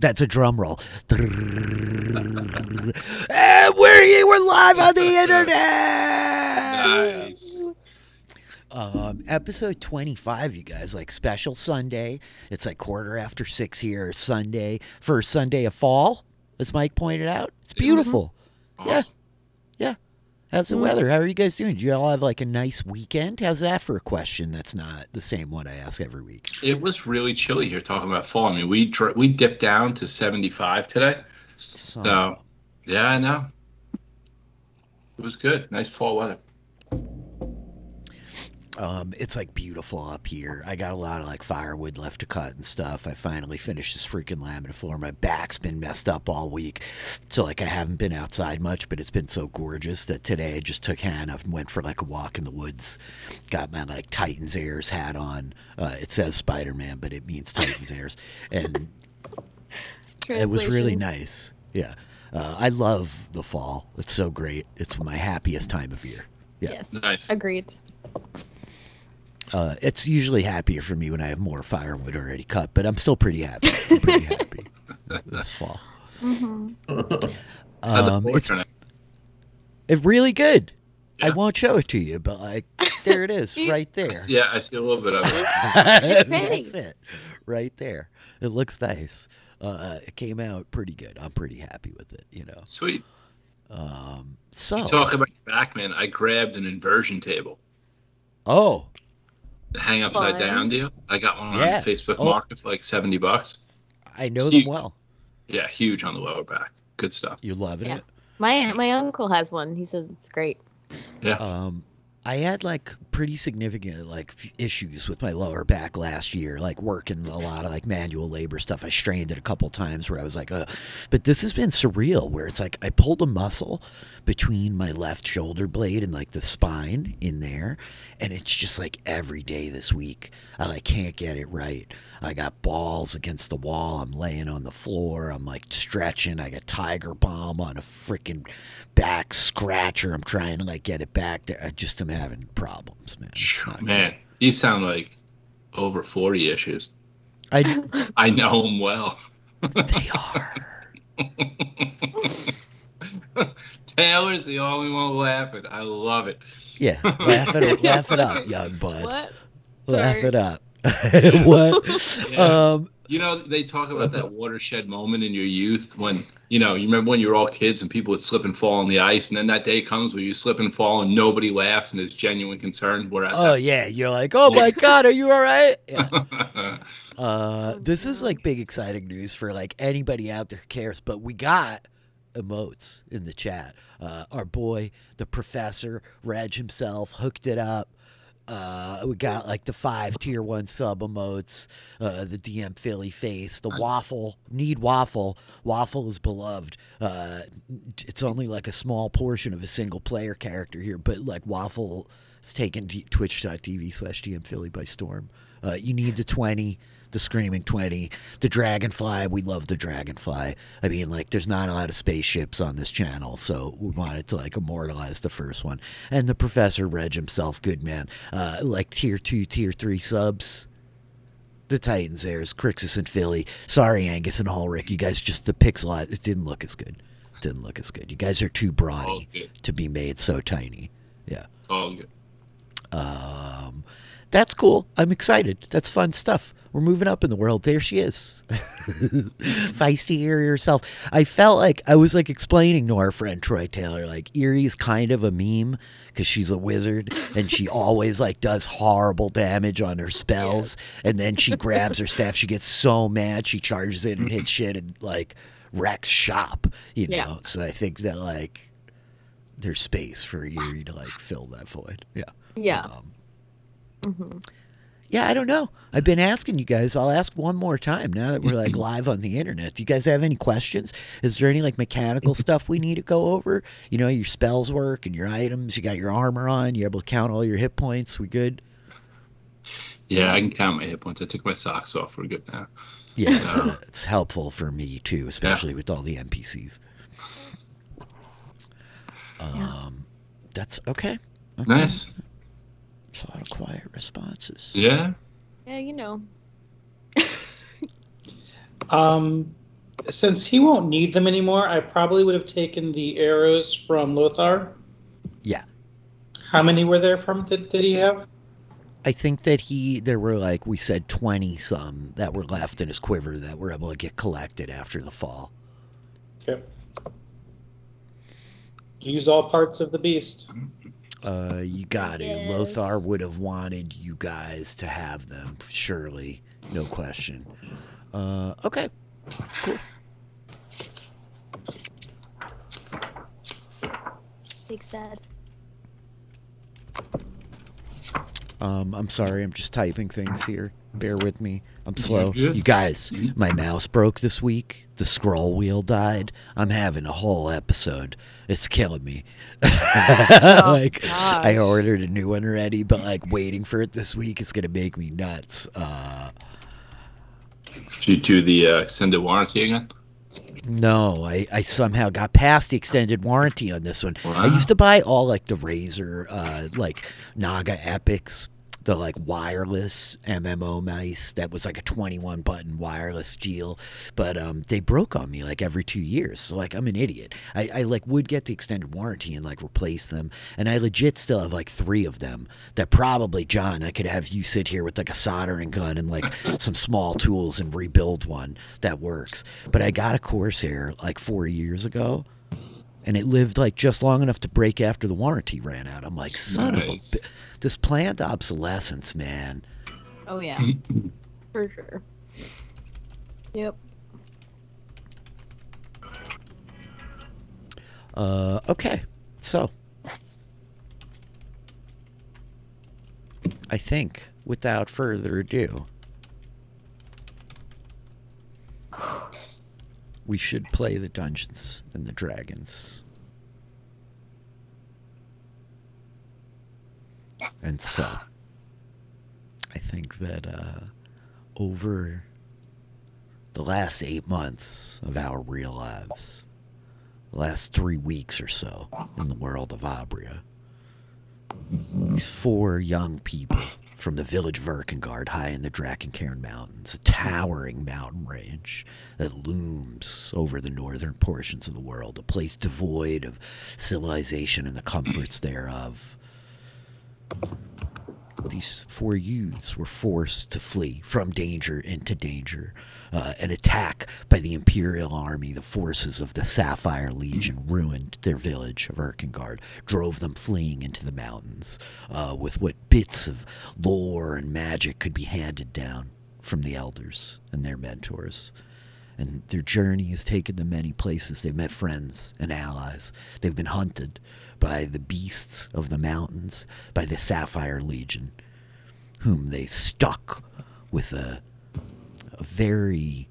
That's a drum roll. And we're live on the internet. Nice. Episode 25, you guys, like special Sunday. It's like 6:15 here, Sunday, first Sunday of fall, as Mike pointed out. It's beautiful. Yeah, Awesome. yeah. How's the weather? How are you guys doing? Do you all have like a nice weekend? How's that for a question that's not the same one I ask every week? It was really chilly here talking about fall. I mean, we dipped down to 75 today. Son of So, yeah, I know. It was good. Nice fall weather. It's like beautiful up here. I got a lot of like firewood left to cut and stuff. I finally finished this freaking laminate floor. My back's been messed up all week, so like I haven't been outside much. But it's been so gorgeous that today I just took Hannah and went for like a walk in the woods. Got my like Titan's Heirs hat on. It says Spider-Man, but it means Titan's Heirs, and it was really nice. Yeah, I love the fall. It's so great. It's my happiest time of year. Yeah. Yes. Nice. Agreed. It's usually happier for me when I have more firewood already cut, but I'm still pretty happy. I'm pretty happy this fall. How'd the floor It's turn out? really good. I Yeah. won't show it to you, but like there it is, right there. Yeah, I see a little bit of it. That's it, right there. It looks nice. It came out pretty good. I'm pretty happy with it. Sweet. So You talk about your back, man. I grabbed an inversion table. oh The hang upside Fun. down deal. I got one Yeah. on Facebook Oh. Market for like $70. I know them well. Yeah, huge on the lower back. Good stuff. You loving Yeah. it? My uncle has one. He says it's great. Yeah. I had like pretty significant like issues with my lower back last year, like working a lot of like manual labor stuff. I strained it a couple times where I was like, but this has been surreal where it's like I pulled a muscle between my left shoulder blade and like the spine in there, and it's just like every day this week I like can't get it right. I got balls against the wall. I'm laying on the floor. I'm like stretching. I got tiger balm on a freaking back scratcher. I'm trying to like get it back there. I just am having problems, man. It's not Man, you sound like over 40 issues. good. I know them well. They are. Taylor's the only one laughing. I love it. Yeah, laugh it up, young bud. What? Laugh Sorry. it up. What? Yeah. You know, they talk about that watershed moment in your youth when, you remember when you were all kids and people would slip and fall on the ice, and then that day comes where you slip and fall and nobody laughs and there's genuine concern. We're at Oh yeah, you're like, oh my god, are you all right? Yeah. that. This is like big exciting news for like anybody out there who cares. But we got emotes in the chat. Our boy, the professor, Reg himself, hooked it up. We got like the 5 tier 1 sub emotes, the DM Philly face, the waffle, need waffle. Waffle is beloved. It's only like a small portion of a single player character here, but like waffle is taken twitch.tv/DM Philly by storm. You need the 20, the screaming 20, the dragonfly. We love the dragonfly. I mean, like, there's not a lot of spaceships on this channel, so we wanted to like immortalize the first one. And the Professor Reg himself, good man. Like tier 2, tier 3 subs. The Titans, Heirs, Crixus and Philly. Sorry, Angus and Ulrich. You guys just, the pixel, it didn't look as good. Didn't look as good. You guys are too brawny to be made so tiny. Yeah. It's all good. That's cool. I'm excited. That's fun stuff. We're moving up in the world. There she is. Feisty Eerie herself. I felt like I was like explaining to our friend Troy Taylor, like Eerie is kind of a meme because she's a wizard and she always like does horrible damage on her spells. And then she grabs her staff. She gets so mad. She charges it and hits shit and like wrecks shop, you know? Yeah. So I think that like there's space for Eerie to like fill that void. Yeah. Yeah. Mm-hmm. Yeah, I don't know. I've been asking you guys. I'll ask one more time now that we're like live on the internet. Do you guys have any questions? Is there any like mechanical stuff we need to go over? You know, your spells work and your items. You got your armor on. You're able to count all your hit points. We good? Yeah, I can count my hit points. I took my socks off. We're good now. Yeah, it's helpful for me too, especially with all the NPCs. That's okay. Nice. There's a lot of quiet responses. Yeah. Yeah, you know. Since he won't need them anymore, I probably would have taken the arrows from Lothar. Yeah. How many were there from did he have? I think that there were, like we said, 20 some that were left in his quiver that were able to get collected after the fall. Okay. Use all parts of the beast. You got to. Yes. Lothar would have wanted you guys to have them, surely. No question. Okay. Cool. Big sad. I'm sorry, I'm just typing things here. Bear with me. I'm slow. You're good. You guys, my mouse broke this week. The scroll wheel died. I'm having a whole episode. It's killing me. Like, I gosh. ordered a new one already, but like waiting for it this week is gonna make me nuts. Did you do the extended warranty again? No, I somehow got past the extended warranty on this one. Wow. I used to buy all like the Razer, like Naga Epics, the like wireless MMO mice that was like a 21 button wireless deal, but they broke on me like every 2 years. So like I'm an idiot. I like would get the extended warranty and like replace them, and I legit still have like 3 of them that probably, John, I could have you sit here with like a soldering gun and like some small tools and rebuild one that works. But I got a Corsair like 4 years ago, and it lived like just long enough to break after the warranty ran out. I'm like, son of a Nice. this planned obsolescence, man. Oh yeah, for sure. Yep. Okay, so I think without further ado, we should play the Dungeons and the Dragons. And so, I think that over the last 8 months of our real lives, the last 3 weeks or so in the world of Abrea, these 4 young people from the village of Erkengard, high in the Drakencaern Mountains, a towering mountain range that looms over the northern portions of the world, a place devoid of civilization and the comforts thereof. These 4 youths were forced to flee from danger into danger. An attack by the Imperial Army, the forces of the Sapphire Legion, ruined their village of Erkengard, drove them fleeing into the mountains with what bits of lore and magic could be handed down from the elders and their mentors. And their journey has taken them many places. They've met friends and allies. They've been hunted by the beasts of the mountains, by the Sapphire Legion, whom they stuck with a very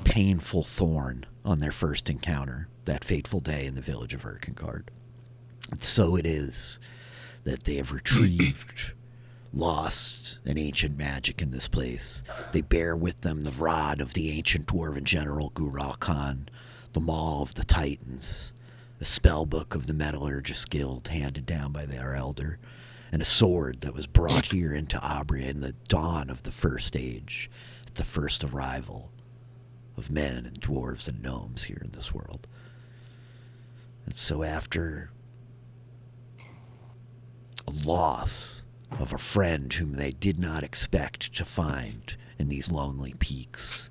painful thorn on their first encounter, that fateful day in the village of Erkengard. And so it is that they have retrieved lost and ancient magic in this place. They bear with them the rod of the ancient dwarven general Gural Khan, the maul of the Titans, a spellbook of the Metallurgist Guild handed down by their elder, and a sword that was brought here into Abrea in the dawn of the First Age, at the first arrival of men and dwarves and gnomes here in this world. And so after a loss of a friend whom they did not expect to find in these lonely peaks,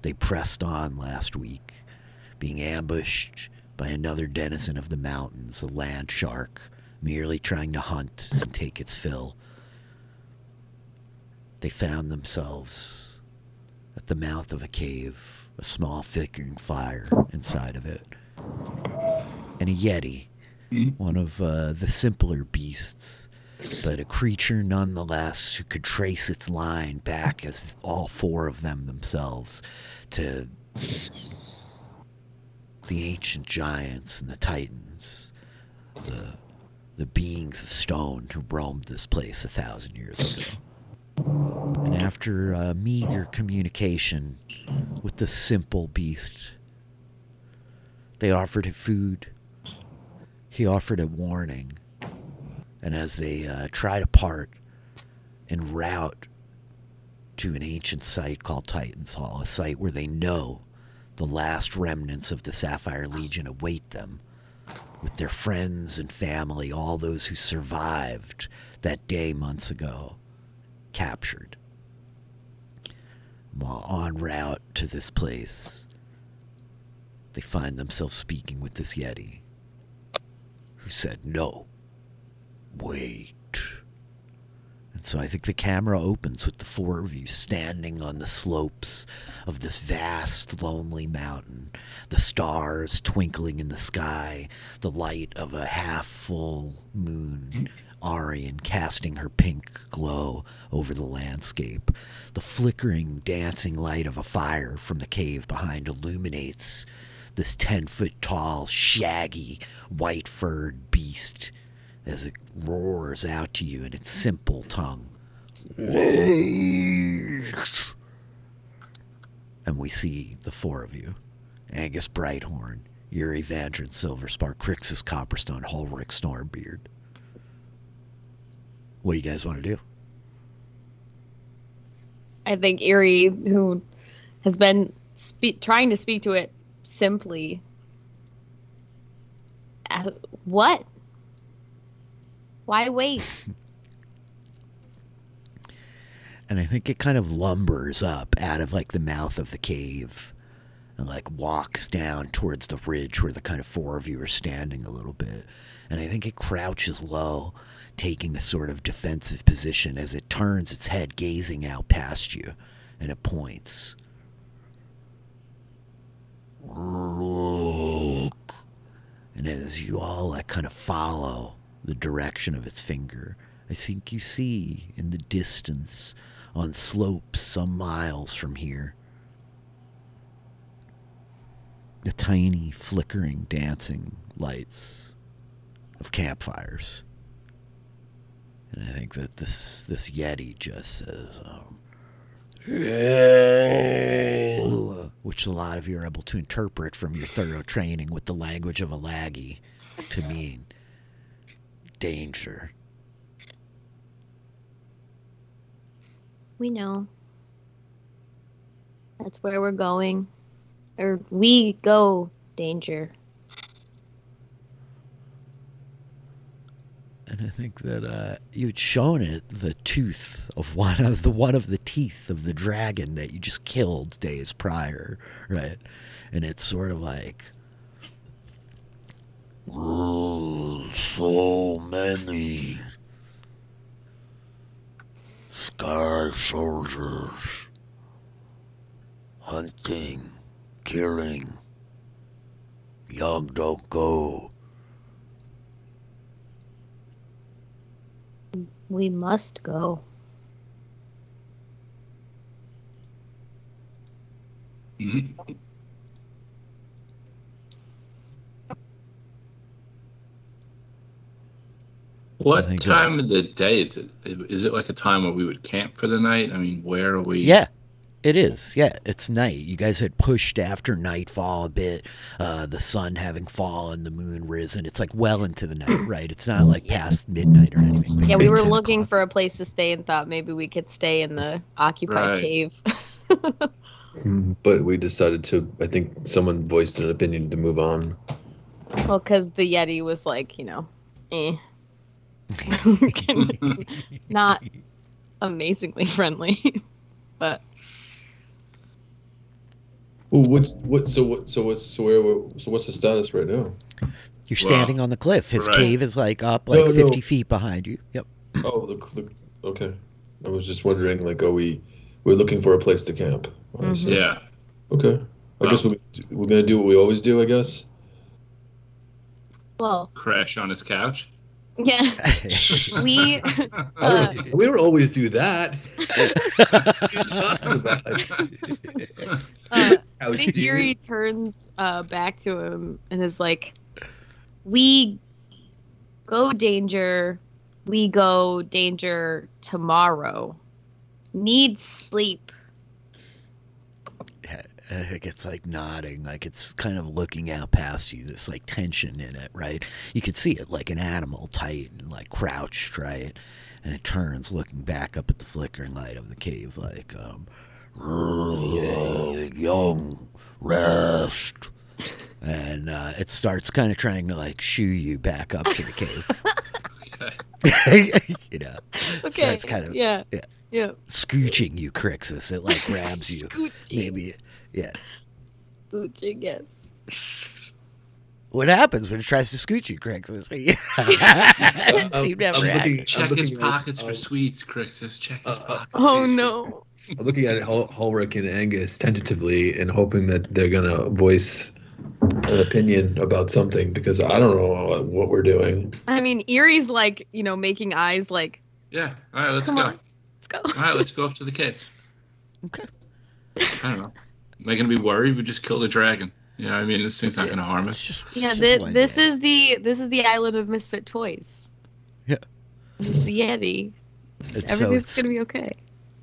they pressed on last week, being ambushed by another denizen of the mountains, a land shark, merely trying to hunt and take its fill. They found themselves at the mouth of a cave, a small flickering fire inside of it, and a yeti, one of the simpler beasts, but a creature nonetheless who could trace its line back, as all 4 of them themselves, to the ancient giants and the titans, the beings of stone who roamed this place 1,000 years ago. And after a meager communication with the simple beast, they offered him food. He offered a warning. And as they try to part en route to an ancient site called Titan's Hall, a site where they know The last remnants of the Sapphire Legion await them, with their friends and family, all those who survived that day months ago, captured. While en route to this place, they find themselves speaking with this Yeti, who said, "No, wait." And so I think the camera opens with the four of you standing on the slopes of this vast, lonely mountain, the stars twinkling in the sky, the light of a half-full moon, Arian casting her pink glow over the landscape. The flickering, dancing light of a fire from the cave behind illuminates this 10-foot-tall, shaggy, white-furred beast as it roars out to you in its simple tongue. And we see the four of you. Angus Brighthorn, Yuri Vandrin Silverspark, Crixus Copperstone, Hulric Snorbeard. What do you guys want to do? I think Eerie, who has been trying to speak to it simply. What? Why wait? And I think it kind of lumbers up out of like the mouth of the cave and like walks down towards the ridge where the kind of four of you are standing a little bit. And I think it crouches low, taking a sort of defensive position as it turns its head, gazing out past you, and it points. Look. And as you all like kind of follow the direction of its finger, I think you see in the distance, on slopes some miles from here, the tiny flickering dancing lights of campfires. And I think that this Yeti just says, which a lot of you are able to interpret from your thorough training with the language of a laggy to mean danger. We know. That's where we're going. Or we go, danger. And I think that you'd shown it the tooth of one of the teeth of the dragon that you just killed days prior, right? And it's sort of like, oh, so many sky soldiers hunting, killing. Young don't go. We must go. What time of the day is it? Is it like a time where we would camp for the night? I mean, where are we? Yeah, it is. Yeah, it's night. You guys had pushed after nightfall a bit, the sun having fallen, the moon risen. It's like well into the night, right? It's not like past midnight or anything. Yeah, we were looking for a place to stay and thought maybe we could stay in the occupied cave. But we decided to, I think someone voiced an opinion to move on. Well, because the Yeti was like, not amazingly friendly. But Well, what's the status right now? You're standing on the cliff. His cave is like up 50 feet behind you. Yep. Oh, okay. I was just wondering, like, we're looking for a place to camp. Yeah. Okay. I guess we're gonna do what we always do, I guess. Well, crash on his couch. Yeah. we would always do that. I think Yuri turns back to him and is like, we go danger tomorrow. Need sleep. I think it's like nodding, like it's kind of looking out past you. There's like tension in it, right? You could see it like an animal, tight and like crouched, right? And it turns, looking back up at the flickering light of the cave, like, Young, rest. And it starts kind of trying to like shoo you back up to the cave. You know, Okay. starts kind of Yeah. scooching you, Crixus. It like grabs you. Scooching. Maybe, yeah. Scooching, yes. What happens when it tries to scoot you, Crixus? You seem to have I'm react. looking- Check his looking at, pockets for sweets, Crixus. Check his pockets. Oh no. I'm looking at Ulrich and Angus tentatively and hoping that they're gonna voice an opinion about something because I don't know what we're doing. I mean, Erie's like, making eyes like, Yeah. All right, let's come go. on, let's go. All right, let's go up to the cave. Okay. I don't know. Am I gonna be worried? We just killed a dragon. You know, what I mean, this thing's not gonna harm It's us. just, Yeah, it's just one this Yeti. is the island of misfit toys. Yeah. This is the Yeti. Everything's gonna be okay.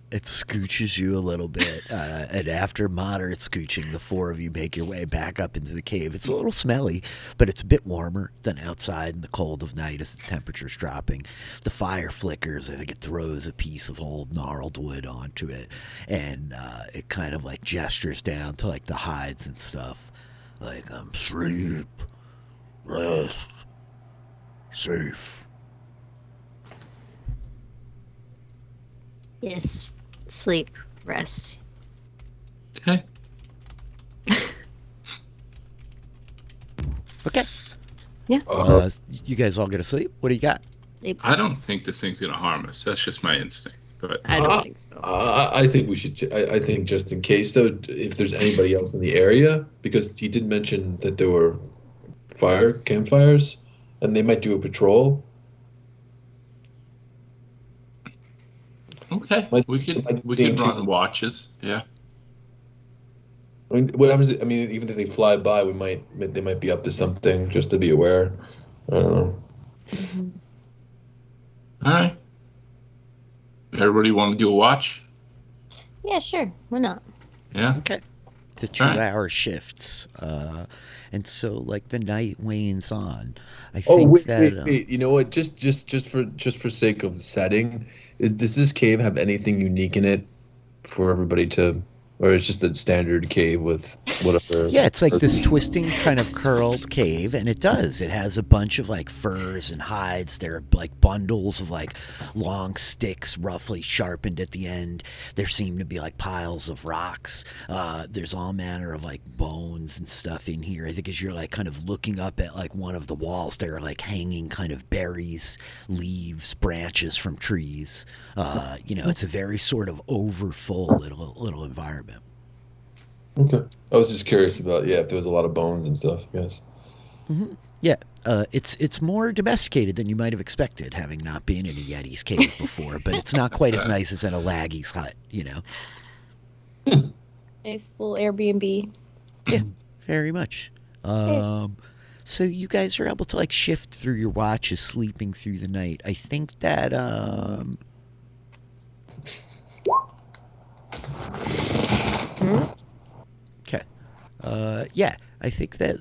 It scooches you a little bit, and after moderate scooching, the four of you make your way back up into the cave. It's a little smelly, but it's a bit warmer than outside in the cold of night as the temperature's dropping. The fire flickers. I think it throws a piece of old gnarled wood onto it, and it kind of like gestures down to like the hides and stuff. Like, sleep, rest, safe. Yes. Sleep. Rest. Okay. Okay. Yeah. You guys all get to sleep? What do you got? Sleep. I don't think this thing's gonna harm us. That's just my instinct. But I don't think so. I think we should. I think just in case, though, if there's anybody else in the area, because he did mention that there were campfires, and they might do a patrol. okay, we could run watches. Yeah. I mean, whatever. I mean, even if they fly by, they might be up to something. Just to be aware. I don't know. Mhm. All right. Everybody want to do a watch? Yeah, sure. Why not? Yeah. Okay. The All right. 2-hour shifts. And so like the night wanes on. I Oh think wait, that wait! You know what? Just for sake of setting, does this cave have anything unique in it for everybody to, or it's just a standard cave with whatever? yeah, it's like this twisting kind of curled cave, and it has a bunch of like furs and hides. There are like bundles of like long sticks roughly sharpened at the end. There seem to be like piles of rocks. There's all manner of like bones and stuff in here. I think as you're like kind of looking up at like one of the walls, there are like hanging kind of berries, leaves, branches from trees. It's a very sort of overfull little environment. Okay. I was just curious about if there was a lot of bones and stuff. Yes. Mm-hmm. Yeah, it's more domesticated than you might have expected, having not been in a Yeti's cave before. But it's not quite as nice as in a Laggy's hut, Nice little Airbnb. Yeah, very much. So you guys are able to like shift through your watches, sleeping through the night. I think that Okay. I think that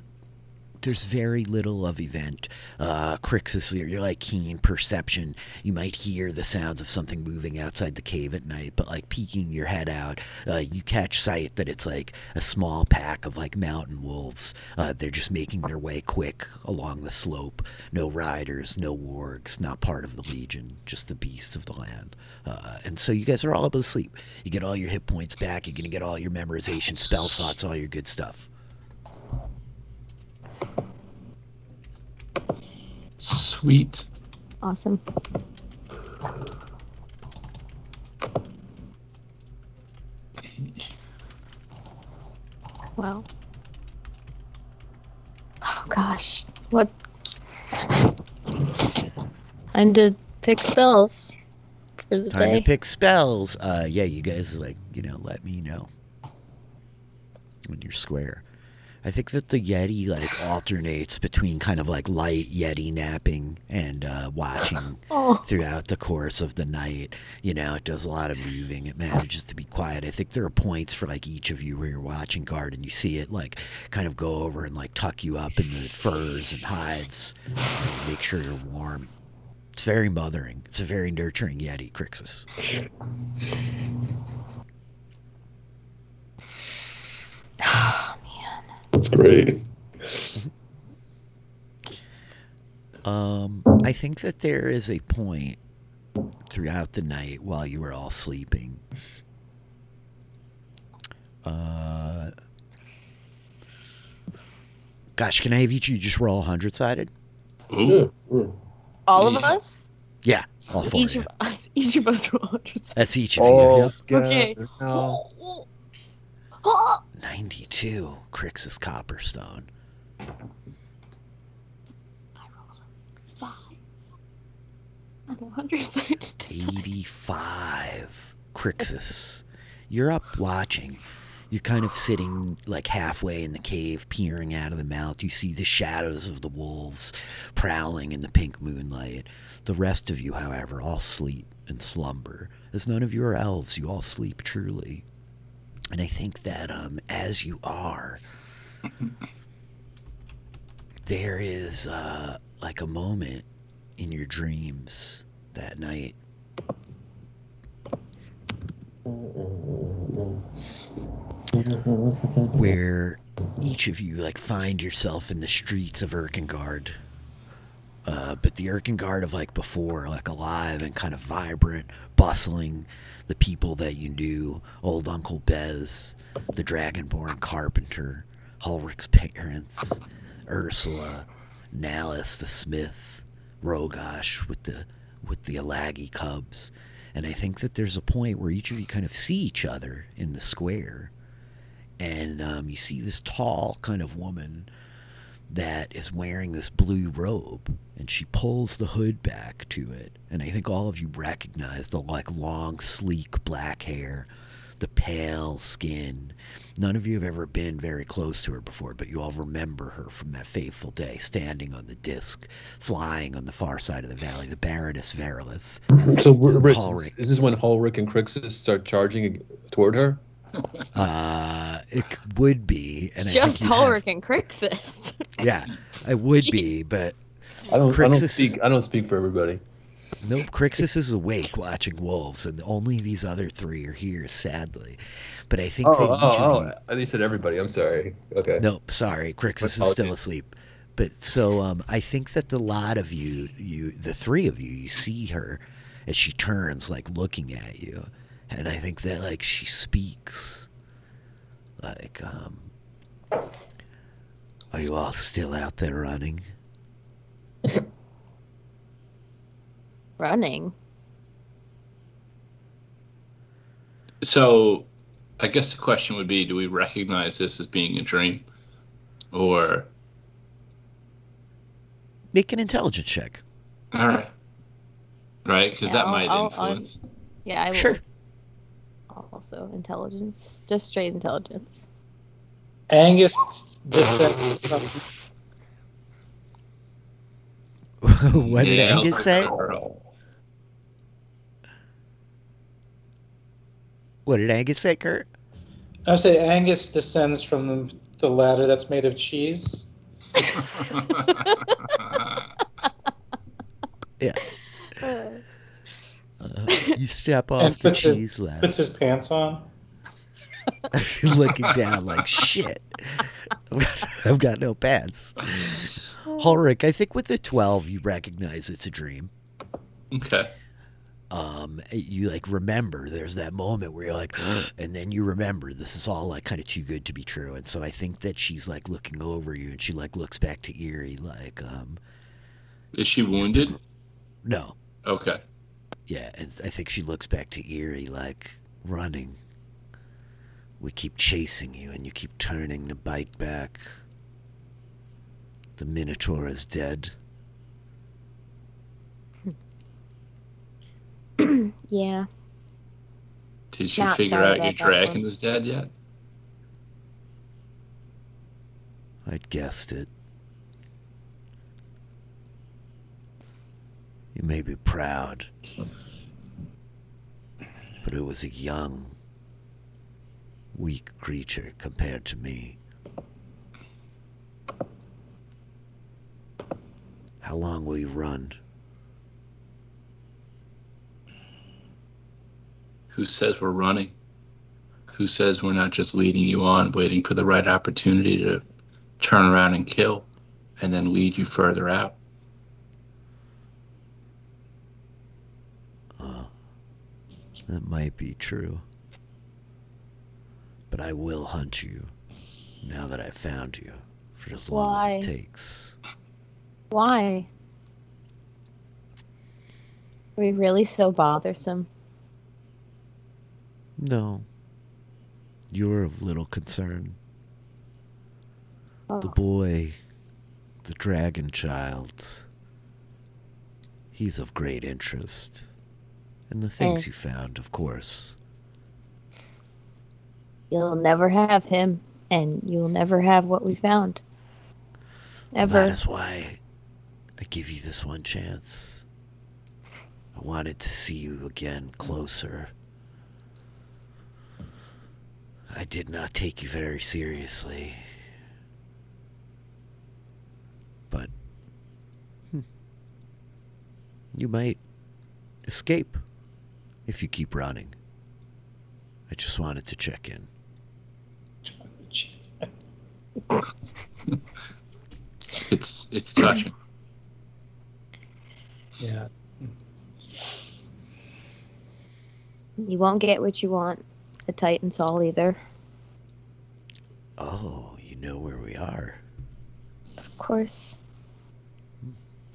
there's very little of event. Crixus, you're like keen perception. You might hear the sounds of something moving outside the cave at night, but like peeking your head out, you catch sight that it's like a small pack of like mountain wolves. They're just making their way quick along the slope. No riders, no wargs, not part of the legion, just the beasts of the land. And so you guys are all able to sleep. You get all your hit points back. You're gonna get all your memorization spell slots, all your good stuff. Sweet. Awesome. Well. Oh gosh. What? Time to pick spells for the Time day. to pick spells. You guys let me know when you're square. I think that the Yeti like alternates between kind of like light Yeti napping and watching Oh. throughout the course of the night. It does a lot of moving. It manages to be quiet. I think there are points for like each of you where you're watching guard and you see it like kind of go over and like tuck you up in the furs and hides and make sure you're warm. It's very mothering. It's a very nurturing Yeti, Crixus. That's great. I think that there is a point throughout the night while you were all sleeping. Gosh, can I have each of you just roll 100-sided? Ooh. Sure. All of Yeah. us? Yeah, all four Each of of you. us. Each of us roll 100. That's each of you. All Yep. together Okay. now. 92, Crixus Copperstone. 5. On 100 side. 85, Crixus. You're up watching. You're kind of sitting like halfway in the cave, peering out of the mouth. You see the shadows of the wolves prowling in the pink moonlight. The rest of you, however, all sleep and slumber. As none of you are elves, you all sleep truly. And I think that as you are, there is like a moment in your dreams that night where each of you like find yourself in the streets of Erkengard. But the Erkengard of like before, like alive and kind of vibrant, bustling. The people that you knew, old Uncle Bez, the Dragonborn carpenter, Ulrich's parents, Ursula, Nallis the smith, Rogash with the Alagi cubs. And I think that there's a point where each of you kind of see each other in the square. And you see this tall kind of woman that is wearing this blue robe, and she pulls the hood back to it, and I think all of you recognize the like long sleek black hair, the pale skin. None of you have ever been very close to her before, but you all remember her from that fateful day, standing on the disc, flying on the far side of the valley, the Baroness Verilith. So, Rich, Ulrich. is this when Ulrich and Crixus start charging toward her? It would be, and Just I think Ulrich and Crixus. yeah, it would be, but I don't Crixus speak for everybody. nope, Crixus is awake watching wolves, and only these other three are here, sadly. But I think that each of you... You said everybody. I'm sorry. Okay. Nope, sorry, Crixus is still asleep. But so I think that the lot of you, the three of you, you see her as she turns, like looking at you, and I think that like she speaks, like, are you all still out there running? Running. So, I guess the question would be: do we recognize this as being a dream, or? Make an intelligence check. All right, right? Because Yeah, that might I'll- influence. Yeah, I will. Sure. Also, intelligence. Just straight intelligence. Angus descends from What did Yeah, Angus I'll say? take her. What did Angus say, Kurt? I would say Angus descends from the ladder that's made of cheese. Yeah. You step And off the puts his- cheese ladder. Puts his pants on. Looking down like shit. I've got no pants. Ulrich, I think with the 12 you recognize it's a dream. Okay. You like remember there's that moment where you're like, and then you remember this is all like kind of too good to be true. And so I think that she's like looking over you, and she like looks back to Eerie like, Is she wounded? no. Okay. Yeah, and I think she looks back to Eerie like, running. We keep chasing you, and you keep turning to bite back. The Minotaur is dead. Yeah. Did you Not figure sorry out your about that dragon one. is dead yet? I'd guessed it. You may be proud, but it was a young, weak creature compared to me. How long will you run? Who says we're running? Who says we're not just leading you on, waiting for the right opportunity to turn around and kill, and then lead you further out. That might be true. But I will hunt you now that I've found you for as long as it takes. Why? Are we really so bothersome? No. You're of little concern. Oh. The boy, the dragon child, he's of great interest. And the things you found, of course. You'll never have him, and you'll never have what we found. Ever. That is why I give you this one chance. I wanted to see you again closer. I did not take you very seriously. But you might escape if you keep running. I just wanted to check in. It's touching. Yeah. You won't get what you want at Titanfall either. Oh, you know where we are. Of course.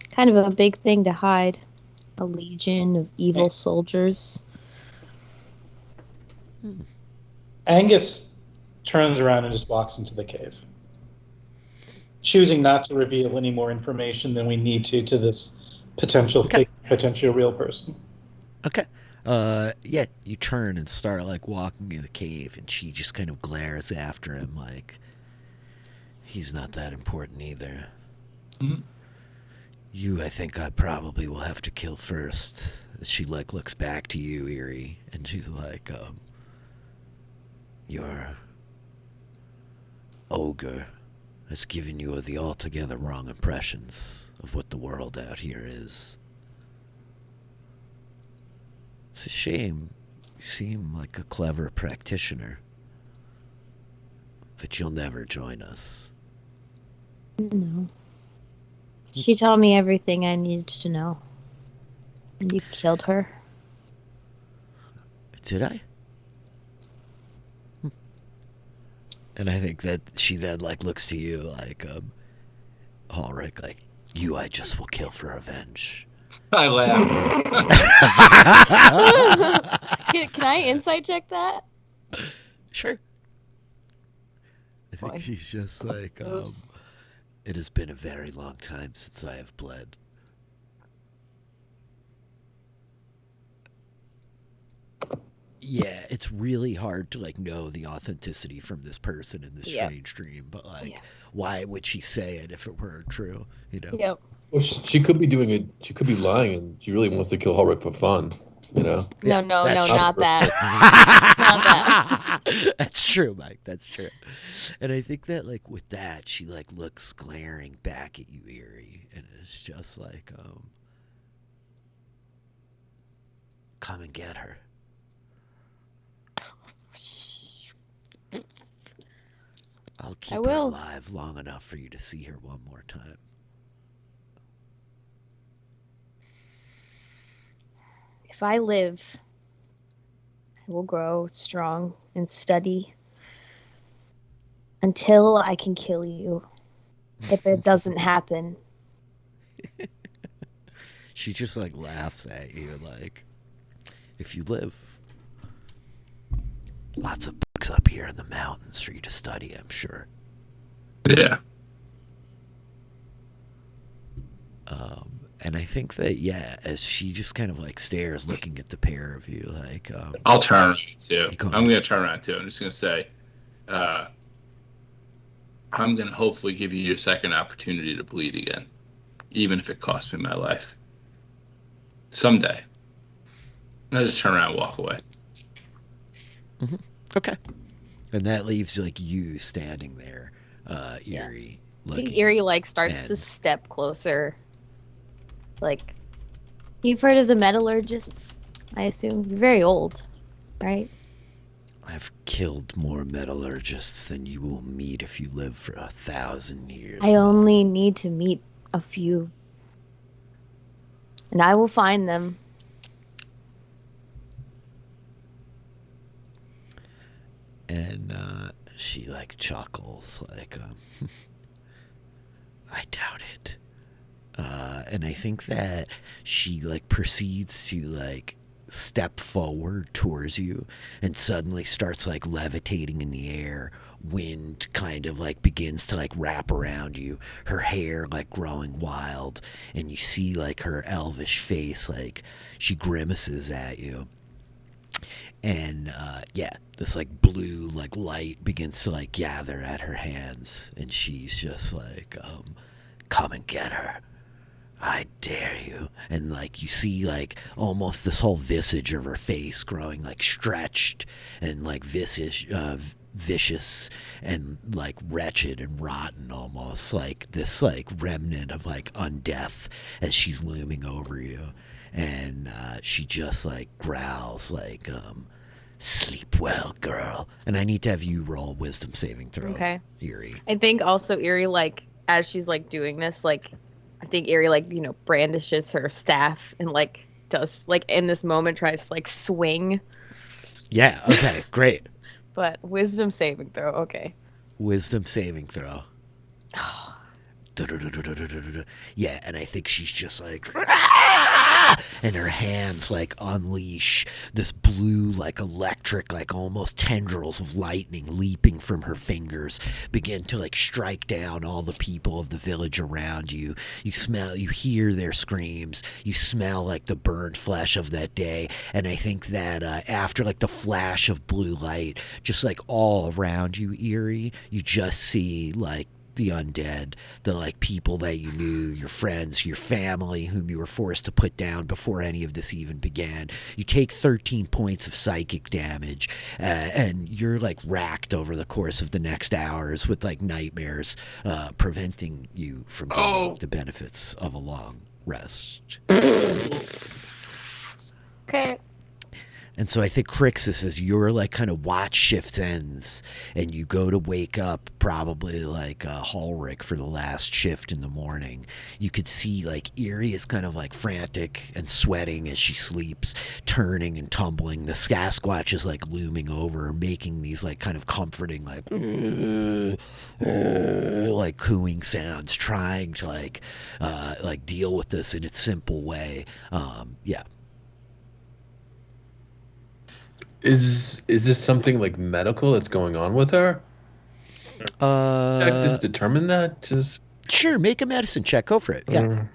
Kind of a big thing to hide. A legion of evil soldiers. Angus turns around and just walks into the cave, choosing not to reveal any more information than we need to this potential fake, potential real person. Okay. Yeah, you turn and start like walking in the cave, and she just kind of glares after him like he's not that important either. Mhm. You, I think I probably will have to kill first. She like looks back to you, Eerie, and she's like, your ogre has given you the altogether wrong impressions of what the world out here is. It's a shame. You seem like a clever practitioner, but you'll never join us. No. She told me everything I needed to know. And you killed her. Did I? And I think that she then like looks to you like, Ulrich, like, you I just will kill for revenge. I laugh. Can I insight check that? Sure. I think Boy. she's just like, Oops. it has been a very long time since I have bled. Yeah, it's really hard to like know the authenticity from this person in this strange dream, but like, why would she say it if it were true? You know? Yep. Well, she could be doing it. She could be lying, and she really wants to kill Ulrich for fun. You know. No, that's not true. that. Not that. That's true, Mike. That's true. And I think that like with that, she like looks glaring back at you, Eerie, and it's just like, come and get her. I'll keep her alive long enough for you to see her one more time. If I live, I will grow strong and steady until I can kill you. If it doesn't happen. She just like laughs at you like, if you live, lots of books up here in the mountains for you to study, I'm sure. Yeah. And I think that, yeah, as she just kind of like stares looking at the pair of you, like, I'll turn around too. I'm ahead. going to turn around too. I'm just going to say, I'm going to hopefully give you your second opportunity to bleed again, even if it costs me my life. Someday. And I just turn around and walk away. Mm-hmm. Okay. And that leaves like you standing there, Eerie, looking. Eerie like starts to step closer. Like, you've heard of the metallurgists, I assume. You're very old, right? I've killed more metallurgists than you will meet if you live for 1,000 years. I only need to meet a few. And I will find them. And she like chuckles like, I doubt it. And I think that she like proceeds to like step forward towards you and suddenly starts like levitating in the air. Wind kind of like begins to like wrap around you, her hair like growing wild, and you see like her elvish face, like she grimaces at you. And yeah, this like blue like light begins to like gather at her hands, and she's just like, come and get her, I dare you. And like you see like almost this whole visage of her face growing like stretched and like vicious and like wretched and rotten, almost like this like remnant of like undeath as she's looming over you. And she just like growls like, sleep well, girl. And I need to have you roll wisdom saving throw. Okay. Eerie. I think also Eerie, like, as she's like doing this, like, I think Eerie, like, brandishes her staff and like does like in this moment tries to like swing. Yeah, okay, great. But wisdom saving throw, okay. Wisdom saving throw. Yeah, and I think she's just like, and her hands like unleash this blue, like electric, like almost tendrils of lightning leaping from her fingers, begin to like strike down all the people of the village around you. You hear their screams, you smell like the burned flesh of that day, and I think that after like the flash of blue light, just like all around you, Eerie, you just see like the undead, the like people that you knew, your friends, your family, whom you were forced to put down before any of this even began. You take 13 points of psychic damage, and you're like racked over the course of the next hours with like nightmares, preventing you from getting the benefits of a long rest. Okay. And so I think Crixus, as your like kind of watch shift ends and you go to wake up probably like Hallrick for the last shift in the morning, you could see like Eerie is kind of like frantic and sweating as she sleeps, turning and tumbling. The Sasquatch is like looming over her, making these like kind of comforting like cooing sounds, trying to like deal with this in its simple way. Yeah. Is this something like medical that's going on with her? Just determine that. Just sure, make a medicine check. Go for it. Yeah.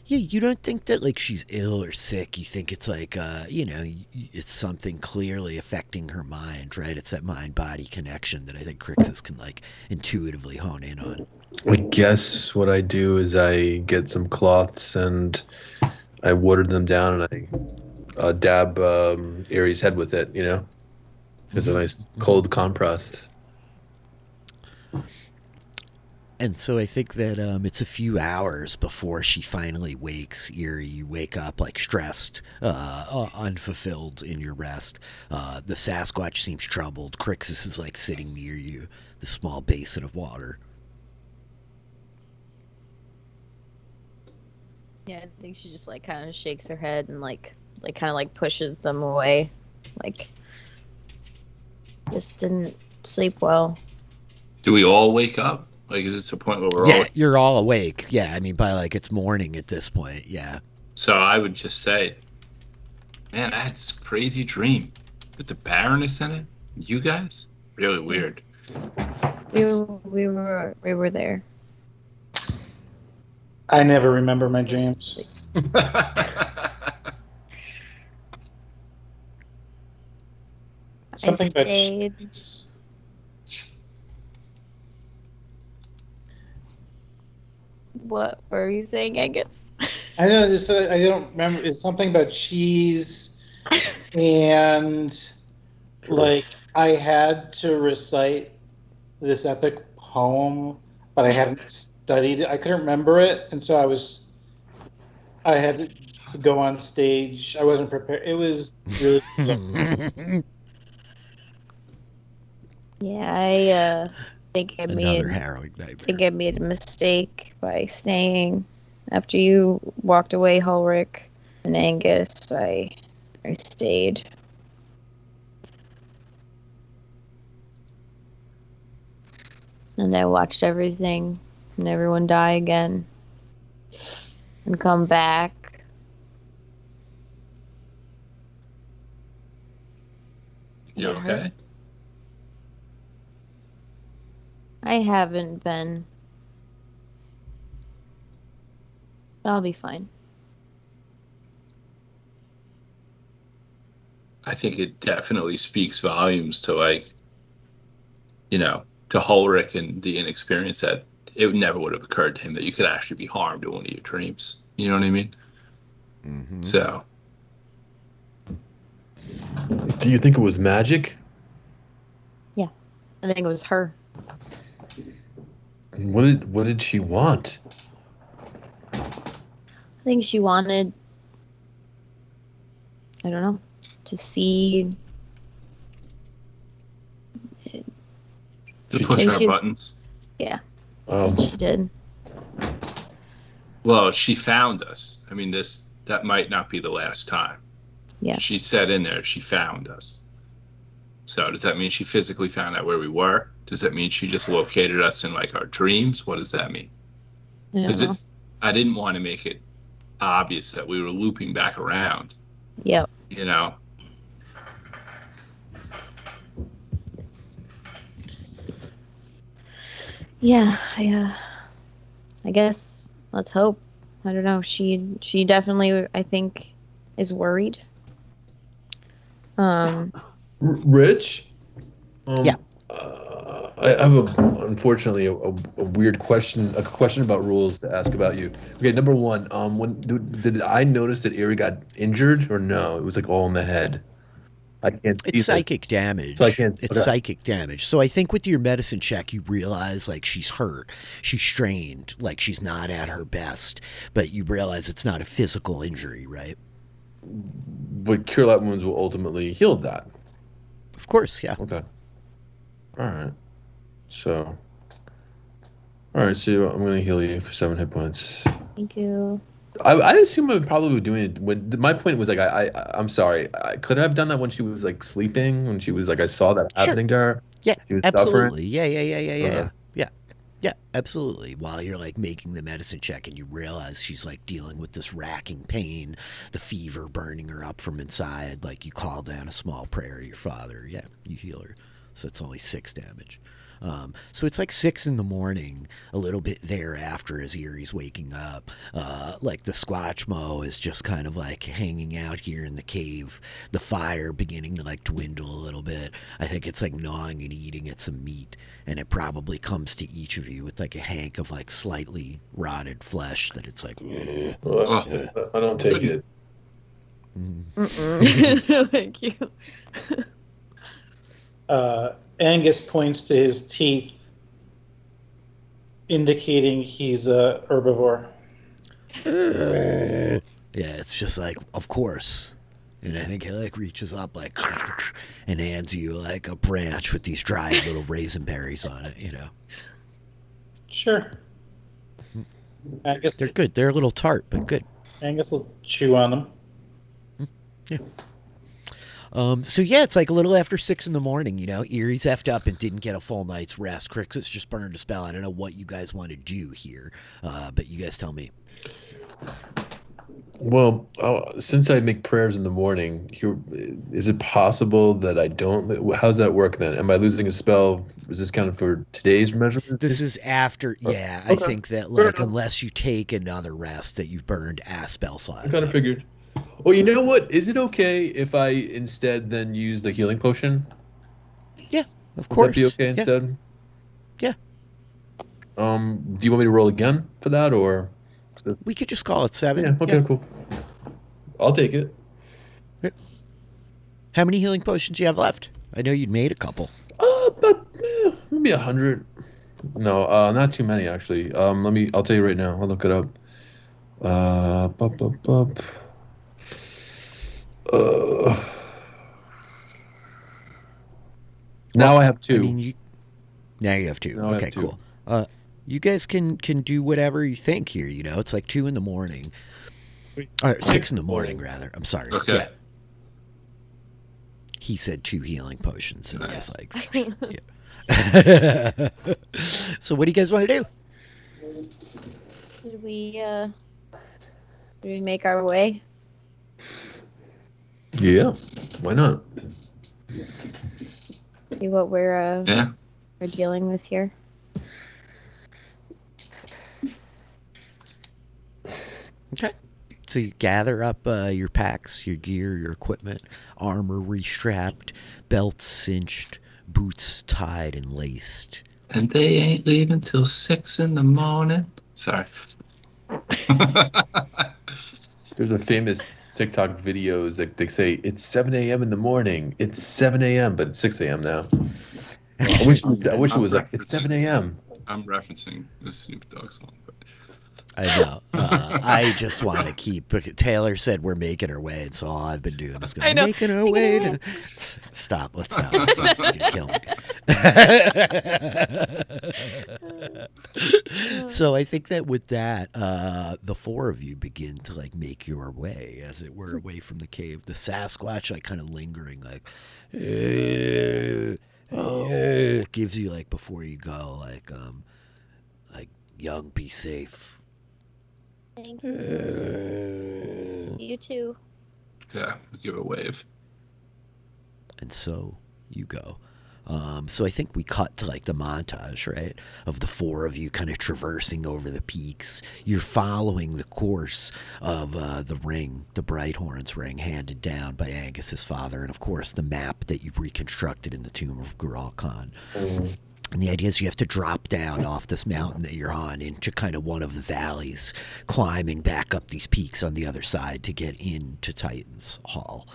Yeah, you don't think that like she's ill or sick. You think it's like it's something clearly affecting her mind, right? It's that mind-body connection that I think Crixus can like intuitively hone in on. I guess what I do is I get some cloths and I water them down and I dab Eerie's head with it, It's a nice cold compress. And so I think that it's a few hours before she finally wakes. Eerie, you wake up like stressed, unfulfilled in your rest. The Sasquatch seems troubled. Crixus is like sitting near you, the small basin of water. Yeah, I think she just like kind of shakes her head and like kind of like pushes them away, like just didn't sleep well. Do we all wake up? Like, is this a point where we're all? You're all awake. Yeah, I mean by like it's morning at this point. Yeah. So I would just say, man, I had this crazy dream with the Baroness in it. You guys, really weird. We were there. I never remember my dreams. Something about What were you saying, Angus? I don't remember. It's something about cheese, and like I had to recite this epic poem, but I hadn't studied it. I couldn't remember it, and so I had go on stage. I wasn't prepared. It was really. Yeah, I think I Another made harrowing nightmare. think I made a mistake by staying after you walked away, Ulrich and Angus. I stayed. And I watched everything and everyone die again and come back. You okay? I haven't been. I'll be fine. I think it definitely speaks volumes to, like, you know, to Ulrich and the inexperience that it never would have occurred to him that you could actually be harmed in one of your dreams. You know what I mean? Mm-hmm. So, Do you think it was magic? Yeah, I think it was her. What did she want? I think she wanted, I don't know, to see. to push And our she- buttons. Yeah, Oh, and she did. Well, she found us. I mean, that might not be the last time. Yeah. She said in there she found us. So does that mean she physically found out where we were? Does that mean she just located us in, like, our dreams? What does that mean? I don't know. Because I didn't want to make it obvious that we were looping back around. Yep. You know. Yeah, I guess let's hope. I don't know. She definitely, I think, is worried. Rich? Yeah. I have unfortunately a weird question, a question about rules to ask about you. Okay, number one, did I notice that Erie got injured or no? It was like all in the head. I can't see It's this. psychic damage. So I can't- It's okay. psychic damage. So I think with your medicine check, you realize like she's hurt, she's strained, like she's not at her best. But you realize it's not a physical injury, right? But Cure Light Wounds will ultimately heal that. Of course, yeah. Okay. All right. So. All right. So I'm gonna heal you for 7 hit points. Thank you. I assume I would probably be doing it when my point was like I'm sorry. I could have done that when she was like sleeping, when she was like I saw that Sure. happening to her. Yeah, She was absolutely. suffering. Yeah, absolutely. While you're like making the medicine check and you realize she's like dealing with this racking pain, the fever burning her up from inside, like you call down a small prayer to your father. Yeah, you heal her. So it's only 6 damage. So it's like 6 in the morning, a little bit thereafter as Erie's waking up. Like the Squatchmo is just kind of like hanging out here in the cave. The fire beginning to like dwindle a little bit. I think it's like gnawing and eating at some meat. And it probably comes to each of you with like a hank of like slightly rotted flesh that it's like. I don't take it. Thank you. Angus points to his teeth, indicating he's a herbivore. Yeah, it's just like, of course. And I think he like reaches up like and hands you like a branch with these dried little raisin berries on it, you know. Sure. Angus, They're good. They're a little tart, but good. Angus will chew on them. Yeah. So yeah, it's like a little after 6 in the morning, you know. Erie's effed up and didn't get a full night's rest. Crixus just burned a spell. I don't know what you guys want to do here, but you guys tell me. Well, since I make prayers in the morning, is it possible that I don't? How's that work then? Am I losing a spell? Is this counted for today's measurement? This is after, yeah. Okay. I think that Fair like enough. unless you take another rest, that you've burned a spell slot. I kind of figured. Well, you know what? Is it okay if I instead then use the healing potion? Yeah, of Would course. that be okay Yeah. instead? Yeah. Do you want me to roll again for that, or? We could just call it 7. Yeah. Okay. Cool. I'll take it. How many healing potions do you have left? I know you'd made a couple. But maybe 100. No, not too many actually. I'll tell you right now. I'll look it up. Bup, bup, bup. Now I have two. I mean, now you have two. Now I have Okay, two. cool. You guys can do whatever you think here. You know, it's like 2 in the morning, or 6 in the morning rather. I'm sorry. Okay. Yeah. He said 2 healing potions, and I was like, yeah. So what do you guys want to do? Should we make our way? Yeah, why not? See what we're Yeah. dealing with here. Okay. So you gather up your packs, your gear, your equipment, armor restrapped, belts cinched, boots tied and laced. And they ain't leaving till 6 in the morning. Sorry. There's a famous TikTok videos that they say it's 7 a.m. in the morning. It's 7 a.m. but it's 6 a.m. now. I wish it was like it's 7 a.m. I'm referencing the Snoop Dogg song. But... I know. I just want to keep. Taylor said we're making our way, and so all I've been doing is going making our way to. Stop. Let's stop. You're gonna kill me. So I think that with that, the 4 of you begin to like make your way, as it were, away from the cave. The Sasquatch, like, kind of lingering, like, gives you like before you go, like young, be safe. Thank you. You too. Yeah, give a wave. And so you go. So I think we cut to like the montage, right, of the 4 of you kind of traversing over the peaks. You're following the course of the ring, the Brighthorn's ring, handed down by Angus's father, and of course the map that you reconstructed in the tomb of Guralkhan. And the idea is you have to drop down off this mountain that you're on into kind of one of the valleys, climbing back up these peaks on the other side to get into Titan's Hall.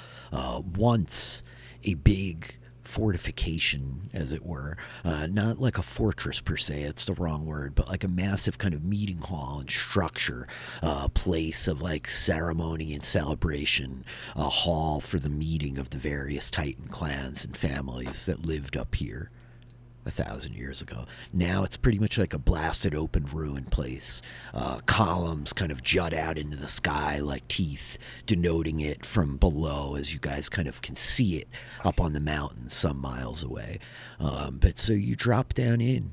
Once a big fortification, as it were, not like a fortress per se, it's the wrong word, but like a massive kind of meeting hall and structure, a place of like ceremony and celebration, a hall for the meeting of the various Titan clans and families that lived up here 1,000 years ago. Now it's pretty much like a blasted open ruin place. Columns kind of jut out into the sky like teeth, denoting it from below as you guys kind of can see it up on the mountain some miles away. But so you drop down in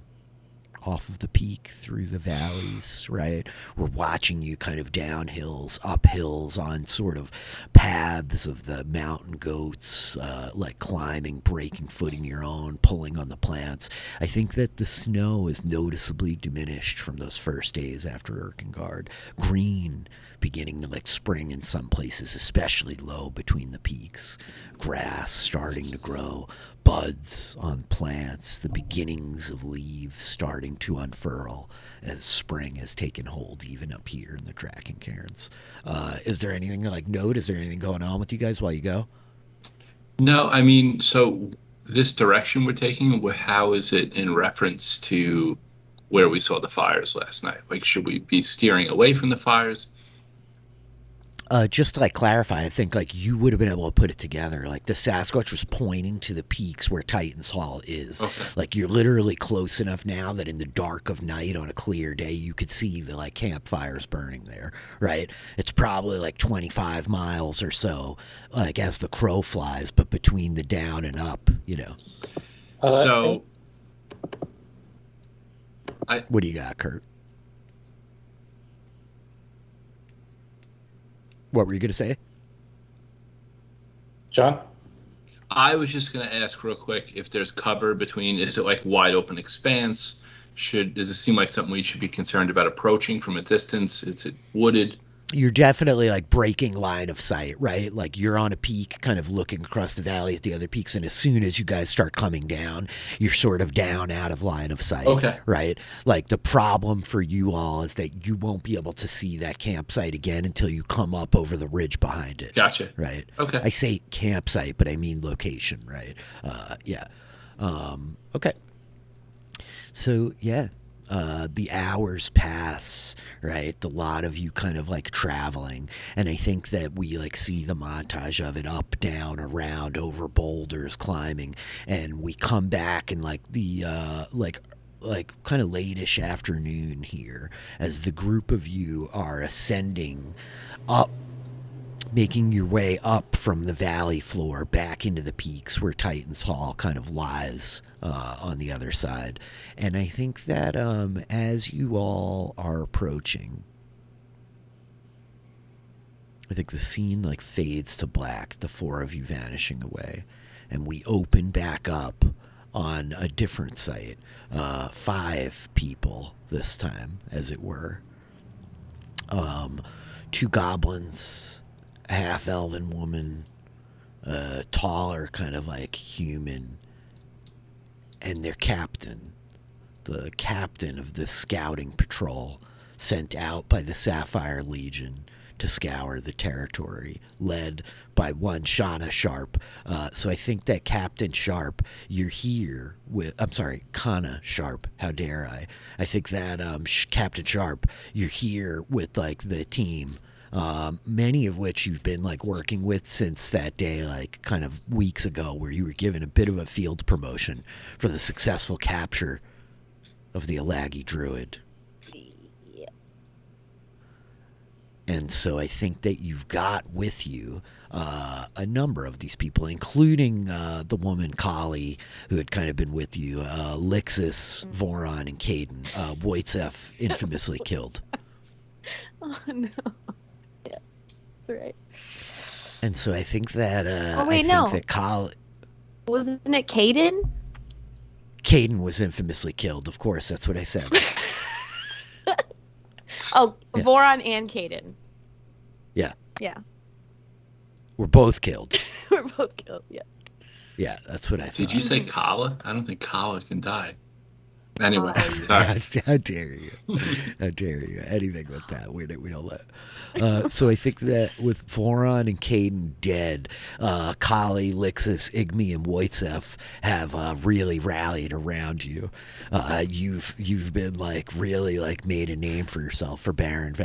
off of the peak through the valleys, right? We're watching you kind of down hills, up hills, on sort of paths of the mountain goats, like climbing, breaking footing your own, pulling on the plants. I think that the snow is noticeably diminished from those first days after Erkengard. Green beginning to like spring in some places, especially low between the peaks. Grass starting to grow, buds on plants, the beginnings of leaves starting to unfurl as spring has taken hold even up here in the Drakencairns. Is there anything to like note? Is there anything going on with you guys while you go? No, I mean, so this direction we're taking, how is it in reference to where we saw the fires last night? Like, should we be steering away from the fires? Just to like clarify, I think like you would have been able to put it together. Like the Sasquatch was pointing to the peaks where Titan's Hall is. Okay. Like you're literally close enough now that in the dark of night on a clear day you could see the like campfires burning there, right? It's probably like 25 miles or so, like as the crow flies, but between the down and up, you know. So, What do you got, Kurt? What were you going to say? John? I was just going to ask real quick if there's cover between, is it like wide open expanse? Does it seem like something we should be concerned about approaching from a distance? Is it wooded? You're definitely like breaking line of sight, right? Like you're on a peak kind of looking across the valley at the other peaks, and as soon as you guys start coming down, you're sort of down out of line of sight. Okay. Right? Like the problem for you all is that you won't be able to see that campsite again until you come up over the ridge behind it. Gotcha. Right? Okay. I say campsite, but I mean location, right? Yeah. Okay. So, yeah. the hours pass, right? A lot of you kind of like traveling, and I think that we like see the montage of it up, down, around, over boulders, climbing, and we come back in like the like kind of late-ish afternoon here as the group of you are ascending up, making your way up from the valley floor back into the peaks where Titan's Hall kind of lies on the other side. And I think that as you all are approaching, I think the scene like fades to black, the four of you vanishing away, and we open back up on a different site. 5 people this time, as it were. 2 goblins, a half-elven woman, a taller kind of like human, and their captain, the captain of this scouting patrol sent out by the Sapphire Legion to scour the territory, led by one Shauna Sharp. So I think that Captain Sharp, you're here with, I'm sorry, Kana Sharp, how dare I. I think that Captain Sharp, you're here with like the team, many of which you've been like working with since that day, like kind of weeks ago, where you were given a bit of a field promotion for the successful capture of the Alagi Druid. And so I think that you've got with you a number of these people, including the woman Kali, who had kind of been with you, Lixis, Voron, and Caden. Wojciech infamously killed. Oh no. Yeah, that's right. And so I think that Oh wait, I think no. that Kali, Wasn't it Caden? Caden was infamously killed. Of course, that's what I said. Oh, Yeah. Voron and Caden. Yeah. Yeah. We're both killed. We're both killed, yes. Yeah, that's what I thought. Did you say Kala? I don't think Kala can die. Anyway, Kala, sorry. How dare you? How dare you? Anything with that, we don't let. So I think that with Voron and Caden dead, Kali, Lixis, Igmi, and Wojciech have really rallied around you. You've been like really like made a name for yourself for Baroness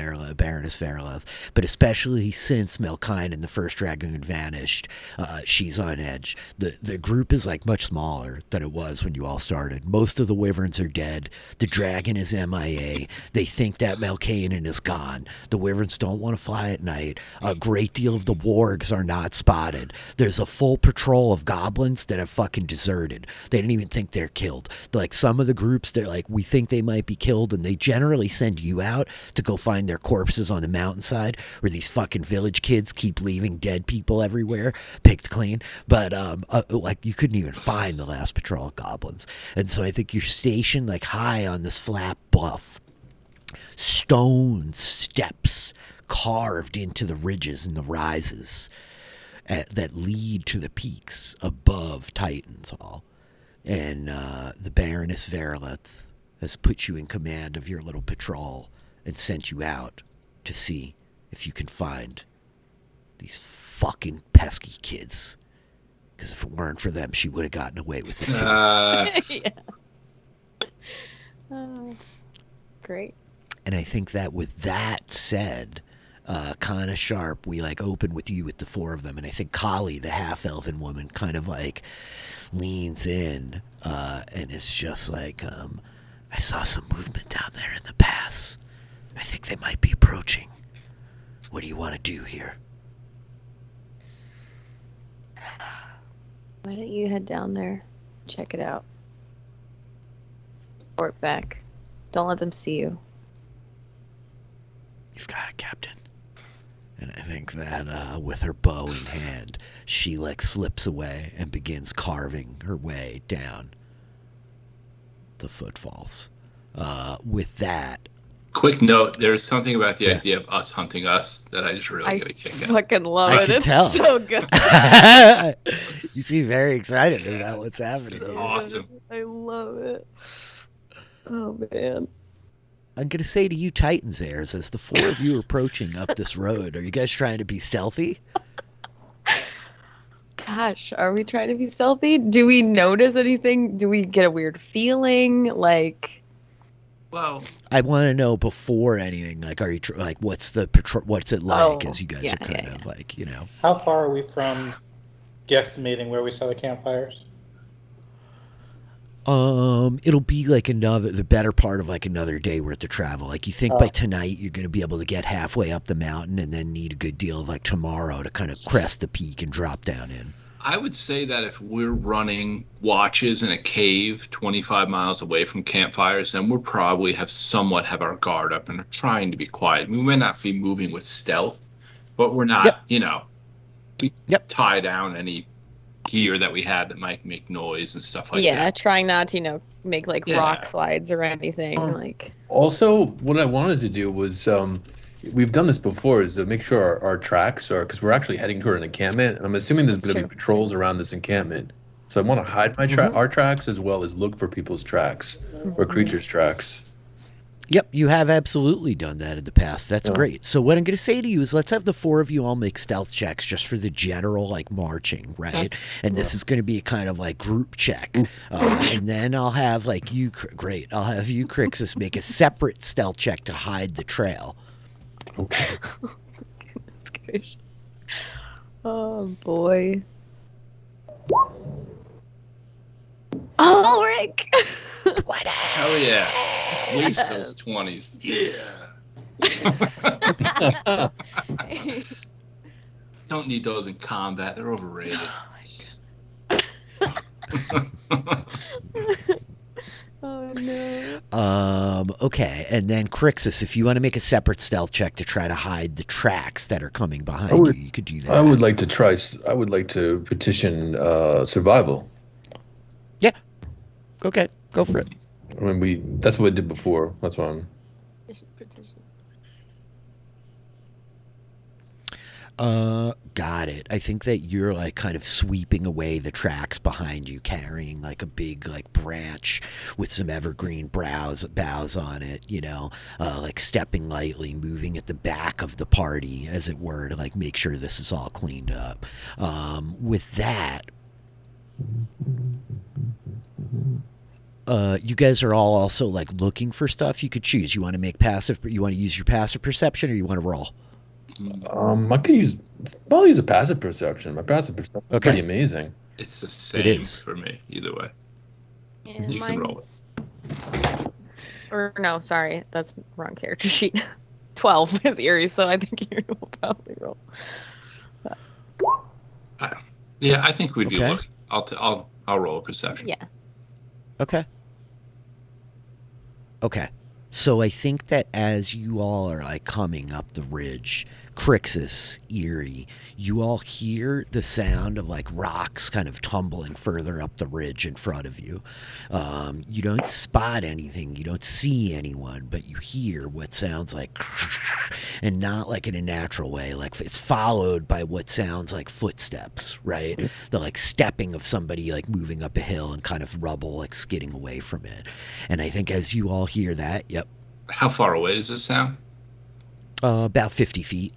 Verileth, but especially since Melkine and the First Dragoon vanished, she's on edge. The group is like much smaller than it was when you all started. Most of the wyverns are dead. The dragon is MIA. They think that Melkane is gone. The wyverns don't want to fly at night. A great deal of the wargs are not spotted. There's a full patrol of goblins that have fucking deserted. They didn't even think they're killed. Like some of the groups, they're like, we think they might be killed, and they generally send you out to go find their corpses on the mountainside where these fucking village kids keep leaving dead people everywhere, picked clean. But like you couldn't even find the last patrol of goblins. And so I think you're stationed like high on this flat bluff. Stone steps carved into the ridges and the rises that lead to the peaks above Titan's Hall. And the Baroness Verileth has put you in command of your little patrol and sent you out to see if you can find these fucking pesky kids. Because if it weren't for them, she would have gotten away with it too. Yeah. Great. And I think that with that said, kind of sharp, we like open with you with the 4 of them, and I think Kali, the half-elven woman, kind of like leans in and is just like, I saw some movement down there in the pass. I think they might be approaching. What do you want to do here? Why don't you head down there, check it out. Report back. Don't let them see you. You've got it, Captain. And I think that with her bow in hand, she like slips away and begins carving her way down the footfalls. With that, Quick note: there's something about the idea of us hunting us that I just really I get a kick out. fucking love I it. can It's tell. so good. you seem very excited about what's happening So here. Awesome. good. I love it. Oh man. I'm gonna say to you, Titans heirs, as the 4 of you are approaching up this road, are you guys trying to be stealthy? Gosh, are we trying to be stealthy? Do we notice anything? Do we get a weird feeling? Like, Well, I want to know before anything. Like, are you like, what's the patrol? What's it like? As you guys are kind of like, How far are we from guesstimating where we saw the campfires? It'll be like the better part of like another day worth of travel. Like, you think by tonight you're going to be able to get halfway up the mountain and then need a good deal of like tomorrow to kind of crest the peak and drop down in. I would say that if we're running watches in a cave 25 miles away from campfires, then we'll probably somewhat have our guard up and are trying to be quiet. We may not be moving with stealth, but we're not, we tie down any gear that we had that might make noise and stuff like that. Yeah, trying not to, make like rock slides or anything. Also, what I wanted to do was, we've done this before, is to make sure our tracks are, because we're actually heading toward an encampment. I'm assuming there's going to be patrols around this encampment. So I want to hide my our tracks as well as look for people's tracks or creatures' tracks. Yep, you have absolutely done that in the past. That's great. So what I'm going to say to you is, let's have the four of you all make stealth checks just for the general like marching, right? And this is going to be a kind of like group check. And then I'll have like you, I'll have you, Crixus, make a separate stealth check to hide the trail. Okay. Goodness gracious. Oh boy. Oh, Rick! Hell yeah. Let's waste those 20s. Yeah. Don't need those in combat. They're overrated. Oh no. Okay, and then Crixus, if you want to make a separate stealth check to try to hide the tracks that are coming behind you, you could do that. I would like to petition survival. Yeah. Okay, go for it. I mean, that's what I did before. That's why I'm... Got it. I think that you're like kind of sweeping away the tracks behind you, carrying like a big like branch with some evergreen boughs on it, like stepping lightly, moving at the back of the party, as it were, to like make sure this is all cleaned up. With that, you guys are all also like looking for stuff. You could choose. You want to use your passive perception, or you want to roll? I'll use a passive perception. My passive perception is pretty amazing. It's the same for me, either way. Yeah, you can roll it. Or no, sorry, that's wrong character sheet. 12 is Eerie, so I think Eerie will probably roll. I think we'd be looking. I'll roll a perception. Yeah. Okay. So I think that as you all are like coming up the ridge, Crixus, Eerie, you all hear the sound of like rocks kind of tumbling further up the ridge in front of you. You don't spot anything, you don't see anyone, but you hear what sounds like, and not like in a natural way, like it's followed by what sounds like footsteps, right? The like stepping of somebody like moving up a hill and kind of rubble like skidding away from it. And I think as you all hear that, How far away does this sound? About 50 feet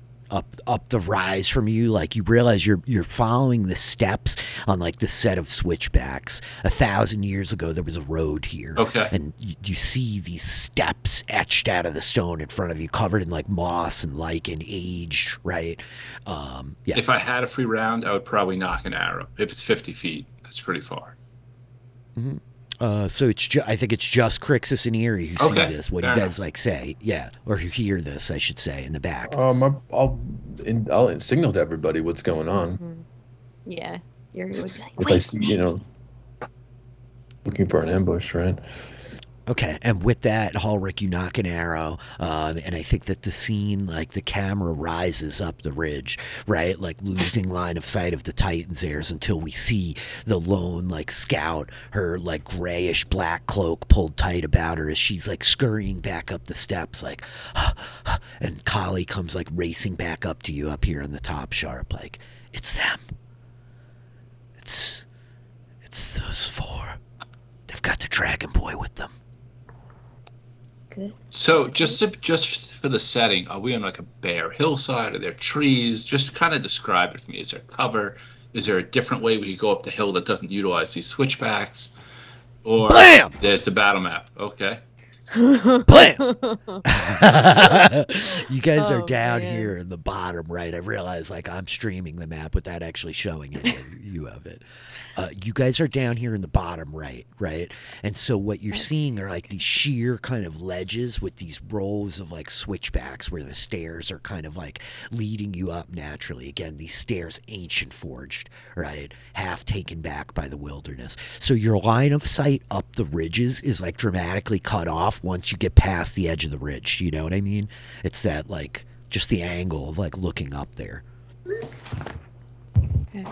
up the rise from you. Like, you realize you're following the steps on like the set of switchbacks. 1,000 years ago there was a road here. Okay. And you see these steps etched out of the stone in front of you, covered in like moss and lichen, aged, right? If I had a free round, I would probably knock an arrow. If it's 50 feet, that's pretty far. Mm-hmm. So I think it's just Crixus and Eerie who see this. What do you guys like say? Yeah, or who hear this, I should say, in the back. I'll signal to everybody what's going on. Mm-hmm. Yeah, Eerie would be like, if I see, looking for an ambush, right? Okay, and with that, Hallrick, you knock an arrow, and I think that the scene, like the camera rises up the ridge, right? Like losing line of sight of the Titan's heirs until we see the lone, like, scout, her, like, grayish black cloak pulled tight about her as she's, like, scurrying back up the steps, like, and Kali comes, like, racing back up to you up here on the top sharp, like, it's them. It's those four. They've got the Dragon Boy with them. Good. So just for the setting, are we on like a bare hillside? Are there trees? Just kind of describe it for me. Is there cover? Is there a different way we could go up the hill that doesn't utilize these switchbacks? Or Blam! There's the battle map. Okay. Blam! You guys are Oh, down man. here in the bottom right. I realize like I'm streaming the map without actually showing any you of it. You guys are down here in the bottom right, right? And so what you're seeing are like these sheer kind of ledges with these rows of like switchbacks where the stairs are kind of like leading you up naturally. Again, these stairs ancient forged, right? Half taken back by the wilderness. So your line of sight up the ridges is like dramatically cut off once you get past the edge of the ridge. You know what I mean? It's that like just the angle of like looking up there. Okay.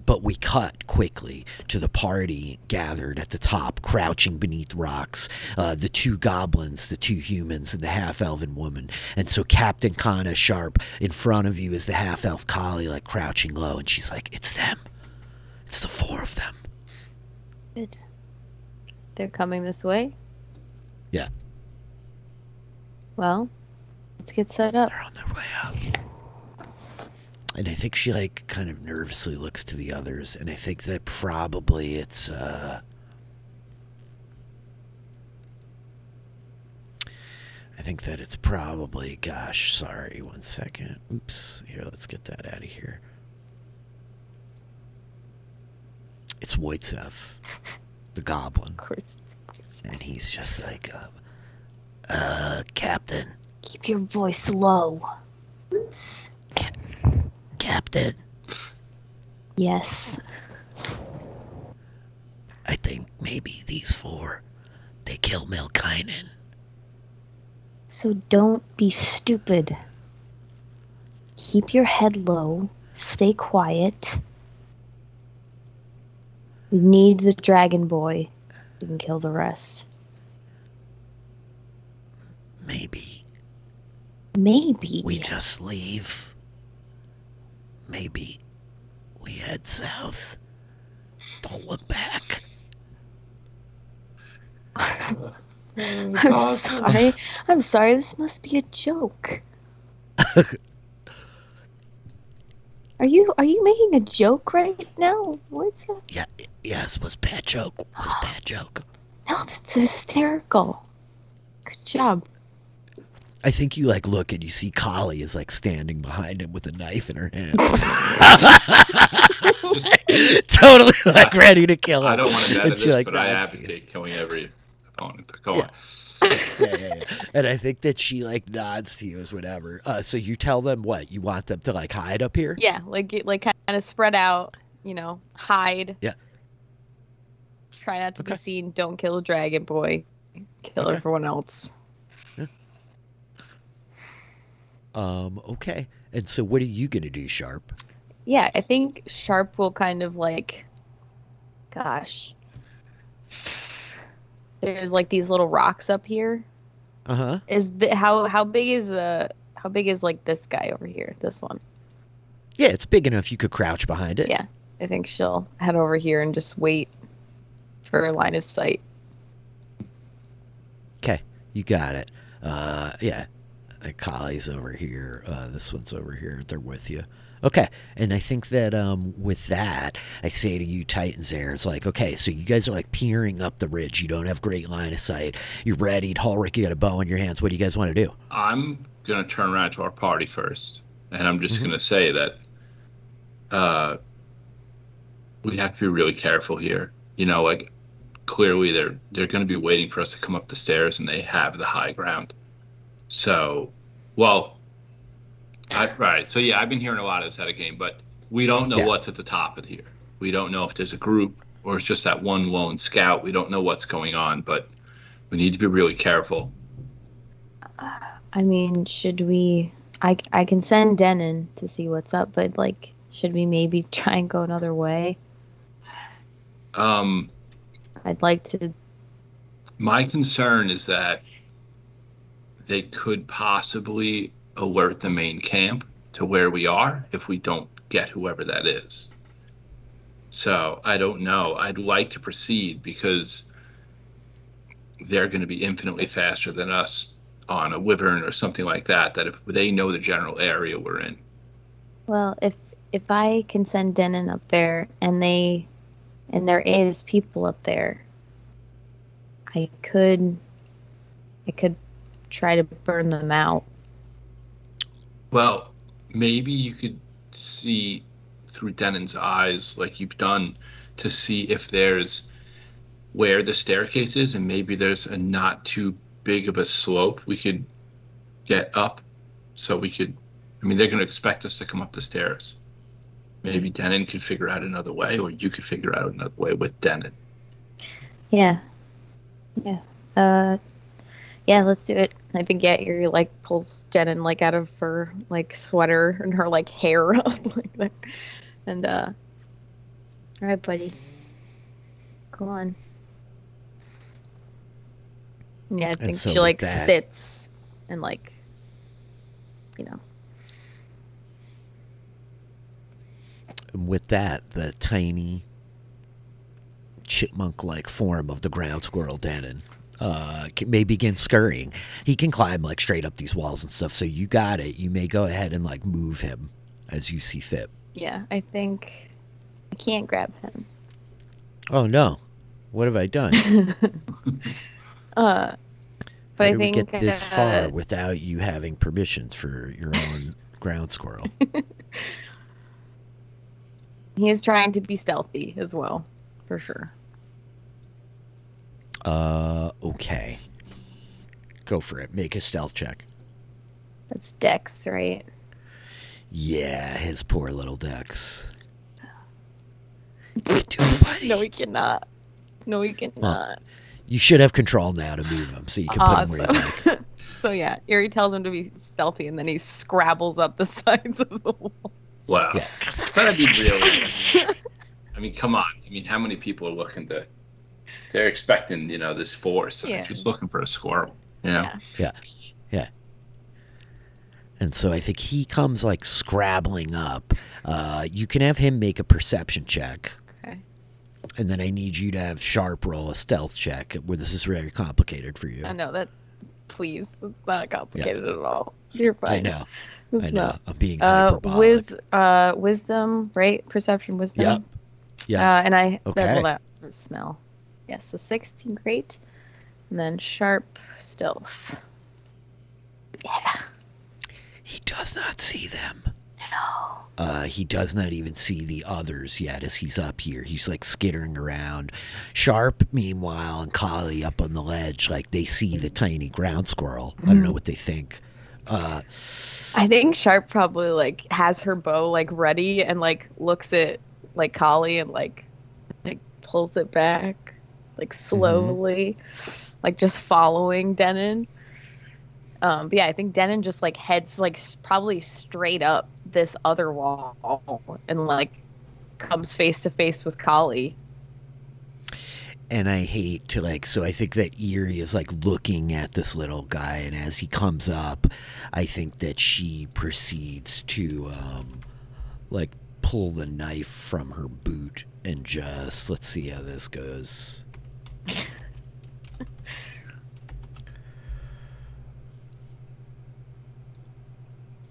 But we cut quickly to the party gathered at the top, crouching beneath rocks. The two goblins, the two humans, and the half-elven woman. And so Captain Kana Sharp in front of you is the half-elf Kali, like crouching low, and she's like, "It's them. It's the four of them." Good. They're coming this way? Yeah. Well, let's get set up. They're on their way up. And I think she like kind of nervously looks to the others, and I think that probably it's I think that it's probably, gosh, sorry, one second. Oops. Here, let's get that out of here. It's Wojciech, the goblin. Of course. And he's just like, Captain. Keep your voice low. Captain, Yes. I think maybe these four, they kill Melkainen. So don't be stupid. Keep your head low. Stay quiet. We need the dragon boy. We can kill the rest. Maybe Maybe. we just leave. Maybe we head south. Don't look back. I'm sorry. I'm sorry. This must be a joke. Are you making a joke right now? What's that? Yeah, yes, was bad joke. Was bad joke. No, that's hysterical. Good job. I think you like look and you see Kali is like standing behind him with a knife in her hand. Totally like ready to kill him. I don't want to bet And on she, this, like, but I nods to you. advocate killing every opponent. But go Yeah. on. Yeah. And I think that she like nods to you as whatever. So you tell them what? You want them to like hide up here? Yeah, like kind of spread out, hide. Yeah. Try not to be Okay. seen. Don't kill the dragon boy. Kill Okay. everyone else. Okay. And so what are you gonna do, Sharp? Yeah, I think Sharp will kind of gosh. There's like these little rocks up here. Uh-huh. How big is like this guy over here? This one. Yeah, it's big enough you could crouch behind it. Yeah. I think she'll head over here and just wait for a line of sight. Okay, you got it. Yeah. Kali's over here. This one's over here. They're with you. Okay, and I think that with that, I say to you, Titans, it's like, okay, so you guys are like peering up the ridge. You don't have great line of sight. You're ready. Ulrich, you got a bow in your hands. What do you guys want to do? I'm going to turn around to our party first, and I'm just going to say that we have to be really careful here. Like clearly they're going to be waiting for us to come up the stairs, and they have the high ground. So, right. So yeah, I've been hearing a lot of this out of game, but we don't know what's at the top of here. We don't know if there's a group or it's just that one lone scout. We don't know what's going on, but we need to be really careful. I mean, should we? I can send Denon to see what's up, but should we maybe try and go another way? I'd like to. My concern is that they could possibly alert the main camp to where we are if we don't get whoever that is. So I don't know. I'd like to proceed because they're going to be infinitely faster than us on a wyvern or something like that, that if they know the general area we're in. Well, if I can send Denon up there and there is people up there, I could I could try to burn them out. Well, maybe you could see through Denon's eyes, like you've done, to see if there's where the staircase is, and maybe there's a not too big of a slope we could get up. So we could, I mean, they're going to expect us to come up the stairs. Maybe Denon could figure out another way, or you could figure out another way with Denon. Yeah. Yeah, let's do it. I think Yuri like pulls Denon like out of her like sweater and her like hair up like that. And all right, buddy. Go on. Yeah, I think so she like with that- sits and like, you know. And with that, the tiny chipmunk-like form of the ground squirrel Denon may begin scurrying. He can climb like straight up these walls and stuff, so you got it. You may go ahead and like move him as you see fit. Yeah, I think I can't grab him. Oh no, what have I done? But How I did we think get this far without you having permissions for your own ground squirrel? he is trying to be stealthy as well, for sure. Okay. Go for it. Make a stealth check. That's Dex, right? Yeah, his poor little Dex. Do it, buddy. No, we cannot. No, we cannot. Well, you should have control now to move him, so you can put him where you like. So yeah, Erie tells him to be stealthy, and then he scrabbles up the sides of the wall. Wow. Yeah. That'd be really. I mean, come on. I mean, how many people are looking to? They're expecting, this force. Yeah. Just looking for a squirrel. Yeah. Yeah. And so I think he comes like scrabbling up. You can have him make a perception check. Okay. And then I need you to have Sharp roll a stealth check, where this is very complicated for you. I know please, it's not complicated at all. You're fine. I know. It's I know. not. I'm being hyperbolic. Wisdom, right? Perception, wisdom. Yep. Yeah. And I Okay. double that for smell. Yes, so 16, great. And then sharp stealth. Yeah. He does not see them. No. He does not even see the others yet as he's up here. He's like skittering around. Sharp, meanwhile, and Kali up on the ledge, like they see the tiny ground squirrel. I don't know what they think. I think Sharp probably like has her bow like ready and like looks at like Kali and like pulls it back like slowly, like just following Denon. But yeah, I think Denon just like heads like probably straight up this other wall and like comes face to face with Kali. And I hate to like, so I think that Eerie is like looking at this little guy, and as he comes up, I think that she proceeds to like pull the knife from her boot and just, let's see how this goes.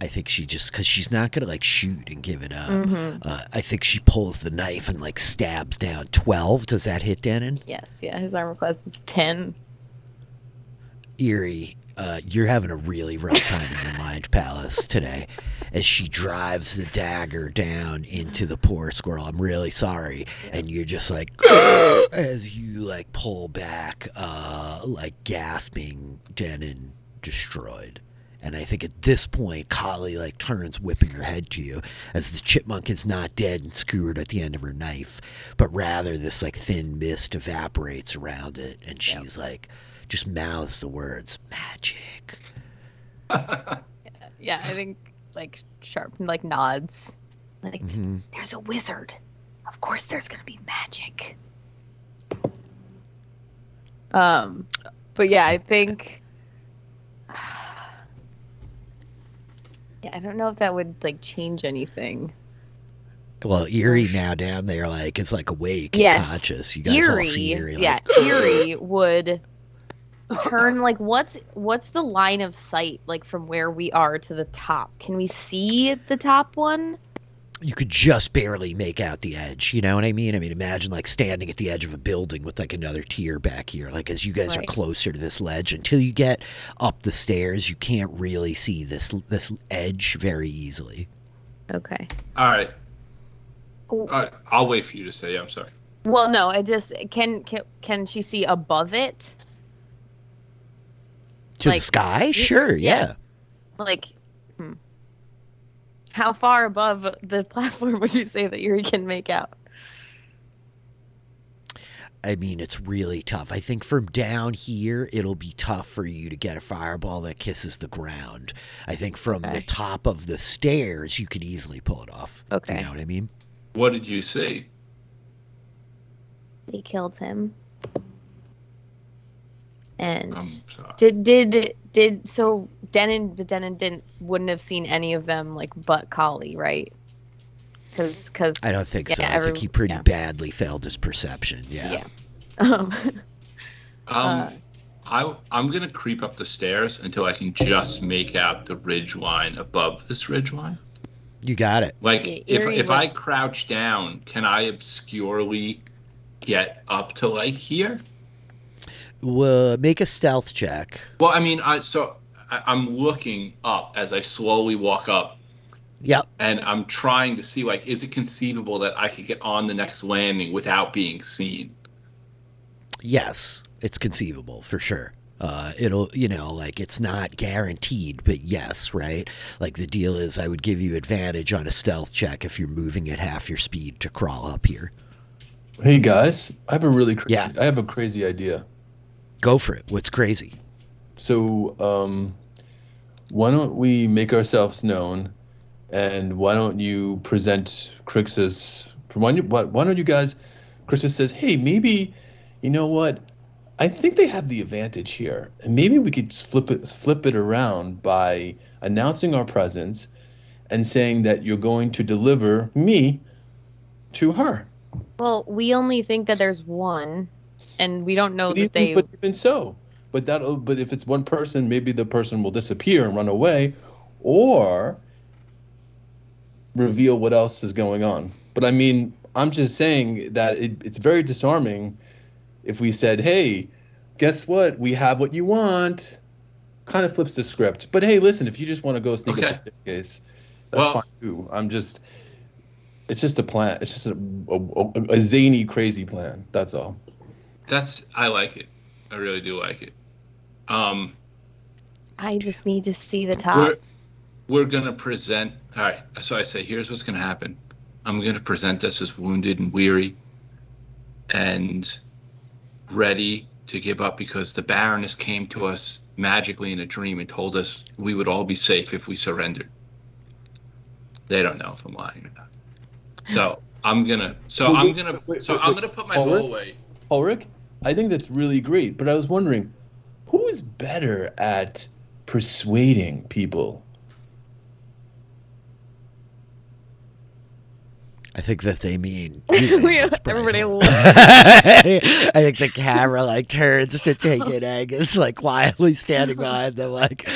I think she just, because she's not going to like shoot and give it up. I think she pulls the knife and like stabs down. 12. Does that hit Denon? Yes, yeah, his armor class is 10. Eerie, you're having a really rough time in the Mind Palace today as she drives the dagger down into the poor squirrel. I'm really sorry. And you're just like, as you like pull back, like gasping, Denon destroyed. And I think at this point, Kali like turns, whipping her head to you, as the chipmunk is not dead and skewered at the end of her knife, but rather this like thin mist evaporates around it, and she's like, just mouths the words, magic. Yeah, I think like Sharp like nods, like Mm-hmm. there's a wizard. Of course, there's gonna be magic. But yeah, I think. Yeah, I don't know if that would like change anything. Well, Eerie now down there like is like awake and Yes. conscious. You guys all see Eerie. Like, Eerie would turn like what's the line of sight like from where we are to the top? Can we see the top one? you could just barely make out the edge. You know what I mean? I mean, imagine like standing at the edge of a building with like another tier back here. Like as you guys are Right. closer to this ledge, until you get up the stairs, you can't really see this edge very easily. Okay. All right. Oh. I'll wait for you to say. Yeah, I'm sorry. Well, no, I just can she see above it? To the Like, sky? Sure, yeah. Like, how far above the platform would you say that Yuri can make out? I mean, it's really tough. I think from down here, it'll be tough for you to get a fireball that kisses the ground. I think from the top of the stairs, you could easily pull it off. Okay. You know what I mean? What did you see? They killed him. And I'm sorry. so Denon wouldn't have seen any of them like but Kali, right? Because I don't think so. I think he pretty badly failed his perception. Yeah. I'm gonna creep up the stairs until I can just make out the ridge line above this ridge line. You got it. Like if I crouch down, can I obscurely get up to like here? Well, make a stealth check. Well, I mean, I'm looking up as I slowly walk up. Yep. And I'm trying to see, like, is it conceivable that I could get on the next landing without being seen? Yes, it's conceivable for sure. It'll, like it's not guaranteed, but yes, right? Like the deal is I would give you advantage on a stealth check if you're moving at half your speed to crawl up here. Hey guys, I have a really Yeah. I have a crazy idea. Go for it. What's crazy? So, why don't we make ourselves known, and why don't you present Crixus? Why don't you guys? Crixus says, "Hey, maybe, you know what? I think they have the advantage here, and maybe we could flip it around by announcing our presence, and saying that you're going to deliver me to her." Well, we only think that there's one, and we don't know that they. But even so, but if it's one person, maybe the person will disappear and run away, or reveal what else is going on. But I mean, I'm just saying that it's very disarming if we said, "Hey, guess what? We have what you want." Kind of flips the script. But hey, listen, if you just want to go sneak up the staircase, that's fine too. It's just a plan. It's just a zany, crazy plan. That's all. I like it. I really do like it. I just need to see the top. We're gonna present. All right. So I say, here's what's gonna happen. I'm gonna present us as wounded and weary, and ready to give up because the Baroness came to us magically in a dream and told us we would all be safe if we surrendered. They don't know if I'm lying or not. So I'm gonna put my bow away. Ulrich, I think that's really great, but I was wondering, who is better at persuading people? I think that they mean everybody loves. I think the camera like turns to take in Angus like quietly standing behind them like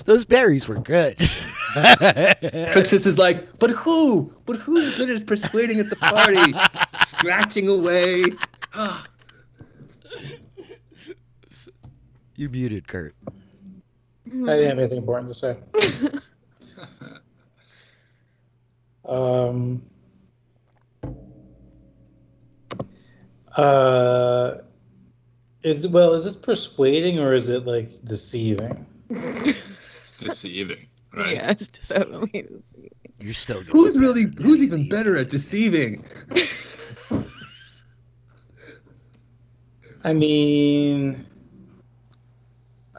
those berries were good. Crixus is like, but who's good at persuading at the party? Scratching away. You muted, Kurt. I didn't have anything important to say. Is this persuading or is it like deceiving? It's deceiving, right? Yeah, totally. You're still good. Who's even better at deceiving? I mean,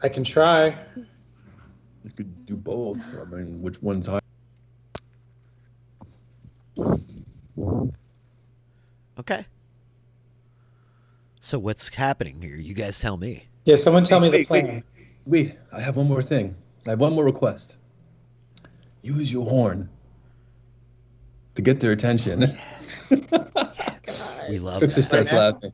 I can try. You could do both. I mean, which one's higher? Okay. So what's happening here? You guys tell me. Yeah, someone tell me the plan. Wait, I have one more thing. I have one more request. Use your horn to get their attention. We love Crixus that. starts laughing.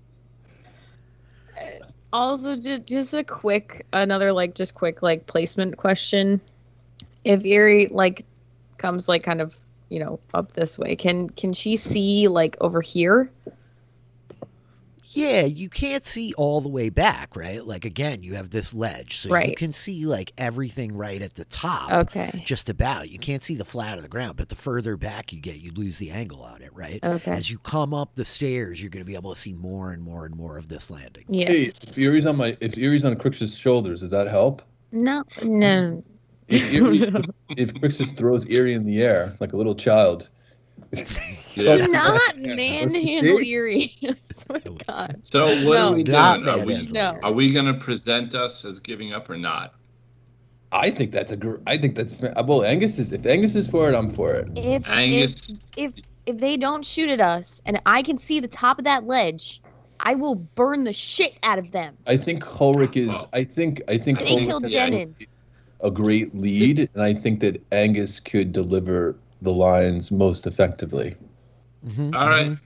Also, just a quick placement question. If Erie comes kind of up this way. Can she see like over here? Yeah, you can't see all the way back, right? Like, again, you have this ledge, so you Right. can see, like, everything right at the top. Okay. Just about. You can't see the flat of the ground, but the further back you get, you lose the angle on it, right? Okay. As you come up the stairs, you're going to be able to see more and more and more of this landing. Yes. Hey, if Erie's on Crix's shoulders, does that help? No. If Crixus throws Erie in the air like a little child. Do not manhandle Erie. I swear to God. So what are we not doing? manhandle. Are we going to present us as giving up or not? I think that's well. If Angus is for it, I'm for it. If they don't shoot at us and I can see the top of that ledge, I will burn the shit out of them. I think Ulrich is. I think They Ulrich killed has Denon. a great lead, and I think that Angus could deliver the lines most effectively. All right.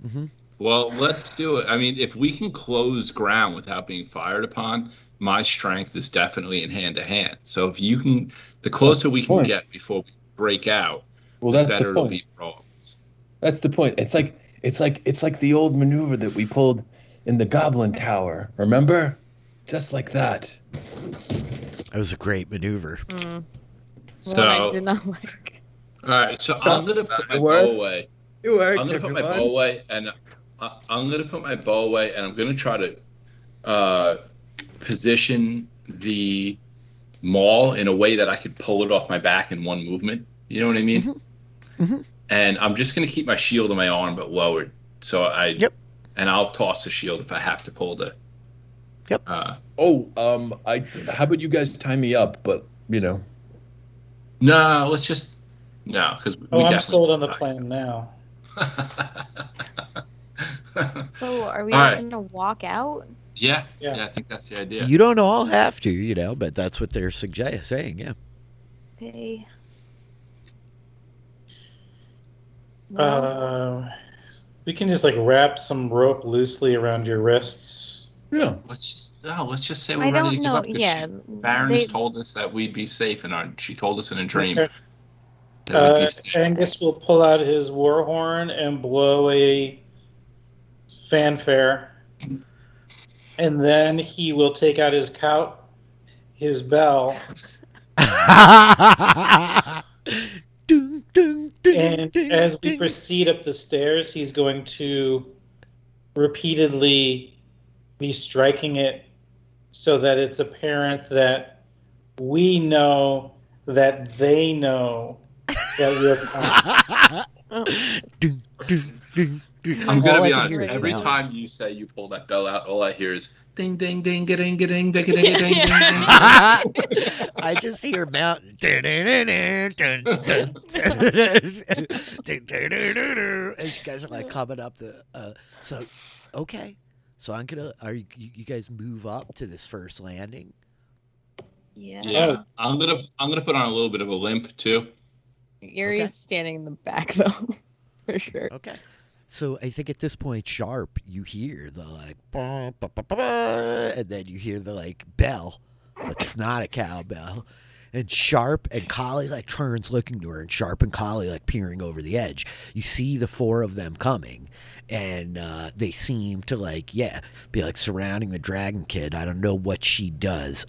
Well, let's do it. I mean, if we can close ground without being fired upon, my strength is definitely in hand-to-hand. So if you can, the closer we can get before we break out, Well, the that's better the it'll point. be for all of us. That's the point. It's like the old maneuver that we pulled in the Goblin Tower. Remember? Just like that. That was a great maneuver. So I did not like. All right, so I'm gonna put my bow away. It worked. I'm gonna put my bow away, and I'm gonna try to position the maul in a way that I could pull it off my back in one movement. You know what I mean? And I'm just gonna keep my shield on my arm, but lowered. So and I'll toss the shield if I have to pull the. Yep. How about you guys tie me up? But No, because I'm sold on the plan now. So are we All just right. gonna walk out? Yeah, I think that's the idea. You don't all have to, but that's what they're saying, yeah. Okay. We can just like wrap some rope loosely around your wrists. yeah, Let's just say I we're ready don't to give know. up. 'Cause Yeah. Baroness told us that we'd be safe, and she told us in a dream Okay. that we'd be safe. Angus will pull out his war horn and blow a fanfare, and then he will take out his bell, Dun, dun, dun, and dun, as we dun. proceed up the stairs, he's going to repeatedly be striking it so that it's apparent that we know that they know that we're coming. Dun, dun, dun, dun. I'm All gonna I be can honest. hear is Every Mountain. time you say you pull that bell out, all I hear is ding ding ding ding ding ding ding ding ding ding. I just hear Mountain. Dun, dun, dun, dun, dun, dun. Dun, dun, dun, dun, dun. As you guys are like coming up the. So, okay. So I'm gonna. Are you guys move up to this first landing? Yeah. Yeah, I'm gonna put on a little bit of a limp too. Erie's Okay. standing in the back though, for sure. Okay. So I think at this point, Sharp, you hear the like, bah, bah, bah, bah, bah, and then you hear the like bell, but it's not a cowbell. And Sharp and Collie like turns looking to her, and Sharp and Collie like peering over the edge. You see the four of them coming, and they seem to like be like surrounding the Dragon Kid. I don't know what she does.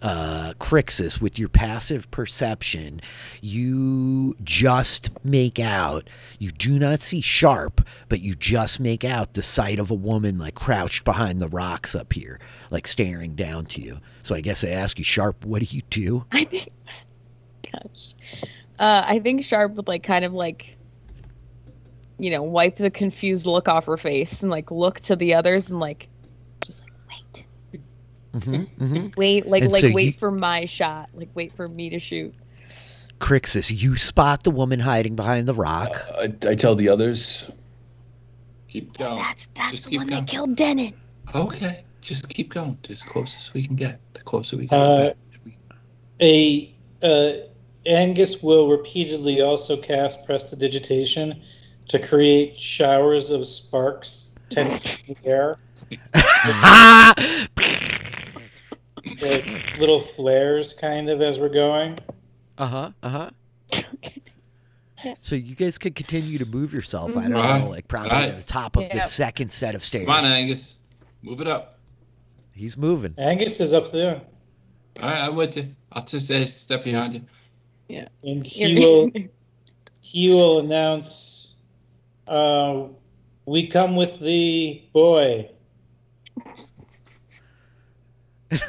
Crixus, with your passive perception, you just make out. You do not see Sharp, but you just make out the sight of a woman like crouched behind the rocks up here, like staring down to you. So I guess I ask you, Sharp, what do you do? I think. Gosh. I think Sharp would like kind of like, wipe the confused look off her face and like look to the others and like, just like wait, wait, like And like so wait you- for my shot, like wait for me to shoot. Crixus, you spot the woman hiding behind the rock. I tell the others. Keep going. That's Just the keep one going. that killed Denon. Okay, just keep going. As close as we can get. The closer we get, the better. Angus will repeatedly also cast Prestidigitation to create showers of sparks 10 feet in the air, like little flares kind of as we're going. Uh-huh. So you guys could continue to move yourself. I don't Alright. know, like probably Alright. to the top of the Yep. second set of stairs. Come on, Angus. Move it up. He's moving. Angus is up there, All right, I'm with you. I'll just say step behind you. and he will announce, "We come with the boy."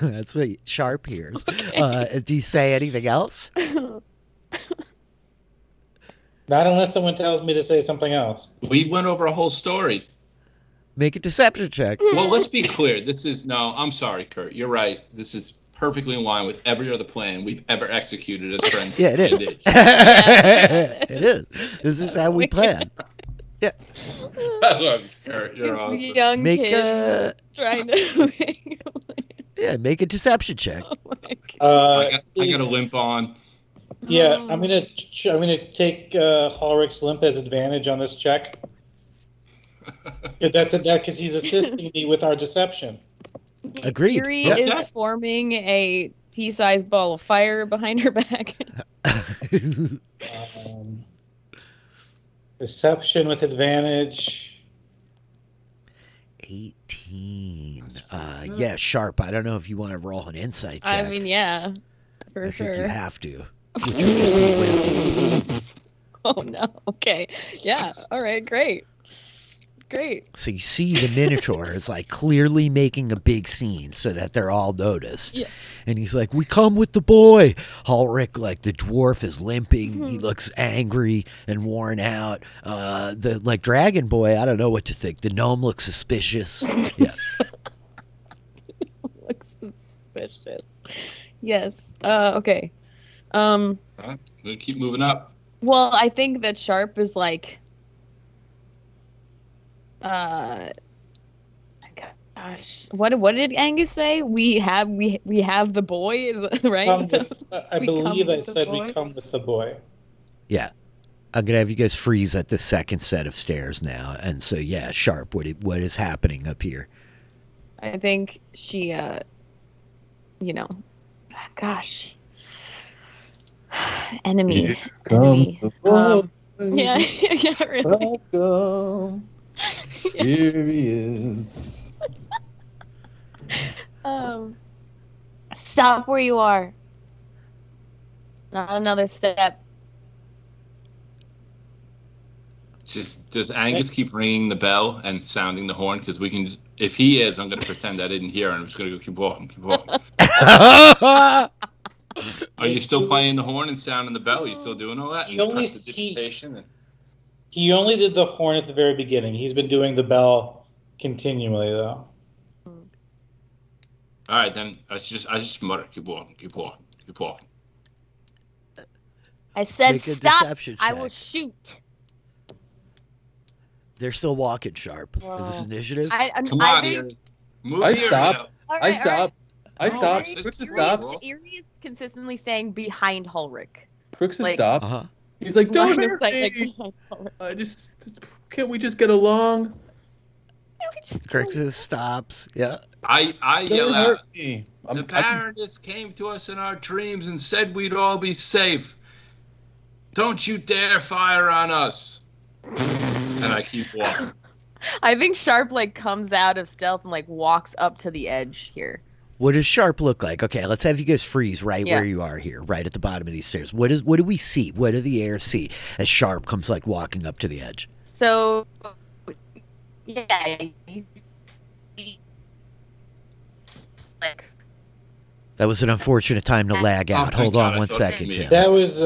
That's what Sharp hears. Do you say anything else? Not unless someone tells me to say something else. We went over a whole story. Make a deception check. Well, let's be clear. I'm sorry, Kurt. You're right. This is perfectly in line with every other plan we've ever executed as friends. Yeah, it is. Indeed. It is. This is how we plan. I love you, Kurt. You're awesome. Young Make kids trying to. make a deception check. Oh my God. I got a limp on. Yeah, I'm gonna take Ulrich's limp as advantage on this check. That's because he's assisting me with our deception. Agreed. Yuri Yeah. is forming a pea-sized ball of fire behind her back. Deception with advantage. 18. Yeah, Sharp. I don't know if you want to roll an insight check. I mean, yeah, for I sure. think you have to. Which would be wisdom. Oh no. Okay. Yeah. All right. Great. So you see the Minotaur is like clearly making a big scene so that they're all noticed. Yeah. And he's like, "We come with the boy." Ulrich, like the dwarf, is limping. He looks angry and worn out. The like dragon boy, I don't know what to think. The gnome looks suspicious. Yeah. Looks suspicious. Yes. Okay. All right, we'll keep moving up. Well, I think that Sharp is like, gosh, what did Angus say? We have the boy, is that right? I We believe come I with the said boy? we come with the boy. Yeah. I'm going to have you guys freeze at the second set of stairs now. And so, yeah, Sharp, what is happening up here? I think she, gosh, enemy. Here comes Enemy. the boy. Yeah, yeah, really. Welcome. Here he is. Stop where you are. Not another step. Does Angus keep ringing the bell and sounding the horn? Because we can. If he is, I'm going to pretend I didn't hear, and I'm just going to go keep walking. Are you still playing the horn and sounding the bell? Are you still doing all that? He And only- press the digitation and- He only did the horn at the very beginning. He's been doing the bell continually, though. All right, then I just mutter, keep walking. I said Make a stop. deception I check. will shoot. They're still walking, Sharp. Is this Whoa. initiative? Come I on, think, Erie. Move I Erie stop. up. all I right, stop. I Oh, stop. Erie- Crooks Erie- stops. Erie is consistently staying behind Ulrich. Crooks like- stop. Uh-huh. He's like, don't Line of hurt sight, me. like, behind Ulrich. Can't we just get along? We just Crixus stops. Yeah. I yell Don't out. hurt me. The Baroness came to us in our dreams and said we'd all be safe. Don't you dare fire on us. And I keep walking. I think Sharp like comes out of stealth and like walks up to the edge here. What does Sharp look like? Okay, let's have you guys freeze right Yeah. where you are here, right at the bottom of these stairs. What do we see? What do the Heirs see as Sharp comes like walking up to the edge? So, yeah, you see, like That was an unfortunate time to lag out. thank Hold God, on I one thought second, me. Jim. That was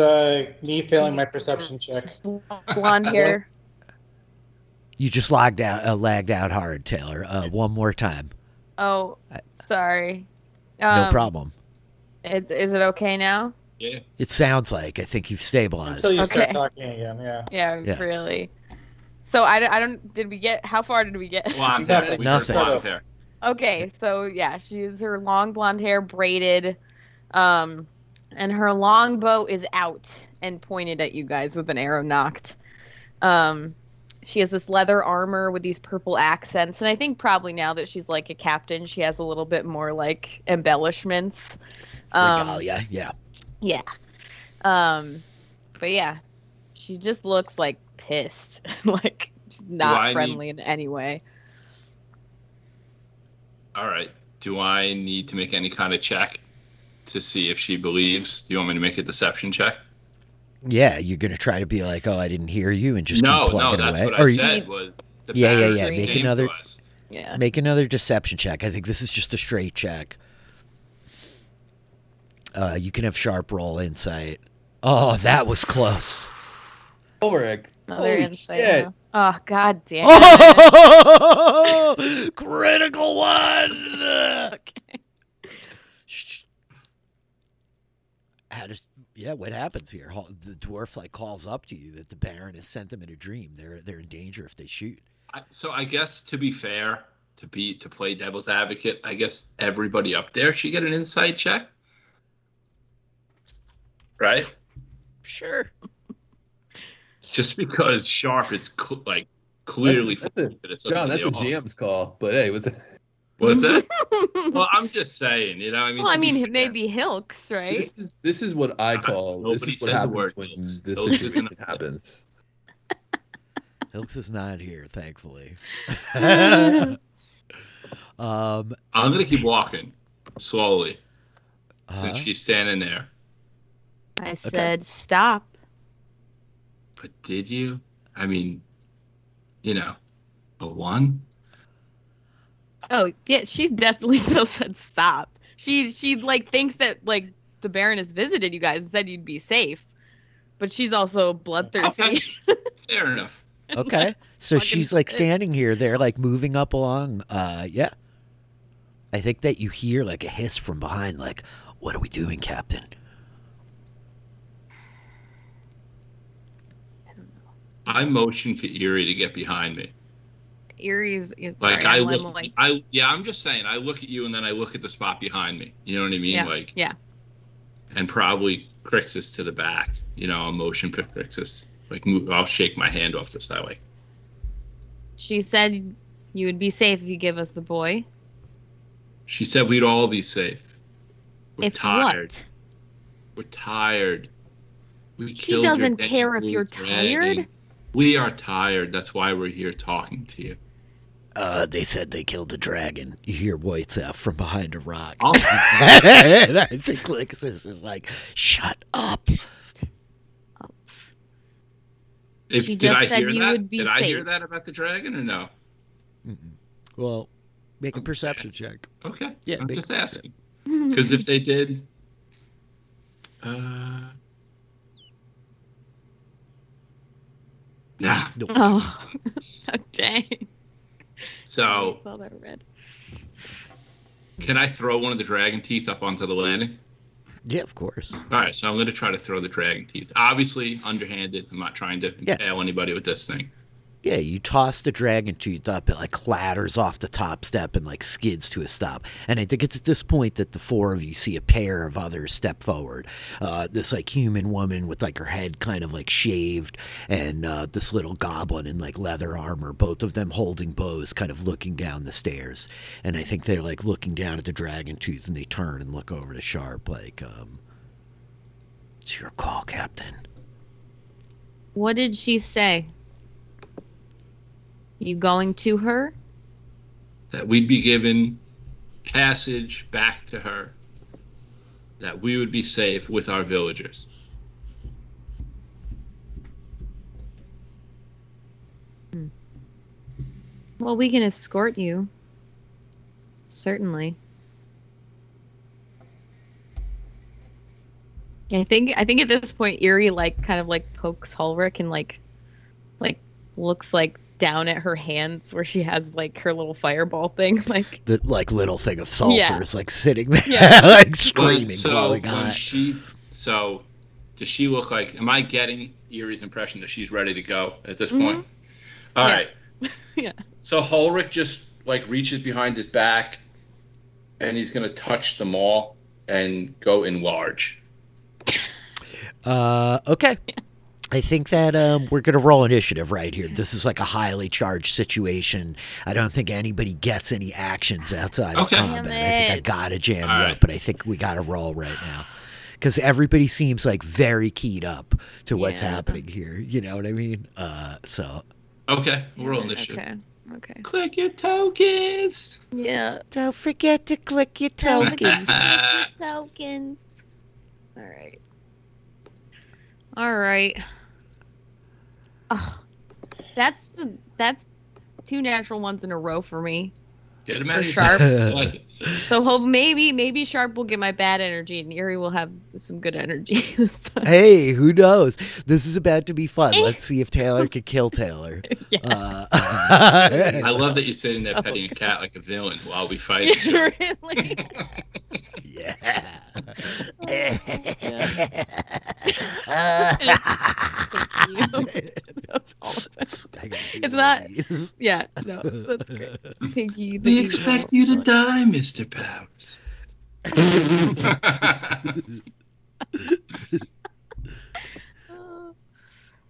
me failing my perception check. blonde hair. You just lagged out hard, Taylor. One more time. Oh, sorry. No problem. Is it okay now? Yeah. It sounds like. I think you've stabilized. Until you start Okay. talking again, yeah. Yeah, Yeah. really. So I don't. Did we get? How far did we get? Blonde hair. We heard Nothing. blonde hair. Okay, so yeah, she's her long blonde hair braided, and her long bow is out and pointed at you guys with an arrow knocked. She has this leather armor with these purple accents, and I think probably now that she's like a captain, she has a little bit more like embellishments. Regalia, yeah. Yeah. But yeah, She just looks like pissed, like just not I friendly in any way. All right. Do I need to make any kind of check to see if she believes? Do you want me to make a deception check? Yeah, you're gonna try to be like, oh, I didn't hear you, and just keep No, plugging that's away. what I Or said was the Yeah. Barrenners Make came another- to us. Yeah. make another deception check. I think this is just a straight check. You can have sharp roll insight. Oh, that was close. Ulrich. Another Holy insight. shit. Huh? Oh god damn. Oh, critical one. Okay. Shh. What happens here? The dwarf like calls up to you that the Baron has sent them in a dream. They're in danger if they shoot. So I guess to be fair, to play devil's advocate, I guess everybody up there should get an insight check, right? Sure. Just because Sharp, it's clearly John, that's a GM's call. But hey, what's that? Well, I'm just saying, you know. I mean, Well, I to be mean, fair, maybe Hilks, right? this is what I call. This Nobody is what said the happens word when Hilks. this Hilks situation isn't- happens. Hilks is not here, thankfully. I'm gonna keep walking slowly since she's standing there. I said stop. But did you? I mean, you know, a 1? Oh yeah, she's definitely still said stop. She like thinks that like the Baron has visited you guys and said you'd be safe, but she's also bloodthirsty. Okay. Fair enough. Okay. So Fucking she's like pissed. standing here. They're like moving up along. Yeah. I think that you hear like a hiss from behind, like, "What are we doing, Captain?" I motion for Erie to get behind me. Erie's Like sorry, I I'm look, like I'm just saying. I look at you and then I look at the spot behind me. You know what I mean? yeah, Like, yeah. and probably Crixus to the back. You know, a motion for Crixus. Like, I'll shake my hand off just that way. She said you would be safe if you give us the boy. She said we'd all be safe. We're If tired. what? We're tired. We She killed your doesn't dead care if blue you're dragon. tired. We are tired. That's why we're here talking to you. They said they killed the dragon. You hear White's from behind a rock. Oh. And I think Lixus is like, "Shut up." She Did just I said hear you that? would be Did I hear safe. that about the dragon or no? Mm-mm. Well, make a I'm perception just check. Okay. Yeah, I'm make- just asking. Because if they did, nah. Nope. Oh, dang. So I saw that red. can I throw one of the dragon teeth up onto the landing? Yeah, of course. All right. So I'm going to try to throw the dragon teeth. Obviously, underhanded. I'm not trying to Yeah. impale anybody with this thing. Yeah, you toss the dragon tooth up, it like clatters off the top step and like skids to a stop. And I think it's at this point that the four of you see a pair of others step forward. This like human woman with like her head kind of like shaved, and this little goblin in like leather armor, both of them holding bows, kind of looking down the stairs. And I think they're like looking down at the dragon tooth, and they turn and look over to Sharp like, "It's your call, Captain." What did she say? You going to her? That we'd be given passage back to her. That we would be safe with our villagers. Well, we can escort you. Certainly. I think at this point Erie like kind of like pokes Ulrich and like looks like down at her hands where she has like her little fireball thing like The like little thing of sulfur Yeah. is like sitting there, Yeah. like screaming, So glowing when hot. so does she look like? Am I getting Erie's impression that she's ready to go at this Mhm. point? All Yeah. right. Yeah. So Ulrich just like reaches behind his back, and he's gonna touch the maul and go enlarge. Okay. I think that we're going to roll initiative right here. This is like a highly charged situation. I don't think anybody gets any actions outside of Okay. combat. I think I Damn got to jam you All up, right. but I think we got to roll right now. because everybody seems like very keyed up to what's Yeah. happening here. You know what I mean? So Okay, we're on this shit. Okay. Click your tokens. Yeah. don't forget to click your tokens. Tokens. All right. Oh, that's 2 natural ones in a row for me. Get him For out of Sharp. Like it. So hope maybe Sharp will get my bad energy and Yuri will have some good energy this time. Hey, who knows? This is about to be fun. Let's see if Taylor can kill Taylor. Yeah. I love that you're sitting there petting a cat like a villain while we fight each other. Really? Yeah. That's all of it. It's not. Yeah, no, that's great. Piggy. We expect you to die, Mr. Powers.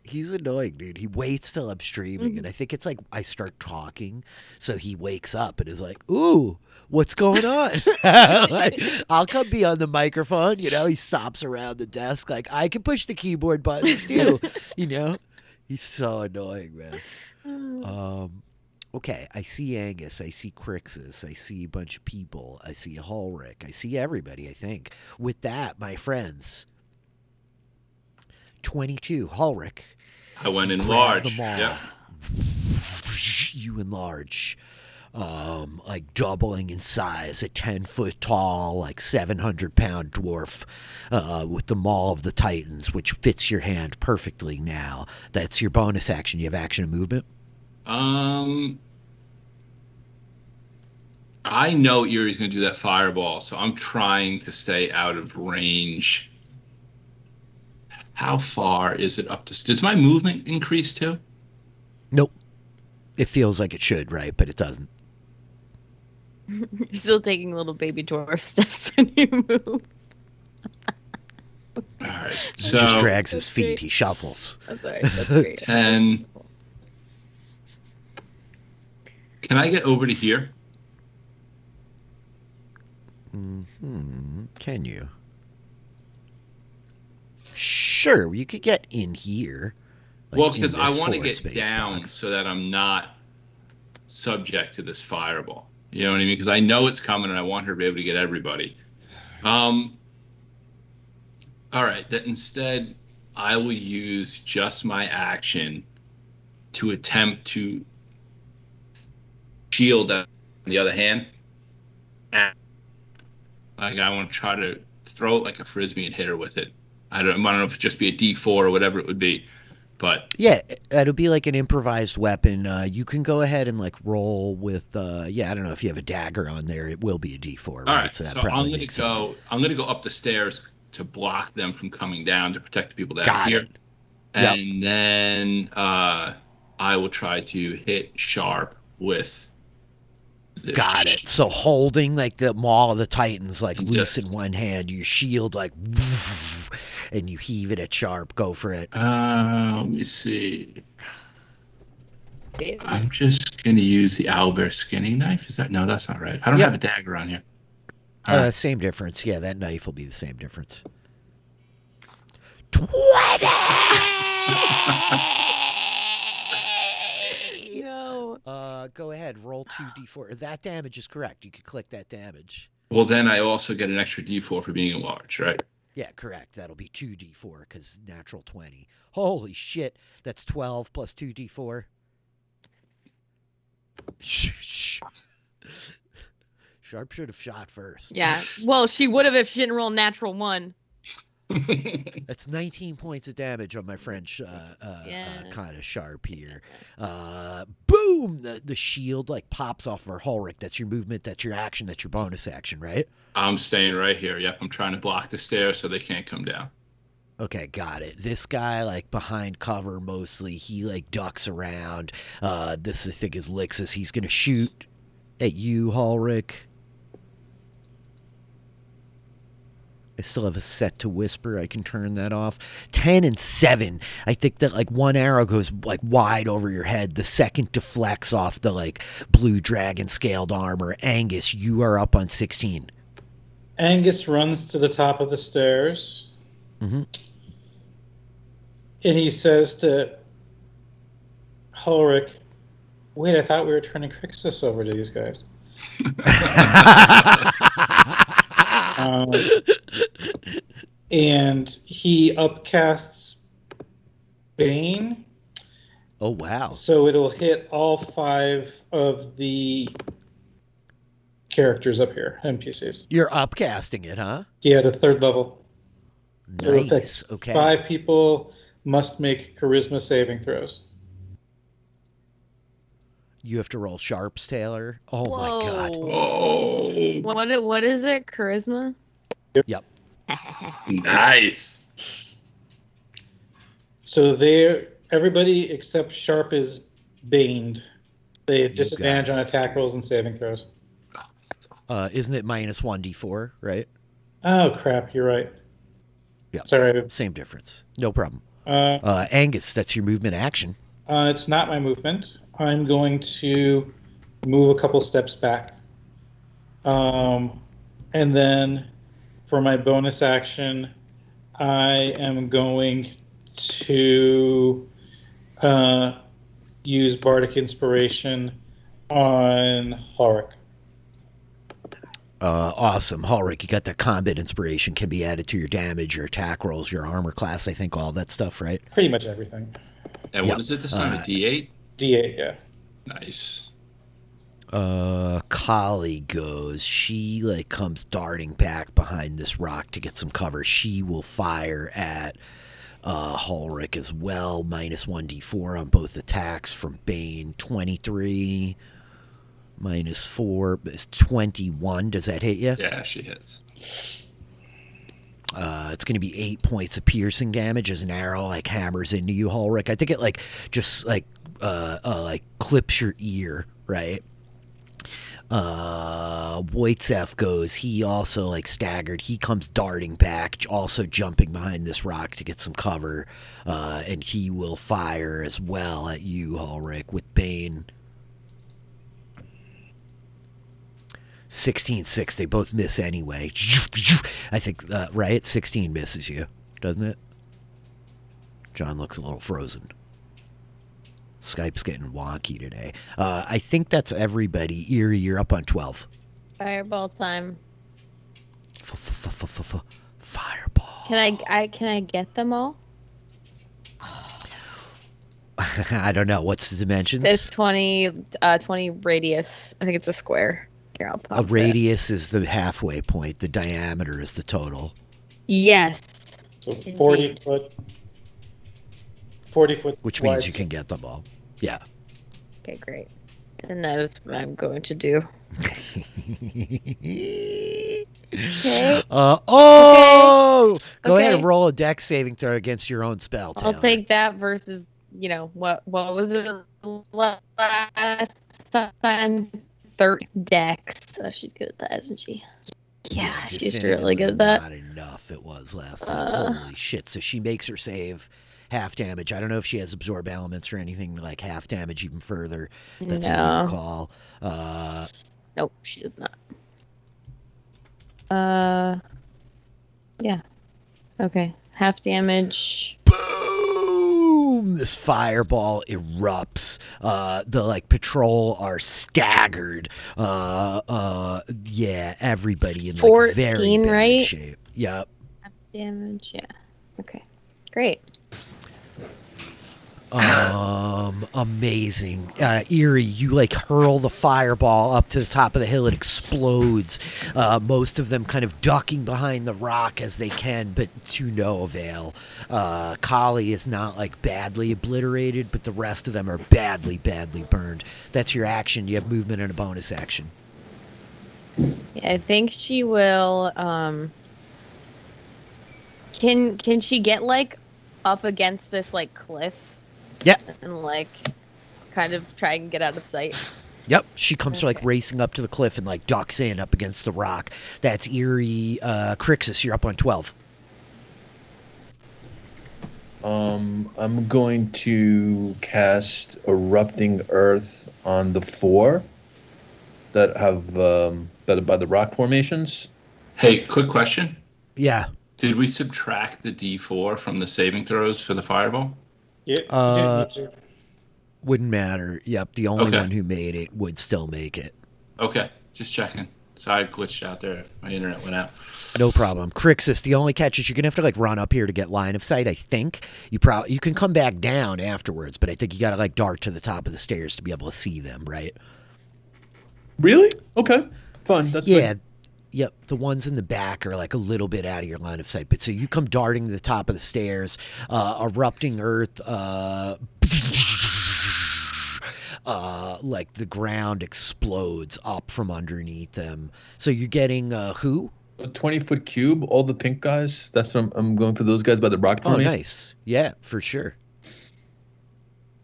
He's annoying, dude. He waits till I'm streaming, and I think it's like I start talking, so he wakes up and is like, "Ooh, what's going on?" Like, I'll come be on the microphone, you know. He stops around the desk, like I can push the keyboard buttons too, you know. He's so annoying, man. Okay, I see Angus, I see Crixus, I see a bunch of people, I see Hulrick, I see everybody, I think. With that, my friends, 22, Hulrick. I went in Grab large. them all. Yep. You enlarge. Like doubling in size, a 10-foot tall, like 700-pound dwarf with the Maw of the Titans, which fits your hand perfectly now. That's your bonus action. You have action and movement? I know Yuri's going to do that fireball, so I'm trying to stay out of range. How far is it up to? Does my movement increase too? Nope. It feels like it should, right? But it doesn't. You're still taking little baby dwarf steps when you move. All right. He So just drags his That's feet. great. He shuffles. That's all right. That's great. 10. Can I get over to here? Can you? Sure, you could get in here. like, Well, in because I this want to forward get space down box. so that I'm not subject to this fireball. You know what I mean? Because I know it's coming and I want her to be able to get everybody. All right. That instead, I will use just my action to attempt to shield that on the other hand. And, like, I want to try to throw it like a frisbee and hit her with it. I don't know if it'd just be a D4 or whatever it would be, but Yeah, it'll be like an improvised weapon. You can go ahead and like roll with. I don't know if you have a dagger on there. It will be a D4. all Right? right. So that So probably I'm gonna makes sense. go. I'm gonna go up the stairs to block them from coming down to protect the people down Got here, it. Yep. and then I will try to hit Sharp with. This Got it. So holding like the Maw of the Titans like loose Yes. in one hand, your shield like, and you heave it at Sharp. Go for it. Let me see. I'm just gonna use the owlbear skinning knife. Is that no? That's not right. I don't Yep. have a dagger on here. All right. Same difference. Yeah, that knife will be the same difference. 20. No. Go ahead. Roll 2d4. That damage is correct. You could click that damage. Well, then I also get an extra D4 for being enlarged, right? Yeah, correct. That'll be 2d4 because natural 20. Holy shit. That's 12 plus 2d4. Sharp should have shot first. Yeah. Well, she would have if she didn't roll natural 1. That's 19 points of damage on my French Yeah. kind of Sharp here. Boom! The shield like pops off of her Hulrick. That's your movement. That's your action. That's your bonus action, right? I'm staying right here. Yep, I'm trying to block the stairs so they can't come down. Okay, got it. This guy, like, behind cover mostly, he, like, ducks around. This, I think, is Lixus. He's going to shoot at you, Hulrick. I still have a set to whisper. I can turn that off. 10 and 7. I think that, like, one arrow goes, like, wide over your head. The second deflects off the, like, blue dragon scaled armor. Angus, you are up on 16. Angus runs to the top of the stairs. Mm-hmm. And he says to Ulrich, wait, I thought we were turning Crixus over to these guys. And he upcasts Bane. Oh, wow. So it'll hit all 5 of the characters up here, NPCs. You're upcasting it, huh? Yeah, to 3rd level. Nice. Okay. 5 people must make charisma saving throws. You have to roll sharps, Taylor. Oh my god. Oh, What is it? Charisma? Yep. nice. So everybody except Sharp is baned. They have disadvantage on attack rolls and saving throws. Isn't it minus 1d4, right? Oh crap, you're right. Yeah. Sorry. Same difference. No problem. Uh, Angus, that's your movement action. It's not my movement. I'm going to move a couple steps back. And then for my bonus action, I am going to use Bardic Inspiration on Ulrich. Awesome. Ulrich, you got the combat inspiration, can be added to your damage, your attack rolls, your armor class, I think all that stuff, right? Pretty much everything. And what is it this time? A D8? D8, yeah. Nice. Kali goes. She comes darting back behind this rock to get some cover. She will fire at Ulrich as well. Minus 1d4 on both attacks from Bane. 23 minus 4 is 21. Does that hit you? Yeah, she hits. It's going to be 8 points of piercing damage as an arrow hammers into you, Ulrich. I think it just clips your ear, right? Wojciech goes. He also staggered. He comes darting back, also jumping behind this rock to get some cover, and he will fire as well at you, Ulrich, with Bane. 16-6. They both miss anyway. I think, right? 16 misses you, doesn't it? John looks a little frozen. Skype's getting wonky today. I think that's everybody. Eerie, you're up on 12. Fireball time. Fireball. Can I get them all? I don't know. What's the dimensions? It's 20 radius. I think it's a square. Here, I'll pop A radius is the halfway point. The diameter is the total. Yes. So 40 foot. 40 foot. Which means you can get them all. Yeah. Okay, great. And that is what I'm going to do. Okay. Go ahead and Okay. roll a dex saving throw against your own spell. I'll Taylor. take that versus, what was it last time? 30 dex. Oh, she's good at that, isn't she? Yeah, she's really good at that. Not enough it was last time. Holy shit. So she makes her save half damage. I don't know if she has absorb elements or anything half damage even further. That's a good call. Nope, she does not. Yeah. Okay. Half damage. Boom! This fireball erupts. The patrol are staggered. Yeah, everybody in 14, very bad right? shape. Yep. Half damage. Yeah. Okay. Great. Amazing. Eerie, you hurl the fireball up to the top of the hill. It explodes. Most of them kind of ducking behind the rock as they can, but to no avail. Kali is not badly obliterated, but the rest of them are badly burned. That's your action. You have movement and a bonus action. Yeah, I think she will. Can she get up against this cliff? Yeah. And kind of try and get out of sight. Yep, she comes racing up to the cliff and ducks in up against the rock. That's Eerie. Crixus, you're up on 12. I'm going to cast Erupting Earth on the 4 that have that are by the rock formations. Hey, quick question. Yeah. Did we subtract the D4 from the saving throws for the fireball? Yeah, you didn't need to. Wouldn't matter. Yep, the only Okay. one who made it would still make it. Okay, just checking. Sorry, I glitched out there. My internet went out. No problem. Crixus, the only catch is you're gonna have to like run up here to get line of sight. I think you can come back down afterwards, but I think you gotta like dart to the top of the stairs to be able to see them, right? Really? Okay. Fun. That's Yeah. fine. Yep, the ones in the back are like a little bit out of your line of sight. But so you come darting to the top of the stairs, erupting earth, like the ground explodes up from underneath them. So you're getting who? A 20-foot cube, all the pink guys. That's what I'm going for those guys by the rock Oh, formation. nice. Yeah, for sure.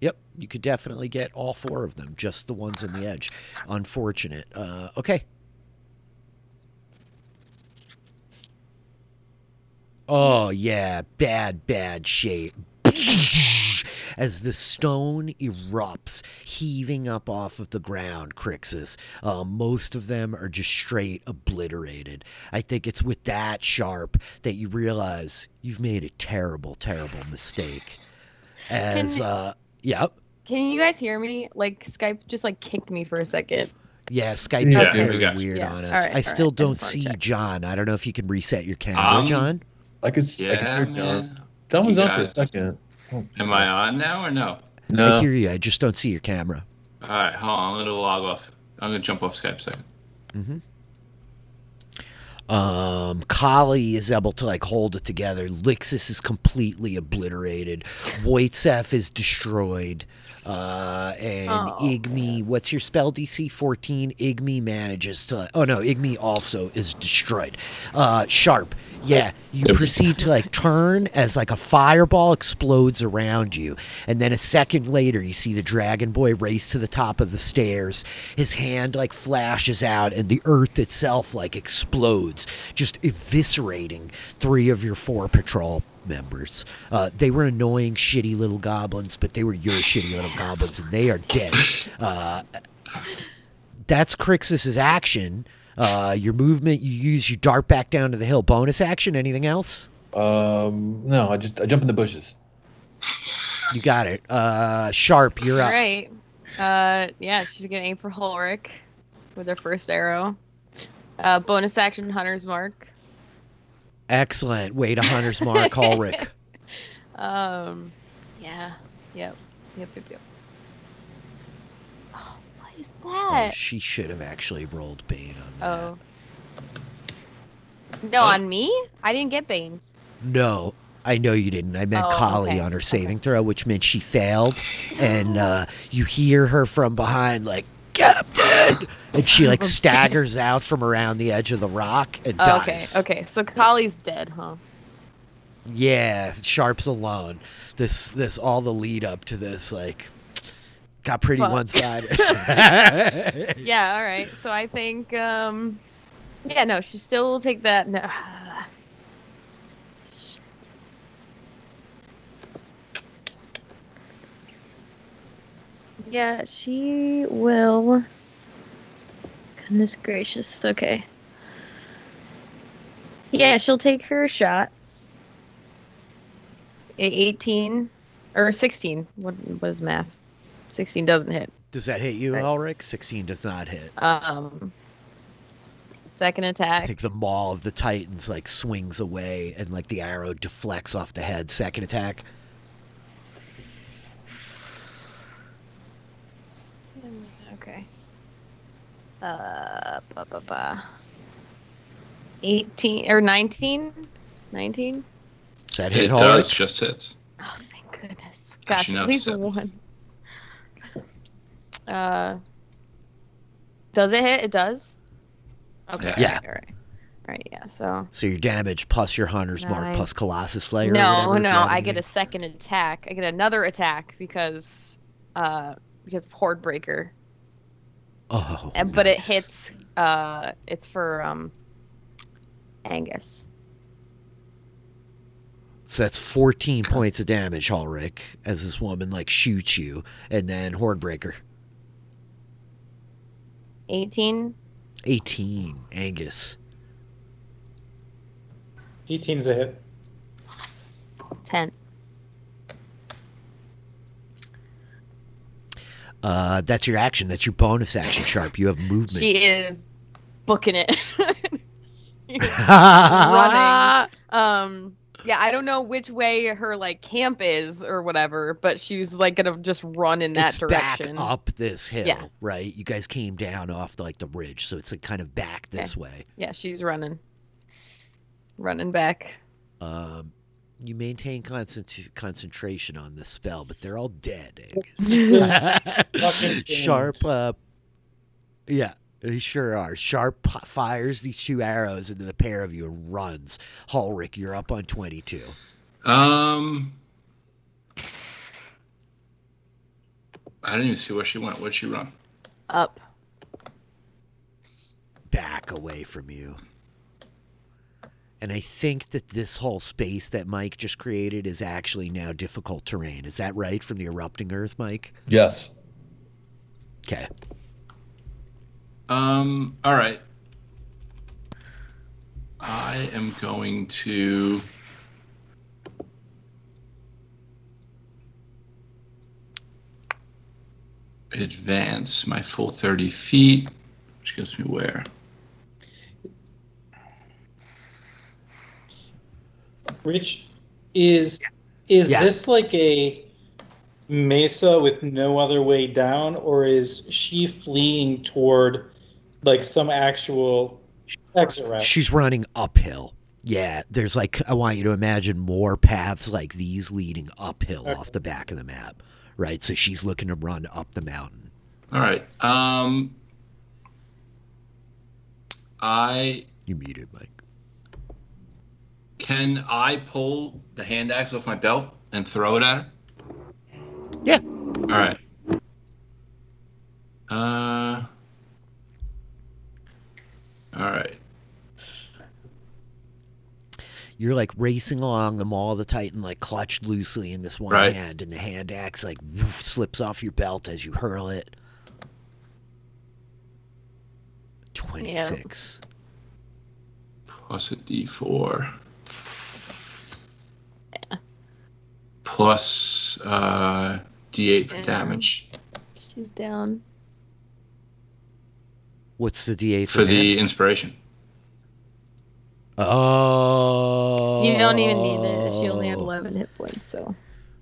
Yep, you could definitely get all 4 of them, just the ones in the edge. Unfortunate. Okay. Oh, yeah, bad shape. As the stone erupts, heaving up off of the ground, Crixus. Most of them are just straight obliterated. I think it's with that sharp that you realize you've made a terrible, terrible mistake. As, yep. Can you guys hear me? Like Skype just like kicked me for a second. Yeah, Skype's Yeah, very we got you. weird Yeah, on us. all right, I still all right. I don't just wanna see check. John. I don't know if you can reset your camera, John. I could Yeah, hear John. man. John was You on for a guys. second. Oh, Am I on now or no? No. I hear you. I just don't see your camera. All right, hold on. I'm going to log off. I'm going to jump off Skype a second. Kali is able to like hold it together. Lixus is completely obliterated. Wojciech is destroyed. And Oh. Igmi, what's your spell DC? 14. Igmi manages to. Oh no, Igmi also is destroyed. Sharp. Yeah, you proceed to like turn as like a fireball explodes around you, and then a second later you see the dragon boy race to the top of the stairs. His hand like flashes out, and the earth itself like explodes, just eviscerating 3 of your 4 patrol members. They were annoying, shitty little goblins, but they were your shitty little goblins, and they are dead. That's Crixus's action. Your movement, you dart back down to the hill. Bonus action, anything else? No, I jump in the bushes. You got it. Sharp, you're All up. right. Yeah, she's gonna aim for Ulrich with her first arrow. Bonus action, Hunter's Mark. Excellent. Way to Hunter's Mark, Ulrich. Yeah. Yep. Oh, what is Oh, that? she should have actually rolled Bane on that. Oh. No, on me? I didn't get Bane's. No, I know you didn't. I meant Oh, Kali okay, on her saving throw, which meant she failed. And you hear her from behind, like, Captain! And she, like, staggers out from around the edge of the rock and dies. Okay. So Kali's dead, huh? Yeah, Sharp's alone. This all the lead up to this, like, got pretty Fuck. one-sided. Yeah, all right. So I think, yeah, no, she still will take that. No. Shit. Yeah, she will. Goodness gracious. Okay. Yeah, she'll take her shot. 18 or 16. What is math? 16 doesn't hit. Does that hit you, Right. Ulrich? 16 does not hit. Second I attack. think the maw of the Titans like swings away and like the arrow deflects off the head. Second attack. Okay. 18 or 19? 19? Does that hit It Ulrich? does, just hits. Oh, thank goodness. Gosh, Actually, no, at least 7. one. Does it hit? It does? Okay. Yeah. All right, yeah, so. So your damage plus your Hunter's Mark 9. plus Colossus Slayer. or No, whatever, if you have I get a anything. second attack. I get another attack because of Hordebreaker. Oh, But it nice. hits, it's for, Angus. So that's 14 points of damage, Ulrich, as this woman like shoots you, and then Hordebreaker. 18. 18, Angus. 18's a hit. 10. That's your action. That's your bonus action, Sharp. You have movement. She is booking it. She's running. Yeah, I don't know which way her like camp is or whatever, but she's like gonna just run in that direction. Back up this hill, Yeah. right? You guys came down off like the ridge, so it's like kind of back this way. Yeah, she's running back. You maintain concentration on this spell, but they're all dead. Sharp, yeah, they sure are. Sharp fires these 2 arrows into the pair of you and runs. Ulrich, you're up on 22. I didn't even see where she went. Where'd she run? Up. Back away from you. And I think that this whole space that Mike just created is actually now difficult terrain. Is that right from the erupting earth, Mike? Yes. Okay. All right. I am going to advance my full 30 feet, which gets me where? Rich, is this like a mesa with no other way down, or is she fleeing toward like some actual exit route? She's running uphill. Yeah, there's like, I want you to imagine more paths like these leading uphill off the back of the map, right? So she's looking to run up the mountain. All right. You muted, Mike. Can I pull the hand axe off my belt and throw it at her? Yeah. All right. All right. You're like racing along the Maul of the Titan, like clutched loosely in this one hand, and the hand axe like woof, slips off your belt as you hurl it. 26. Plus a D4. Plus D8 for damage. She's down. What's the D8 for the inspiration? Oh. You don't even need it. She only had 11 hit points, so.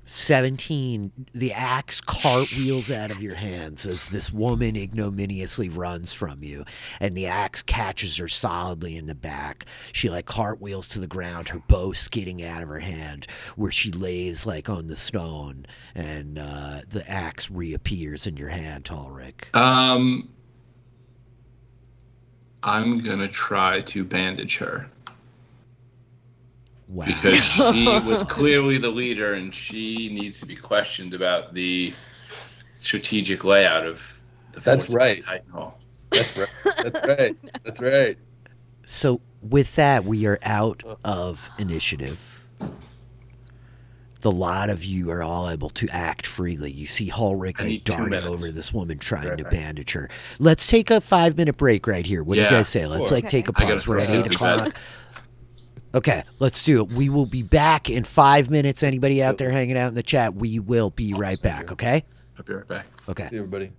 17. The axe cartwheels out of your hands as this woman ignominiously runs from you, and the axe catches her solidly in the back. She like cartwheels to the ground, her bow skidding out of her hand, where she lays like on the stone, and the axe reappears in your hand, Ulrich. I'm gonna try to bandage her. Wow. Because she was clearly the leader, and she needs to be questioned about the strategic layout of the forces of Titan Hall. That's right. That's right. That's right. So with that, we are out of initiative. The lot of you are all able to act freely. You see Ulrich like darting over this woman trying to bandage her. Let's take a 5-minute break right here. What do you guys say? Let's take a pause. We're at 8 o'clock. Okay, let's do it. We will be back in 5 minutes. Anybody out there hanging out in the chat, we will be right back, okay? I'll be right back. Okay. See everybody.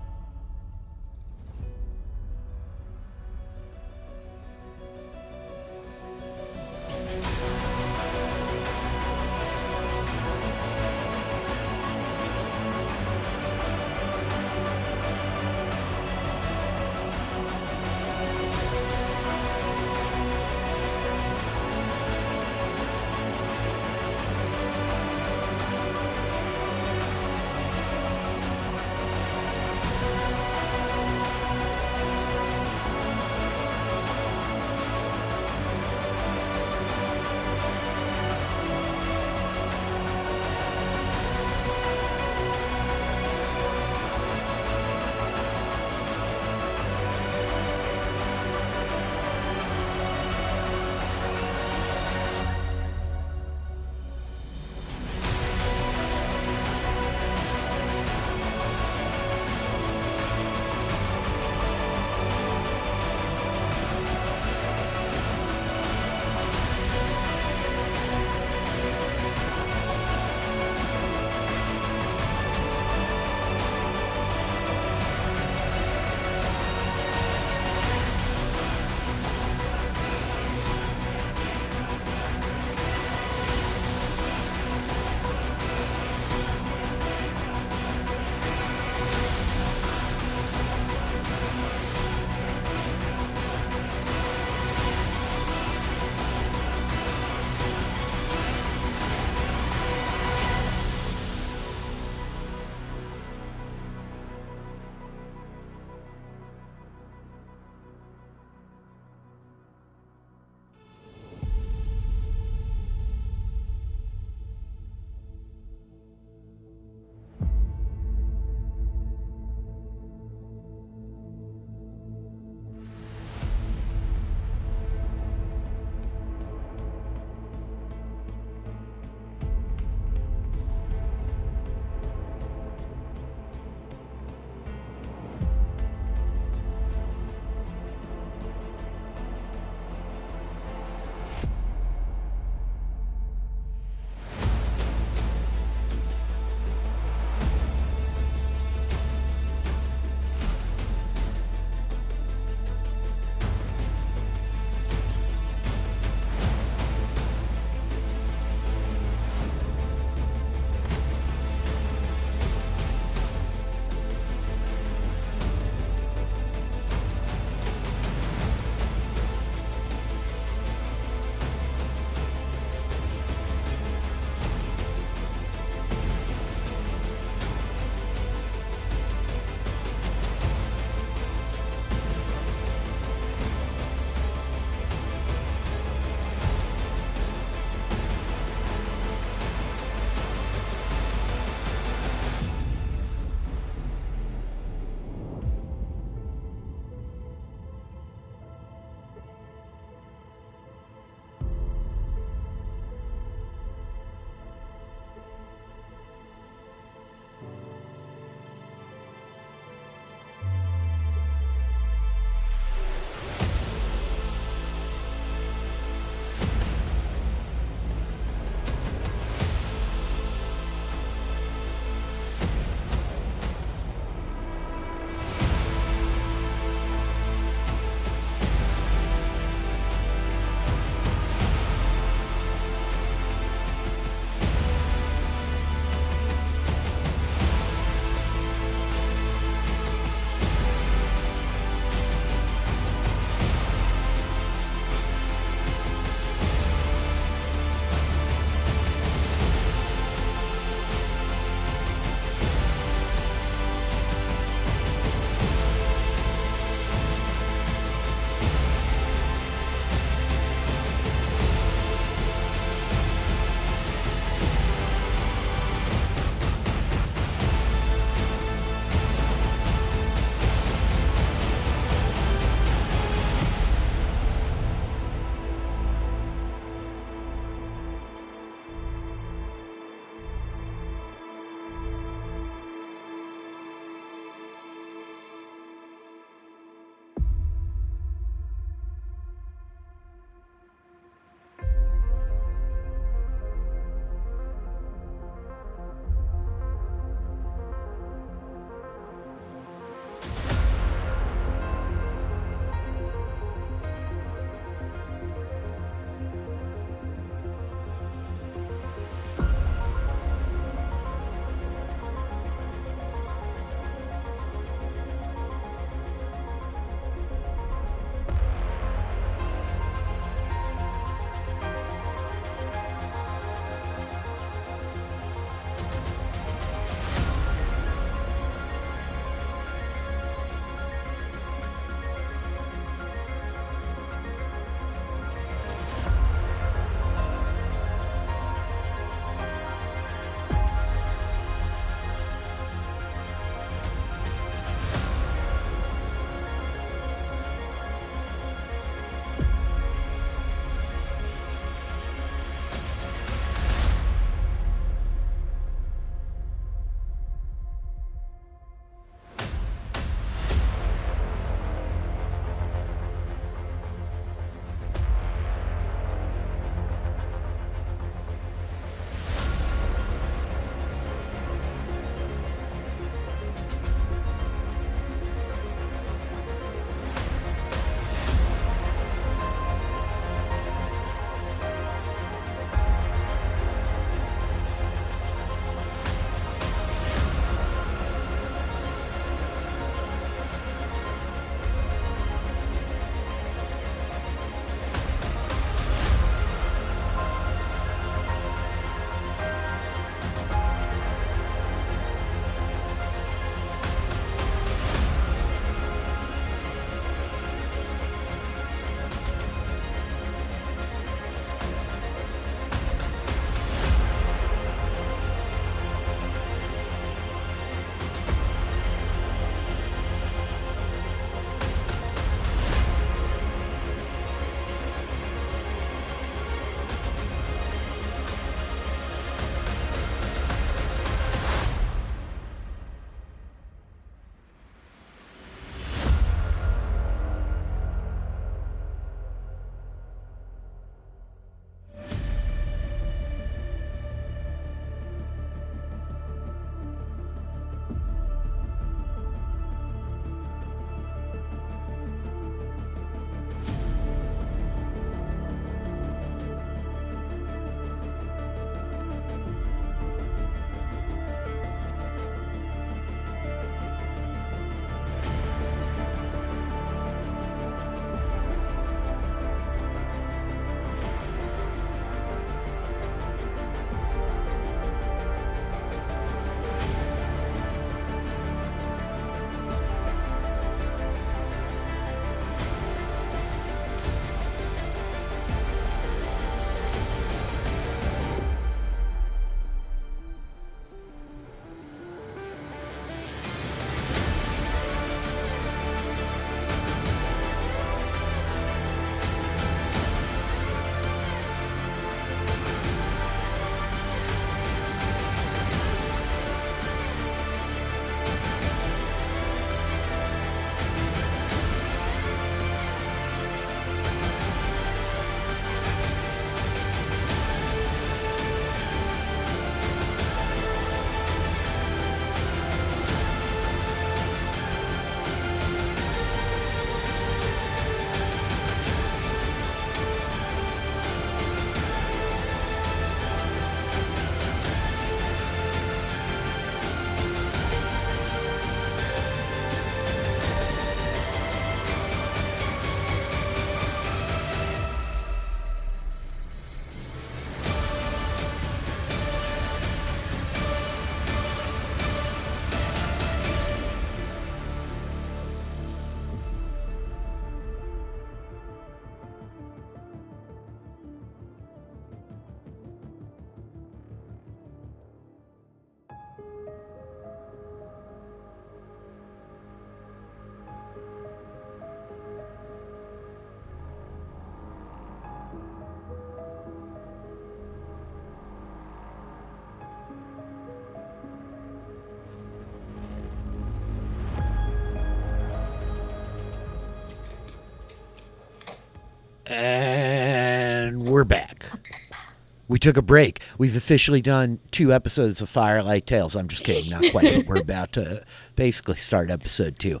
We took a break. We've officially done 2 episodes of Firelight Tales. I'm just kidding, not quite. But we're about to basically start episode 2.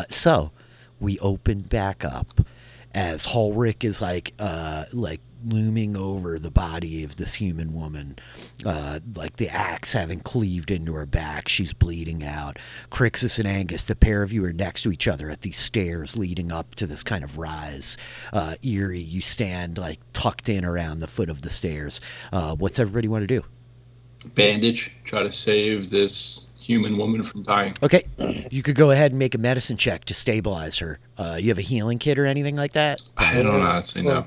So we open back up as Ulrich is like looming over the body of this human woman, like the axe having cleaved into her back. She's bleeding out. Crixus and Angus, the pair of you are next to each other at these stairs leading up to this kind of rise. Eerie, you stand like tucked in around the foot of the stairs. What's everybody want to do? Bandage. Try to save this human woman from dying. Okay, you could go ahead and make a medicine check to stabilize her. You have a healing kit or anything like that? I don't honestly know.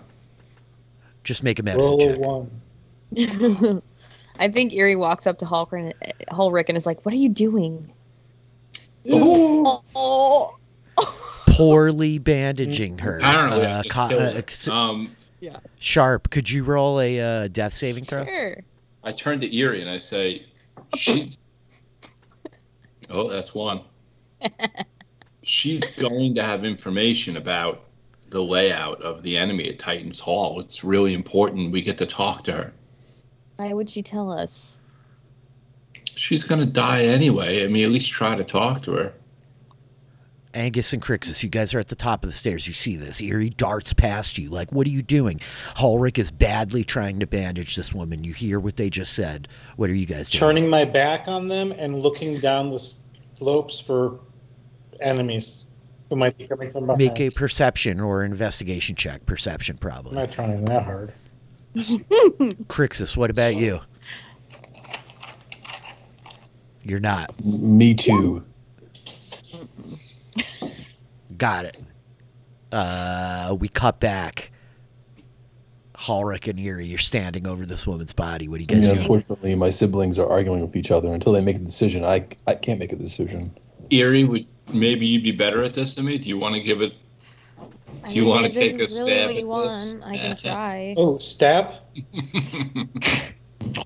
Just make a medicine Roll check. 1. I think Eerie walks up to Ulrich and is like, "What are you doing?" Oh. Poorly bandaging her. Apparently, I just killed her. Yeah. Sharp, could you roll a death saving throw? Sure. I turn to Eerie and I say, "She's." Oh, that's 1. She's going to have information about the layout of the enemy at Titan's Hall. It's really important we get to talk to her. Why would she tell us? She's going to die anyway. I mean, at least try to talk to her. Angus and Crixus, you guys are at the top of the stairs. You see this. Eerie darts past you. Like, what are you doing? Ulrich is badly trying to bandage this woman. You hear what they just said. What are you guys doing? Turning my back on them and looking down the slopes for enemies who might be coming from behind. Make a perception or investigation check. Perception, I'm probably. not trying that hard. Crixus, what about you? You're not. Me too. Got it. We cut back. Ulrich and Eerie, you're standing over this woman's body. What do you guys do? Unfortunately, my siblings are arguing with each other. Until they make a decision, I can't make a decision. Eerie, maybe you'd be better at this than me. Do you want to give it? Do you want to take a stab at this? I can try. Oh, stab?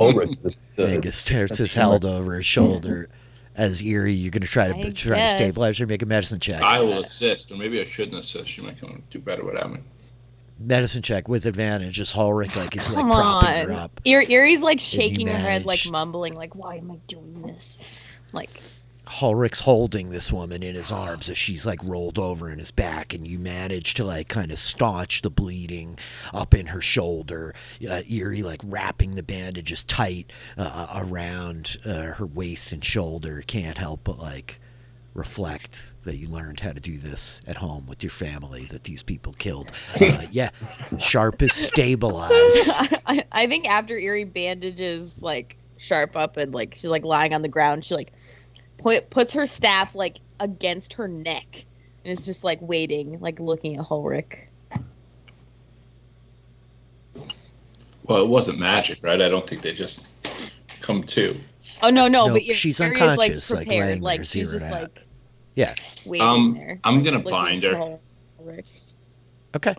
Ulrich. Angus turns his held over his shoulder. As Eerie, you're going to try to stabilize her, make a medicine check. I will assist, or maybe I shouldn't assist. She might come do better without me. Medicine check with advantage. As Ulrich like is like Come propping her on. up. Eerie's like shaking her head, like manage. mumbling, like, "Why am I doing this?" Like, Ulrich's holding this woman in his arms as she's like rolled over in his back, and you manage to like kind of staunch the bleeding up in her shoulder. Eerie like wrapping the bandages tight around her waist and shoulder. Can't help but like reflect that you learned how to do this at home with your family that these people killed. Yeah, Sharp is stabilized. I think after Eerie bandages like Sharp up and like she's like lying on the ground, she like puts her staff like against her neck and is just like waiting, like looking at Ulrich. Well, it wasn't magic, right? I don't think they just come to. Oh no, No, but she's Eerie unconscious, is, like, prepared. laying Like there, she's zeroed just out. like Yeah. waiting there. I'm gonna looking bind her. for Ulrich. Okay.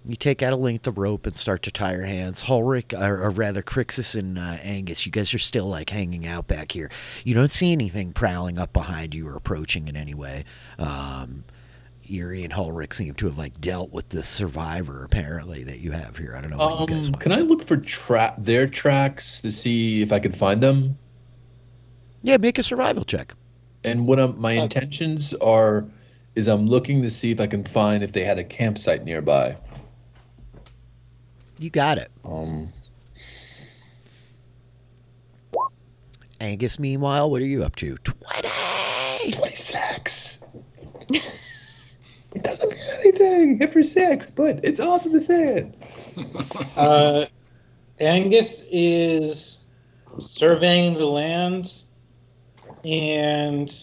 You take out a length of rope and start to tie her hands. Ulrich, or rather Crixus and Angus, you guys are still like hanging out back here. You don't see anything prowling up behind you or approaching in any way. Eerie and Ulrich seem to have like dealt with this survivor apparently that you have here. I don't know what you guys want. Can I look for their tracks to see if I can find them? Yeah, make a survival check. And what my intentions is I'm looking to see if I can find if they had a campsite nearby. You got it. Angus, meanwhile, what are you up to? 20! 26. It doesn't mean anything. Hit for 6, but it's awesome to say it. Angus is surveying the land and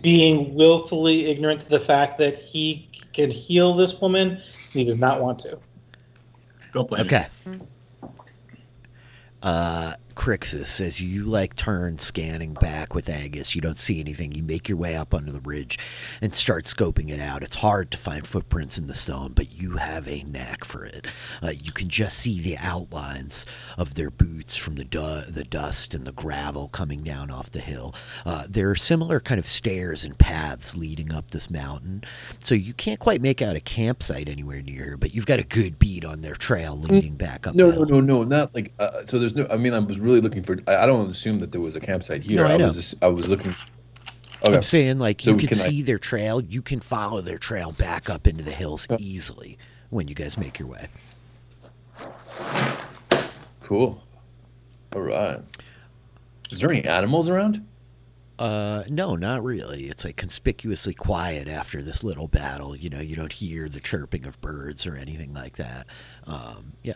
being willfully ignorant to the fact that he can heal this woman. He does not want to. Don't blame Okay. Crixus, as you like turn scanning back with Angus, you don't see anything. You make your way up onto the ridge and start scoping it out. It's hard to find footprints in the stone, but you have a knack for it. You can just see the outlines of their boots from the dust and the gravel coming down off the hill. There are similar kind of stairs and paths leading up this mountain, so you can't quite make out a campsite anywhere near here, but you've got a good beat on their trail leading back up the hill. No, not like. So there's no. I mean, I was really looking for. I don't assume that there was a campsite here. No, I know. I was looking. Okay. I'm saying, like, So you can see their trail. You can follow their trail back up into the hills easily when you guys make your way. Cool. All right. Is there any animals around? No, not really. It's like conspicuously quiet after this little battle. You know, you don't hear the chirping of birds or anything like that. Yeah.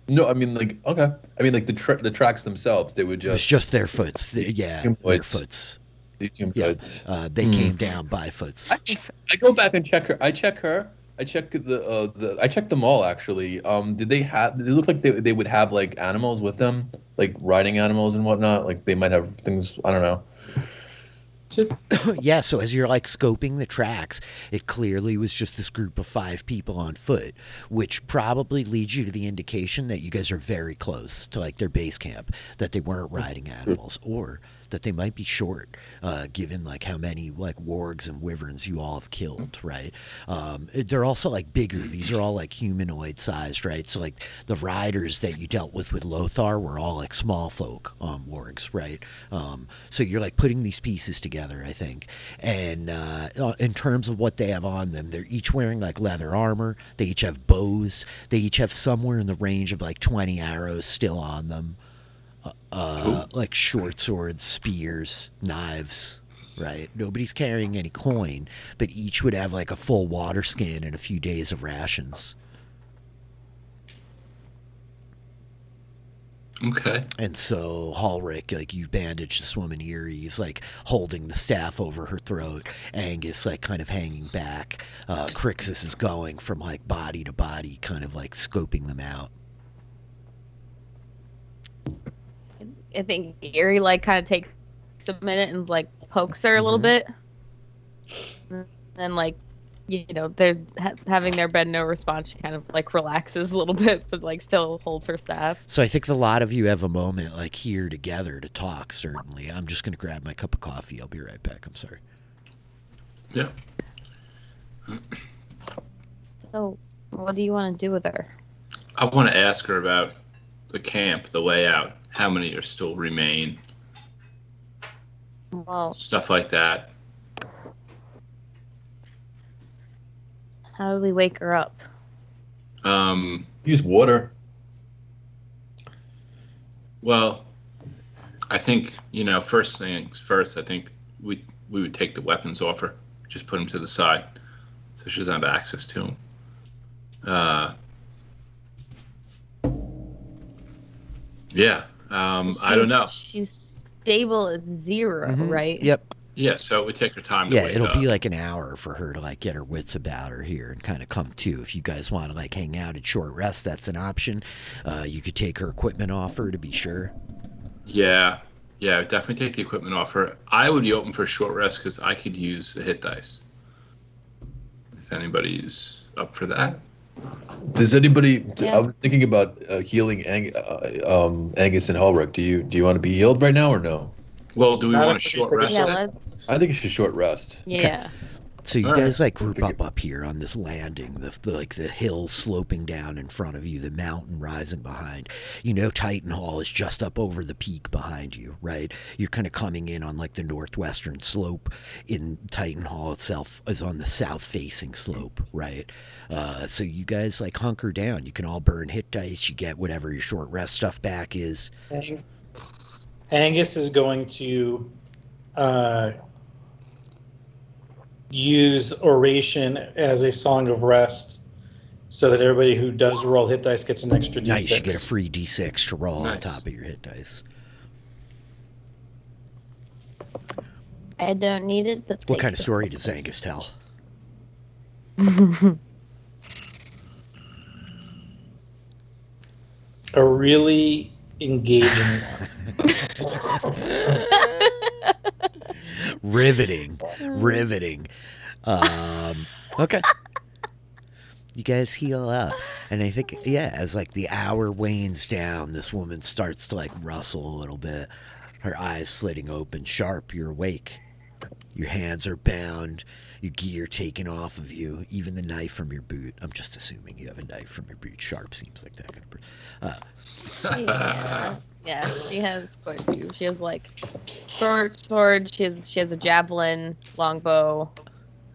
No, I mean, like, okay. I mean, like the tracks themselves, they would just. It's just their foots. Their foots. Yeah. They came down by foots. I go back and check her. I check her. I check I checked them all actually. Did they look like they would have like animals with them, like riding animals and whatnot? Like they might have things. I don't know. Yeah, so as you're like scoping the tracks, it clearly was just this group of 5 people on foot, which probably leads you to the indication that you guys are very close to like their base camp, that they weren't riding animals, or that they might be short, given like how many like wargs and wyverns you all have killed, right? They're also like bigger. These are all like humanoid sized, right? So like the riders that you dealt with Lothar were all like small folk wargs, right? So you're like putting these pieces together, I think. And in terms of what they have on them, they're each wearing like leather armor. They each have bows. They each have somewhere in the range of like 20 arrows still on them. Like short swords, spears, knives, right? Nobody's carrying any coin, but each would have like a full water skin and a few days of rations. Okay. And so Halric, like, you bandage this woman Erie's like holding the staff over her throat. Angus like kind of hanging back. Crixus is going from like body to body, kind of like scoping them out. I think Erie like kind of takes a minute and like pokes her a little bit, and like, you know, they're having their bed no response. She kind of like relaxes a little bit, but like still holds her staff. So I think a lot of you have a moment like here together to talk. Certainly, I'm just gonna grab my cup of coffee. I'll be right back. I'm sorry. Yeah. So, what do you want to do with her? I want to ask her about the camp, the way out. How many are still remain? Well, Stuff like that. how do we wake her up? Use water. Well, I think, you know, first things first, I think we would take the weapons off her. Just put them to the side so she doesn't have access to them. Yeah. I don't know. She's stable at 0, right? Yep. Yeah, so it would take her time to Yeah, wake it'll up. be like an hour for her to like get her wits about her here and kind of come to. If you guys want to like hang out at short rest, that's an option. You could take her equipment off her to be sure. Yeah, definitely take the equipment off her. I would be open for a short rest because I could use the hit dice. If anybody's up for that. Does anybody? Yeah. I was thinking about healing Angus and Halric. Do you want to be healed right now or no? Well, do we Not want a if short we rest? Yeah, then? let's. I think it's a short rest. Yeah. So you All guys right. like group up here on this landing, the like the hills sloping down in front of you, the mountain rising behind. You know, Titan Hall is just up over the peak behind you, right? You're kind of coming in on like the northwestern slope. In Titan Hall itself is on the south-facing slope, right? So you guys like hunker down. You can all burn hit dice. You get whatever your short rest stuff back is. Angus is going to use oration as a song of rest, so that everybody who does roll hit dice gets an extra d6. Nice, you get a free d6 to roll on Nice. top of your hit dice. I don't need it, but What kind of story does Angus tell? A really engage anyone. Riveting. Okay. You guys heal up. And I think, yeah, as like the hour wanes down, this woman starts to like rustle a little bit. Her eyes flitting open. Sharp, you're awake. Your hands are bound. Your gear taken off of you. Even the knife from your boot. I'm just assuming you have a knife from your boot. Sharp seems like that kind of person. Yeah, she has quite a few. She has like sword. She has a javelin, longbow.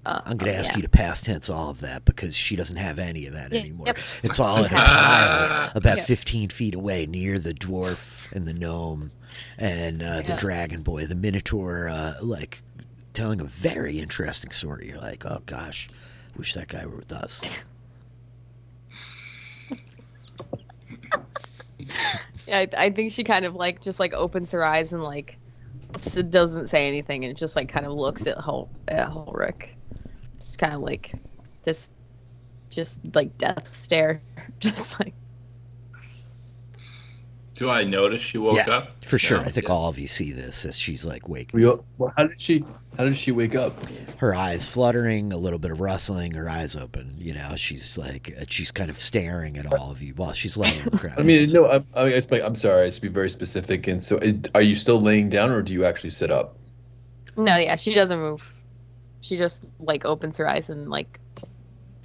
I'm going to ask you to past tense all of that because she doesn't have any of that anymore. Yep. It's all in a pile about 15 feet away near the dwarf and the gnome and the dragon boy. The minotaur, like, telling a very interesting story. You're like, oh, gosh, wish that guy were with us. Yeah, I think she kind of like just like opens her eyes and like doesn't say anything and just like kind of looks at Ulrich. Just kind of like this, just like death stare, just like. Do I notice she woke up? For sure. No? I think all of you see this as she's like waking. Well, how did she wake up? Her eyes fluttering, a little bit of rustling, her eyes open. You know, she's like she's kind of staring at all of you while she's laying on the ground. I mean, no, I'm sorry. To be very specific, and so are you still laying down, or do you actually sit up? No, yeah, she doesn't move. She just like opens her eyes and like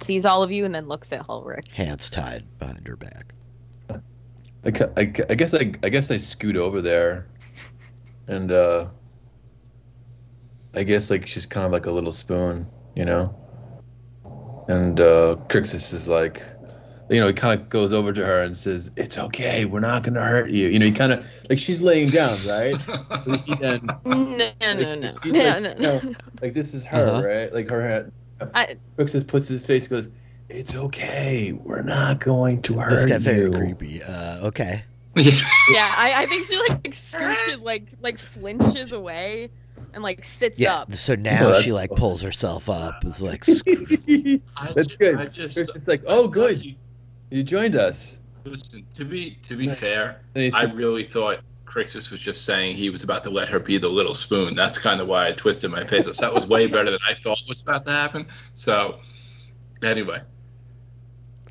sees all of you and then looks at Ulrich. Hands tied behind her back. I guess I scoot over there, and I guess like she's kind of like a little spoon, you know. And Crixus is like, you know, he kind of goes over to her and says, "It's okay, we're not gonna hurt you." You know, he kind of like she's laying down, right? But he then, No. Like this is her, right? Like her head. Crixus puts his face, goes, "It's okay. We're not going to hurt you." This got very creepy. Okay. Yeah, I think she like scooches, like flinches away, and like sits up. So now she like pulls herself up. It's like. That's good. It's just like, oh, good. You joined us. Listen, to be fair, I really thought Crixus was just saying he was about to let her be the little spoon. That's kind of why I twisted my face up. So that was way better than I thought was about to happen. So, anyway.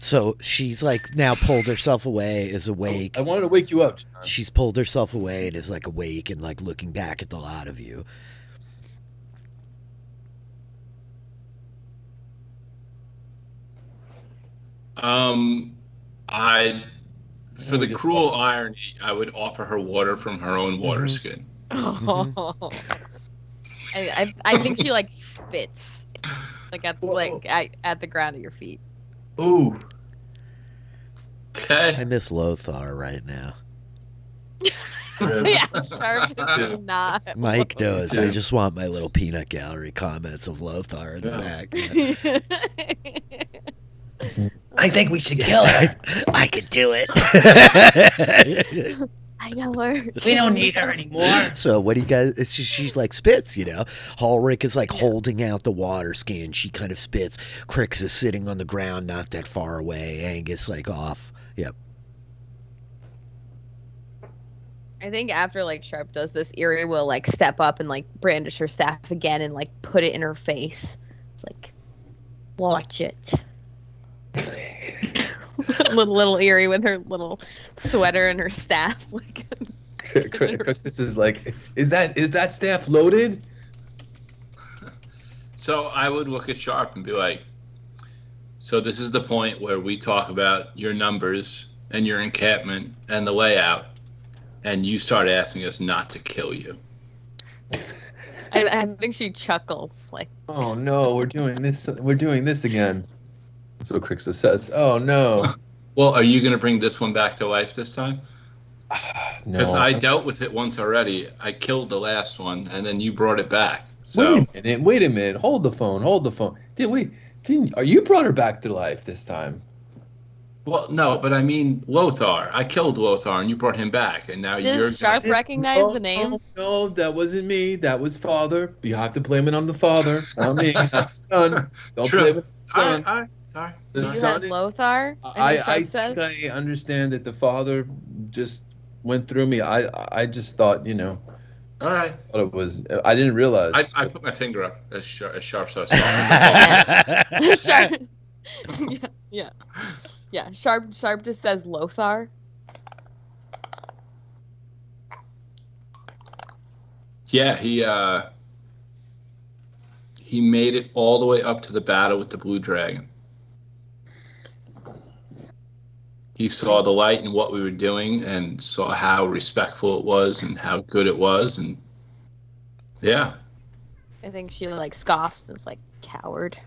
So she's like now pulled herself away, is awake. I wanted to wake you up, John. She's pulled herself away and is like awake and like looking back at the lot of you. For the cruel irony, I would offer her water from her own water skin. I think she like spits, like at the ground at your feet. Ooh. Okay. I miss Lothar right now. Yeah, Sharp is not. Mike knows. I just want my little peanut gallery comments of Lothar in the back. I think we should kill her. I could do it. I know her. We don't need her anymore. So what do you guys? She's like spits, you know. Ulrich is like holding out the water skin. She kind of spits. Crix is sitting on the ground, not that far away. Angus like off. Yep. I think after like Sharp does this, Eerie will like step up and like brandish her staff again and like put it in her face. It's like, watch it. little Eerie with her little sweater and her staff. Like, Crixus is like, is that staff loaded? So I would look at Sharp and be like, so this is the point where we talk about your numbers and your encampment and the layout, and you start asking us not to kill you. I think she chuckles like, oh no, we're doing this again. That's what Crixus says. Oh no. Well, are you going to bring this one back to life this time? Because No. I dealt with it once already. I killed the last one, and then you brought it back. So Wait a minute. Hold the phone. You brought her back to life this time? well, no, but I mean Lothar. I killed Lothar, and you brought him back, and now you're. does Sharp recognize the name? No, that wasn't me. That was father. You have to blame it on the father, not me, not the son. Don't True. blame it on the son. All right, sorry. The You son had Lothar? I Sharp says? think I understand that the father just went through me. I just thought, you know, All right. what it was. I didn't realize. I put my finger up as sharp so Sharp. Yeah. Sharp just says Lothar. Yeah, he made it all the way up to the battle with the blue dragon. He saw the light in what we were doing and saw how respectful it was and how good it was, and yeah. I think she like scoffs and is like, coward.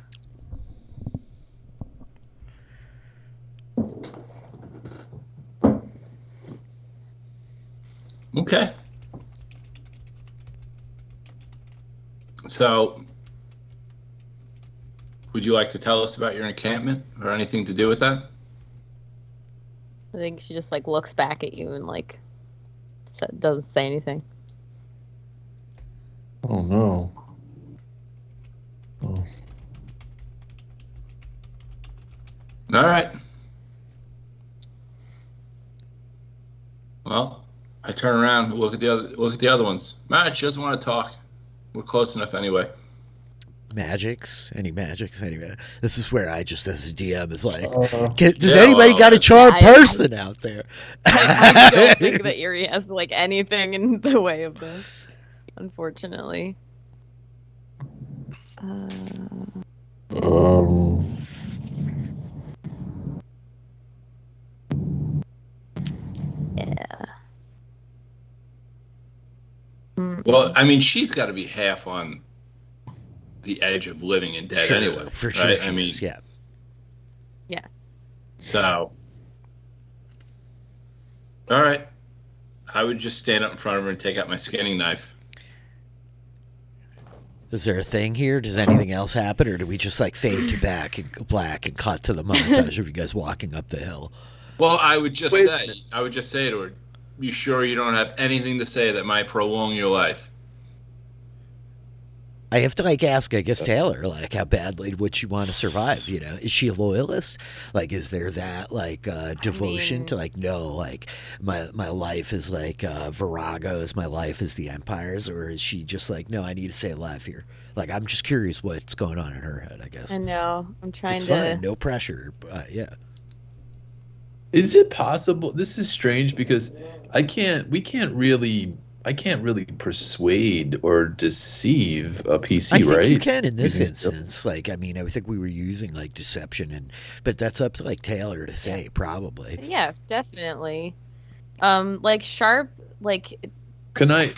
Okay. So, would you like to tell us about your encampment or anything to do with that? I think she just like looks back at you and like doesn't say anything. Oh no. Oh. All right. Well, I turn around and look at the other ones. She doesn't want to talk. We're close enough anyway. Magics? Any magics? Anyway, this is where I just, as a DM, is like, does Yeah, anybody got a charmed person out there? I don't think that Eerie has like anything in the way of this, unfortunately. Yeah. Well, I mean, she's got to be half on the edge of living and dead anyway, for right? sure. I mean, yeah. So, all right, I would just stand up in front of her and take out my skinning knife. Is there a thing here? Does anything else happen, or do we just like fade to black and cut to the montage of you guys walking up the hill? Well, I would just say to her, "You sure you don't have anything to say that might prolong your life?" I have to like ask, I guess, Taylor, like, how badly would she want to survive? You know, is she a loyalist? Like, is there that like devotion to like, no, like my life is like Virago's, my life is the Empire's, or is she just like, no, I need to stay alive here? Like, I'm just curious what's going on in her head. I guess. I know. I'm trying it's to. Fine, no pressure. Yeah. Is it possible? This is strange because I can't really persuade or deceive a PC, I think right? you can in this instance. Like, I mean, I think we were using like deception, but that's up to like Taylor to say, probably. Yeah, definitely. Like Sharp, like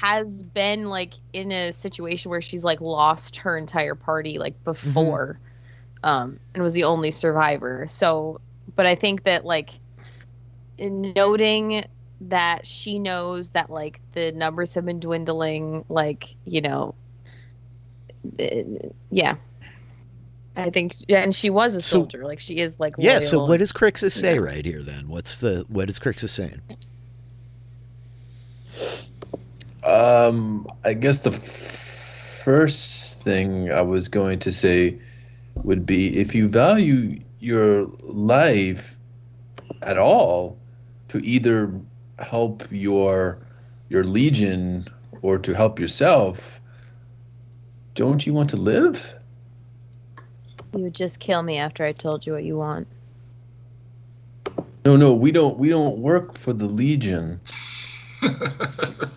has been like in a situation where she's like lost her entire party like before, and was the only survivor. So, but I think that like in noting that she knows that like the numbers have been dwindling, like, you know, yeah, I think, and she was a soldier, like she is like loyal. Yeah. So what does Crixus say right here then? What is Crixus saying? I guess the first thing I was going to say would be, if you value your life at all, to either help your legion or to help yourself, don't you want to live? You would just kill me after I told you what you want. No, we don't work for the Legion. I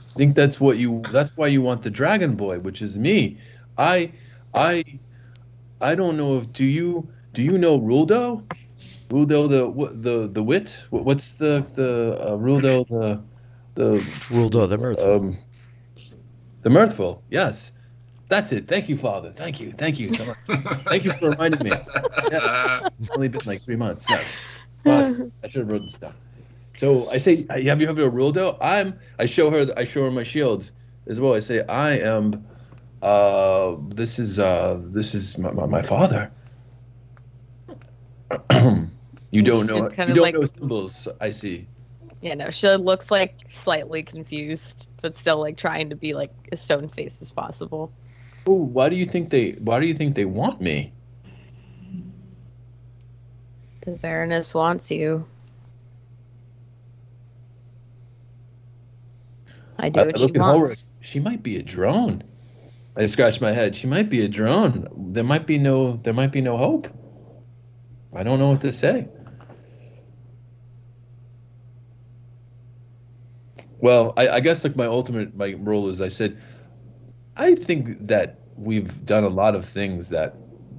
think that's why you want the Dragon Boy, which is me. I don't know if do you know Ruldo? Ruldo the wit? What's the Ruldo the Ruldo the mirthful. The mirthful, yes. That's it. Thank you, Father. Thank you so much. Thank you for reminding me. Yes. It's only been like 3 months. Yes. But I should have wrote this down. So I say, have you heard of Ruldo? I show her my shields as well. I say, I am. This is my father. You don't know. You don't know symbols. I see. Yeah, no, she looks like slightly confused, but still like trying to be like as stone faced as possible. Oh, why do you think they want me? The Baroness wants you. I do what she look at Ulrich. wants. She might be a drone. I scratched my head. She might be a drone. There might be no hope. I don't know what to say. Well, I guess like my role is I said, I think that we've done a lot of things that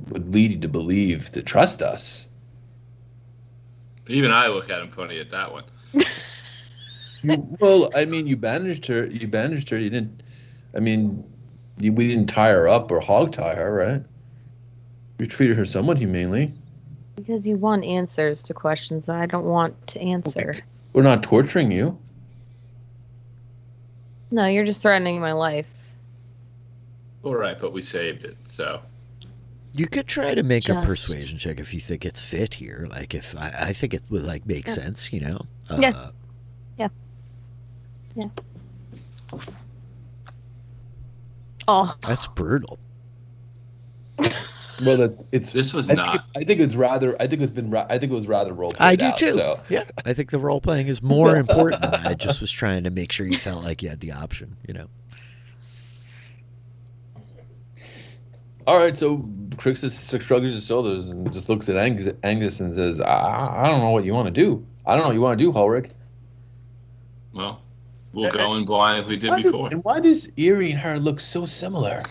would lead you to trust us. Even I look at him funny at that one. Well, I mean, you bandaged her. You didn't. I mean, we didn't tie her up or hog tie her, right? We treated her somewhat humanely. Because you want answers to questions that I don't want to answer. We're not torturing you. No, you're just threatening my life. All right, but we saved it, so. You could try to make a persuasion check if you think it's fit here. Like, if I think it would like make sense, you know. Yeah. Oh, That's brutal. Well, This was I not. think it was rather role played I do out, too. So. Yeah, I think the role playing is more important. I just was trying to make sure you felt like you had the option, you know. All right, so Crixus shrugs his shoulders and just looks at Angus and says, I don't know what you want to do. I don't know what you want to do, Ulrich. Well, we'll go in blind like we did And before. why does Eerie and her look so similar?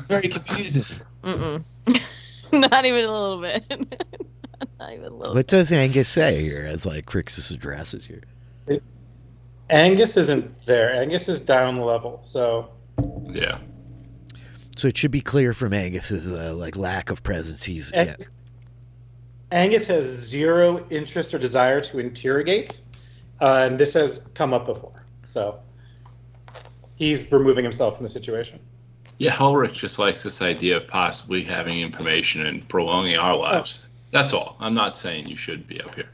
Very confusing. not even a little bit. Not even a little. What does Angus say here as like Crixus addresses you? Angus isn't there. Angus is down level, so Yeah. So it should be clear from Angus's like lack of presence. Angus has zero interest or desire to interrogate, and this has come up before. So he's removing himself from the situation. Yeah, Ulrich just likes this idea of possibly having information and prolonging our lives. That's all. I'm not saying you should be up here.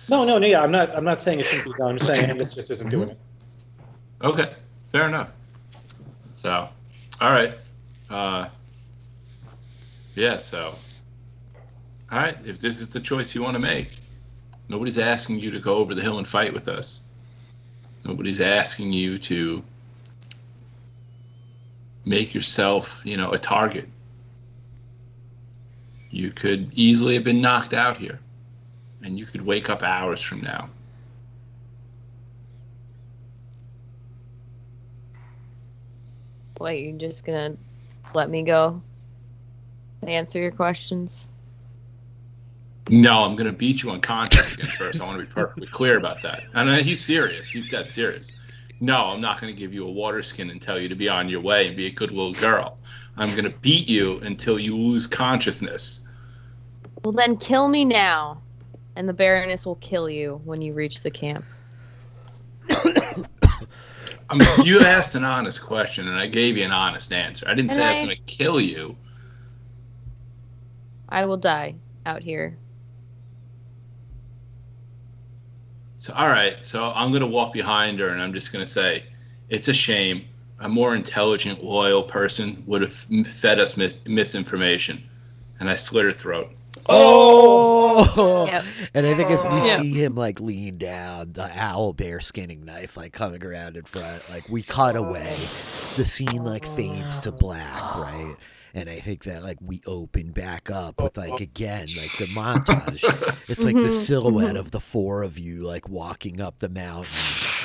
No, yeah, I'm not saying it shouldn't be done. I'm just saying Angus just isn't doing it. Okay, fair enough. So, all right. Yeah, so. All right, if this is the choice you want to make, nobody's asking you to go over the hill and fight with us. Nobody's asking you to make yourself, a target. You could easily have been knocked out here, and you could wake up hours from now. Wait, you're just gonna let me go and answer your questions? No, I'm going to beat you unconscious again first. I want to be perfectly clear about that. And he's serious. He's dead serious. No, I'm not going to give you a water skin and tell you to be on your way and be a good little girl. I'm going to beat you until you lose consciousness. Well, then kill me now, and the Baroness will kill you when you reach the camp. You asked an honest question, and I gave you an honest answer. I didn't say I was going to kill you. I will die out here. So, all right. So I'm going to walk behind her, and I'm just going to say, it's a shame. A more intelligent, loyal person would have fed us misinformation. And I slit her throat. Oh! Yep. And I think as we see him like lean down, the owl bear skinning knife like coming around in front, like we cut away, the scene like fades to black, right? And I think that like we open back up with like again like the montage. It's like the silhouette of the four of you like walking up the mountain.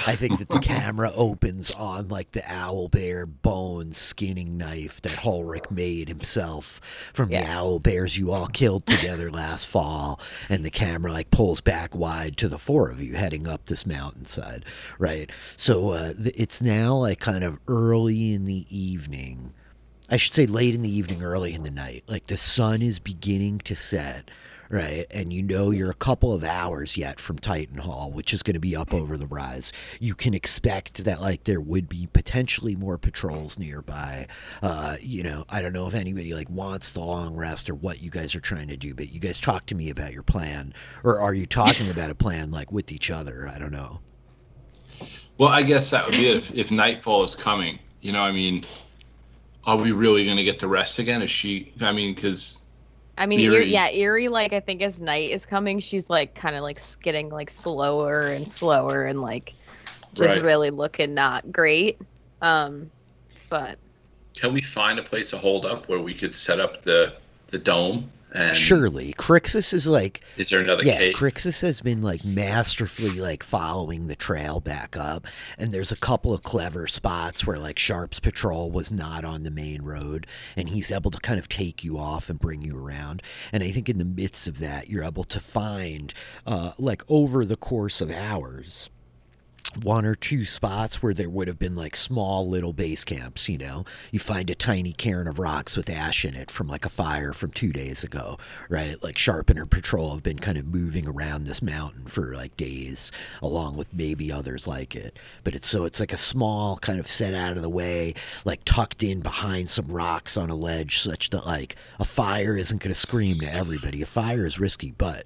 I think that the camera opens on like the owl bear bone skinning knife that Ulrich made himself from the owl bears you all killed together last fall, and the camera like pulls back wide to the four of you heading up this mountainside, right? So it's now like kind of early in the evening. I should say late in the evening, early in the night. Like the sun is beginning to set, right? And you're a couple of hours yet from Titan Hall, which is going to be up over the rise. You can expect that like there would be potentially more patrols nearby. I don't know if anybody like wants the long rest or what you guys are trying to do, but you guys talk to me about your plan. Or are you talking about a plan like with each other? I don't know. Well, I guess that would be it. If nightfall is coming, are we really going to get to rest again? Because... Eerie, like, I think as night is coming, she's, like, kind of, like, getting, like, slower and slower and, like, just really looking not great. But Can we find a place to hold up where we could set up the dome? And Surely, Crixus is like, is there another yeah, cave? Crixus has been like masterfully like following the trail back up, and there's a couple of clever spots where like Sharp's patrol was not on the main road, and he's able to kind of take you off and bring you around. And I think in the midst of that, you're able to find, like over the course of hours, one or two spots where there would have been like small little base camps. You find a tiny cairn of rocks with ash in it from like a fire from 2 days ago, right? Like Sharp and her patrol have been kind of moving around this mountain for like days, along with maybe others like it. But it's like a small kind of set out of the way, like tucked in behind some rocks on a ledge, such that like a fire isn't going to scream to everybody. A fire is risky, but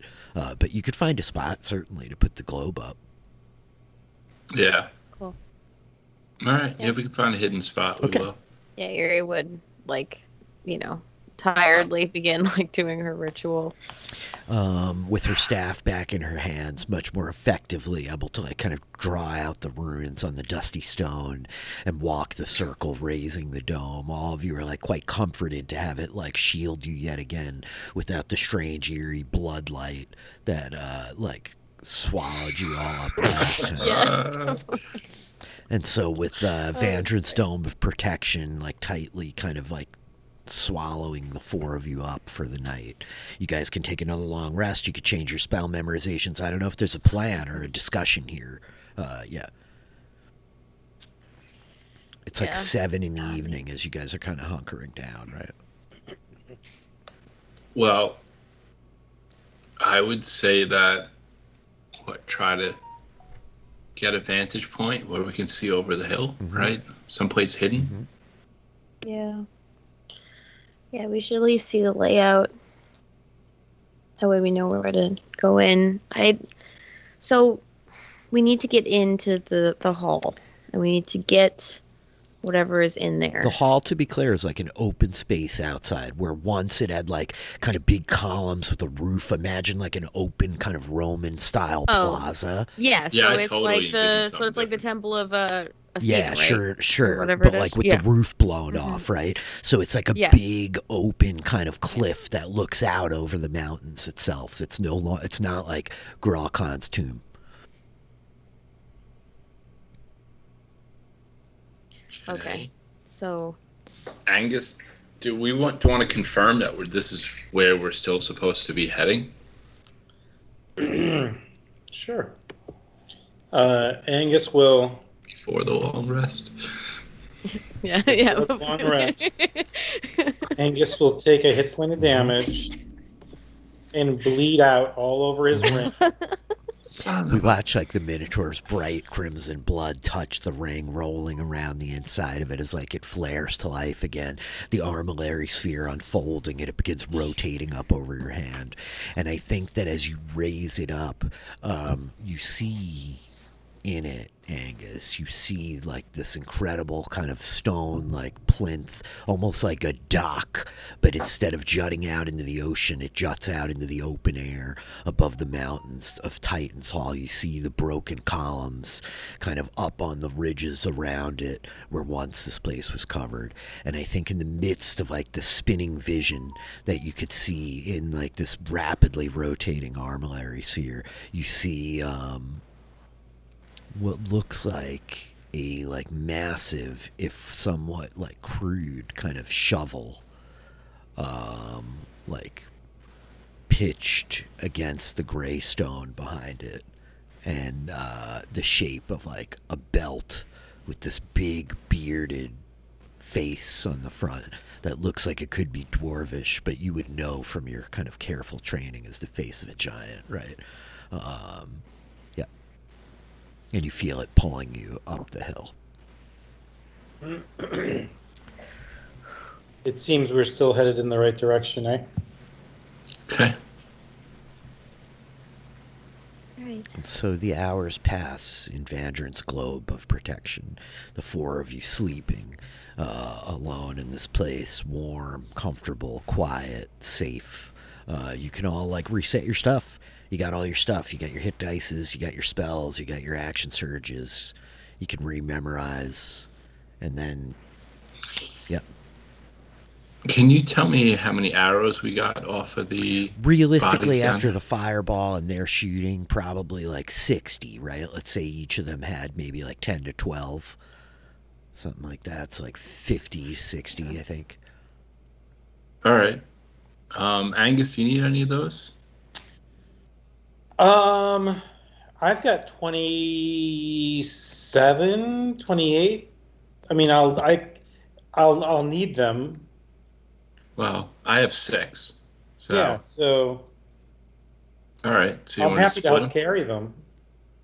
you could find a spot certainly to put the globe up. Yeah. cool. All right. Yeah. Yeah, if we can find a hidden spot, we Okay. will. Yeah, Yuri would like, tiredly begin like doing her ritual. With her staff back in her hands, much more effectively able to like kind of draw out the runes on the dusty stone and walk the circle, raising the dome. All of you are like quite comforted to have it like shield you yet again without the strange eerie blood light that like swallowed you all up last time. Yes. And so with Vandrin's dome of protection like tightly kind of like swallowing the four of you up for the night, you guys can take another long rest. You could change your spell memorizations. I don't know if there's a plan or a discussion here. Yeah. It's like Yeah. 7 in the evening as you guys are kind of hunkering down, right? Well, I would say that try to get a vantage point where we can see over the hill, Mhm. right? Someplace hidden. Mhm. Yeah. Yeah, we should at least see the layout. That way we know where to go in. So we need to get into the hall, and we need to get whatever is in there. The hall, to be clear, is like an open space outside where once it had like kind of big columns with a roof. Imagine like an open kind of Roman style plaza. Yeah, so Yeah, I it's totally like envision so something it's like the different. temple of Athena, Yeah, right? sure. Or whatever But it like is. with Yeah. the roof blown Mhm. off, right? So it's like a Yes. big open kind of cliff that looks out over the mountains itself. It's not like Drakencaern's tomb. Okay. So Angus, do we want to confirm that this is where we're still supposed to be heading? Sure. Angus will. Before the long rest. yeah. Long rest. Angus will take a hit point of damage and bleed out all over his ring. We watch like the Minotaur's bright crimson blood touch the ring, rolling around the inside of it as like it flares to life again. The armillary sphere unfolding and it begins rotating up over your hand. And I think that as you raise it up, you see in it, Angus, you see like this incredible kind of stone like plinth, almost like a dock, but instead of jutting out into the ocean, it juts out into the open air above the mountains of Titan's Hall. You see the broken columns kind of up on the ridges around it where once this place was covered. And I think in the midst of like the spinning vision that you could see in like this rapidly rotating armillary sphere, you see what looks like a like massive, if somewhat like crude kind of shovel, like pitched against the gray stone behind it, and the shape of like a belt with this big bearded face on the front that looks like it could be dwarvish, but you would know from your kind of careful training as the face of a giant, right? Yeah. And you feel it pulling you up the hill. It seems we're still headed in the right direction, eh? Okay. Right. And so the hours pass in Vandrin's globe of protection, the four of you sleeping alone in this place, warm, comfortable, quiet, safe. You can all like reset your stuff. You got all your stuff. You got your hit dices, you got your spells, you got your action surges. You can rememorize. And then, yep. Can you tell me how many arrows we got off of the Realistically, bodies down after there? the fireball and they're shooting, probably like 60, right? Let's say each of them had maybe like 10 to 12. Something like that. It's like 50, 60, I think. All right. Angus, you need any of those? I've got 27, 28. I mean, I'll need them. Well, I have 6. So, Yeah, so all right. So you I'm want to happy to split help them? carry them.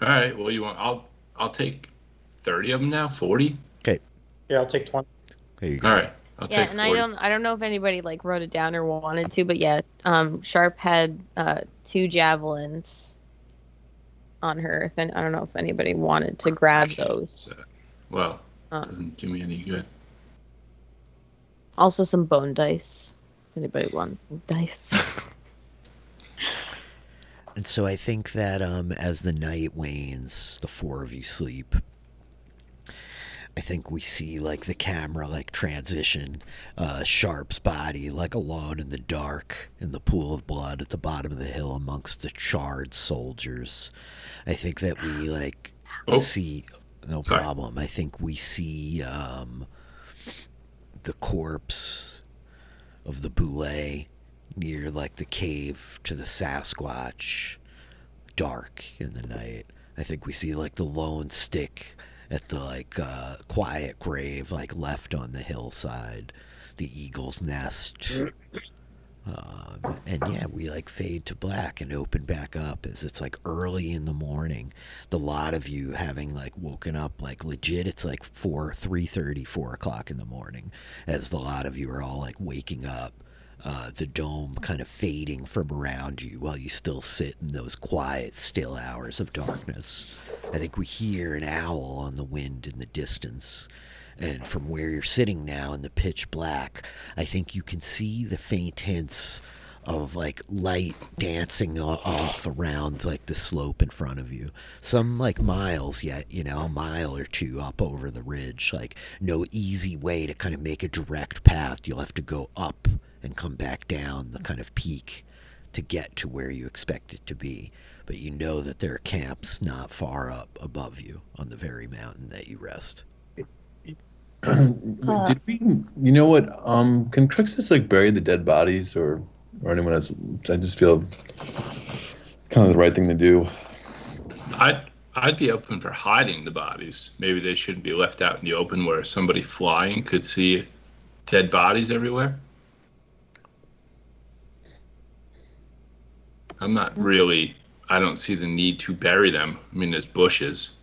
All right. Well, I'll take 30 of them now. 40. Okay. Yeah, I'll take 20. There you go. All right. I'll Yeah, take and 40. I don't know if anybody like wrote it down or wanted to, but yeah, Sharp had 2 javelins on her, and I don't know if anybody wanted to grab those. So, well, it doesn't do me any good. Also some bone dice. If anybody wants some dice. And so I think that as the night wanes, the 4 of you sleep. I think we see like the camera like transition Sharp's body like alone in the dark in the pool of blood at the bottom of the hill amongst the charred soldiers. I think that we like see no Sorry. problem. I think we see the corpse of the Boule near like the cave to the Sasquatch, dark in the night. I think we see like the lone stick at the like quiet grave like left on the hillside, the eagle's nest. And yeah, we like fade to black and open back up as it's like early in the morning. The lot of you having like woken up like legit, it's like 3:30, 4 o'clock in the morning, as the lot of you are all like waking up. The dome kind of fading from around you while you still sit in those quiet, still hours of darkness. I think we hear an owl on the wind in the distance. And from where you're sitting now in the pitch black, I think you can see the faint hints of like light dancing off around like the slope in front of you. Some like miles yet, a mile or two up over the ridge. Like no easy way to kind of make a direct path. You'll have to go up and come back down the kind of peak to get to where you expect it to be. But you know that there are camps not far up above you on the very mountain that you rest. Did we? You know what? Can Crixus like bury the dead bodies or anyone else? I just feel kind of the right thing to do. I'd be open for hiding the bodies. Maybe they shouldn't be left out in the open where somebody flying could see dead bodies everywhere. I don't see the need to bury them. I mean, there's bushes.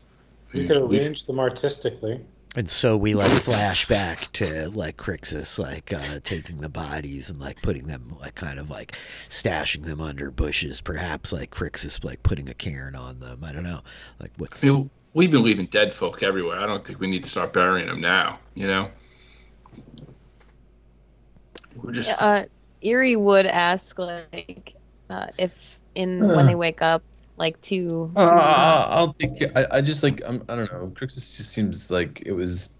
We could arrange them artistically. And so we like flash back to like Crixus like taking the bodies and like putting them like kind of like stashing them under bushes. Perhaps like Crixus like putting a cairn on them. I don't know. Like what's. I mean, we've been leaving dead folk everywhere. I don't think we need to start burying them now. We're just. Erie would ask like if when they wake up like to. I'll take care. I just like I don't know. Crixus just seems like it was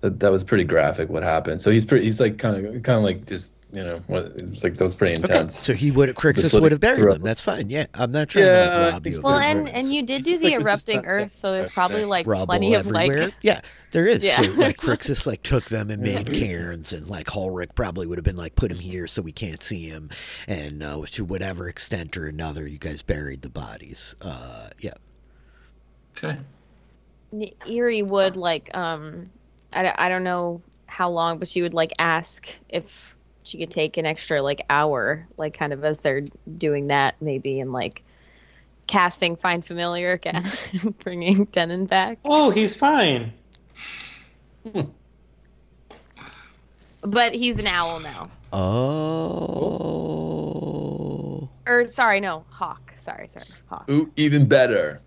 that was pretty graphic what happened. So he's like kind of like just it was like that was pretty intense. Okay. So Crixus would have buried them. That's fine. Yeah, I'm not trying to like, rob you. Well, and you did do the erupting earth, so there's probably like plenty of everywhere. like. Yeah, there is. Yeah. So like Crixus like took them and made cairns, and like Ulrich probably would have been like put him here so we can't see him, and to whatever extent or another, you guys buried the bodies. Yeah. Okay. Erie would like I don't know how long, but she would like ask if she could take an extra like hour, like kind of as they're doing that maybe, and like casting Find Familiar again, bringing Denon back. Oh, he's fine. But he's an owl now. Oh. Or sorry, no, Hawk. Sorry, Hawk. Ooh, even better.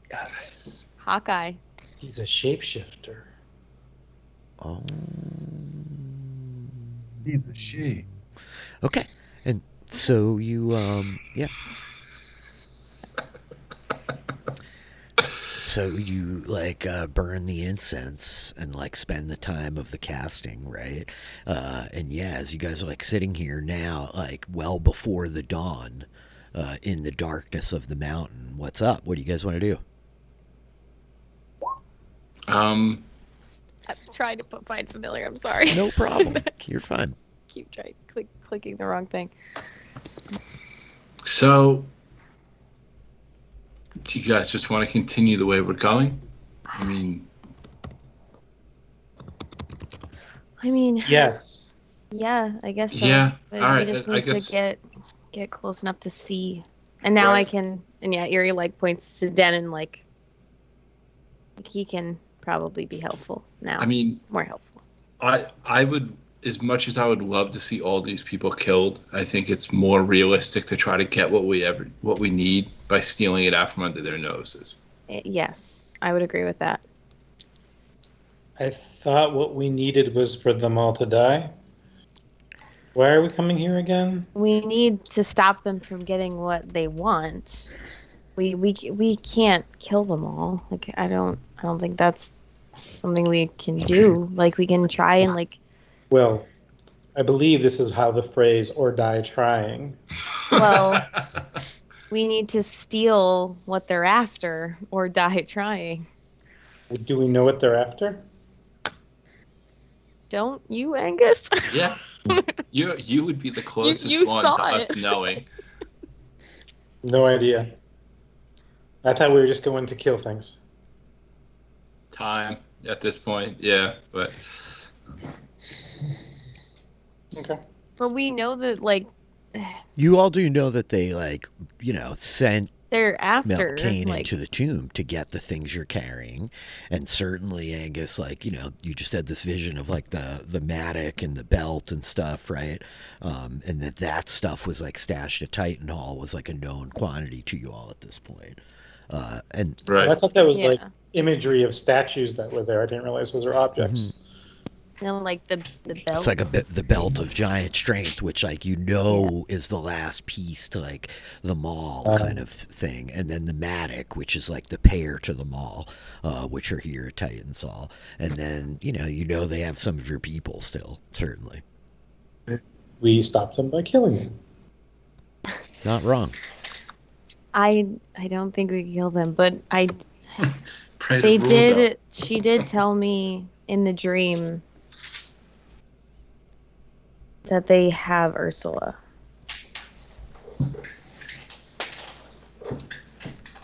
Yes. Hawkeye. He's a shapeshifter. Oh. He's a she. Okay. And so you, yeah. so you like burn the incense and like spend the time of the casting, right? And yeah, as you guys are like sitting here now, like well before the dawn, in the darkness of the mountain, what's up? What do you guys want to do? Um, I'm trying to find familiar. I'm sorry. No problem. You're fine. Keep trying clicking the wrong thing. so do you guys just want to continue the way we're going? I mean, Yes. yeah, I guess so. Yeah, But all right, we just I need guess- to get close enough to see. And now I Right. can. And yeah, Erie like points to Denon like he can probably be helpful now. I mean, more helpful. I would, as much as I would love to see all these people killed, I think it's more realistic to try to get what we need by stealing it out from under their noses. Yes, I would agree with that. I thought what we needed was for them all to die. Why are we coming here again? We need to stop them from getting what they want. We can't kill them all. Like I don't think that's something we can do. Like we can try and like. Well, I believe this is how the phrase "or die trying." Well, we need to steal what they're after or die trying. Do we know what they're after? Don't you, Angus? Yeah, you would be the closest you one saw to us it. knowing. No idea. I thought we were just going to kill things. Time at this point, yeah, but Okay. But we know that like You all do know that they like, sent they're after Melkane like into the tomb to get the things you're carrying, and certainly Angus, like you just had this vision of like the mattock and the belt and stuff, right? And that stuff was like stashed at Titan Hall was like a known quantity to you all at this point. And right. I thought that was Yeah. like imagery of statues that were there. I didn't realize those were objects. like the belt. it's like the belt of giant strength, which like is the last piece to like the maul kind of thing, and then the mattock, which is like the pair to the maul, which are here at Titan's Hall, and then they have some of your people still, certainly. We stopped them by killing them. Not wrong. I don't think we can kill them, but Pray to they rule, did. She did tell me in the dream that they have Ursula.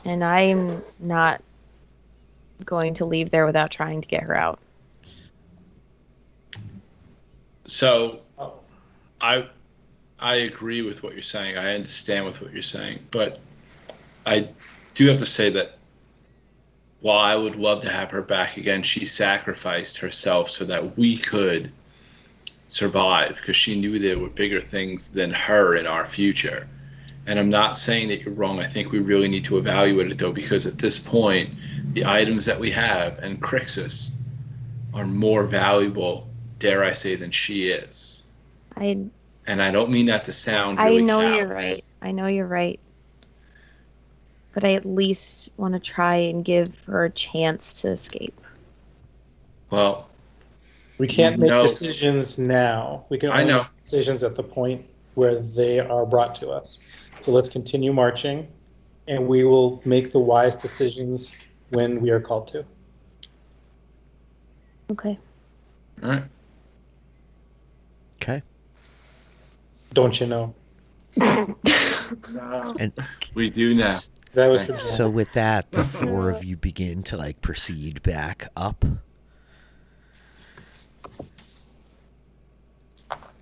And I'm not going to leave there without trying to get her out. So, I agree with what you're saying. I understand with what you're saying, but I do have to say that while I would love to have her back again, she sacrificed herself so that we could survive because she knew there were bigger things than her in our future. And I'm not saying that you're wrong. I think we really need to evaluate it, though, because at this point, the items that we have and Crixus are more valuable, dare I say, than she is. And I don't mean that to sound really I know callous. you're right. I know you're right. But I at least want to try and give her a chance to escape. Well, We can't make No. decisions now. We can I only know. make decisions at the point where they are brought to us. So let's continue marching, and we will make the wise decisions when we are called to. Okay. all right. Okay. Don't you know? And We do now. That was for Thanks. Jen. so with that, the four of you begin to like proceed back up.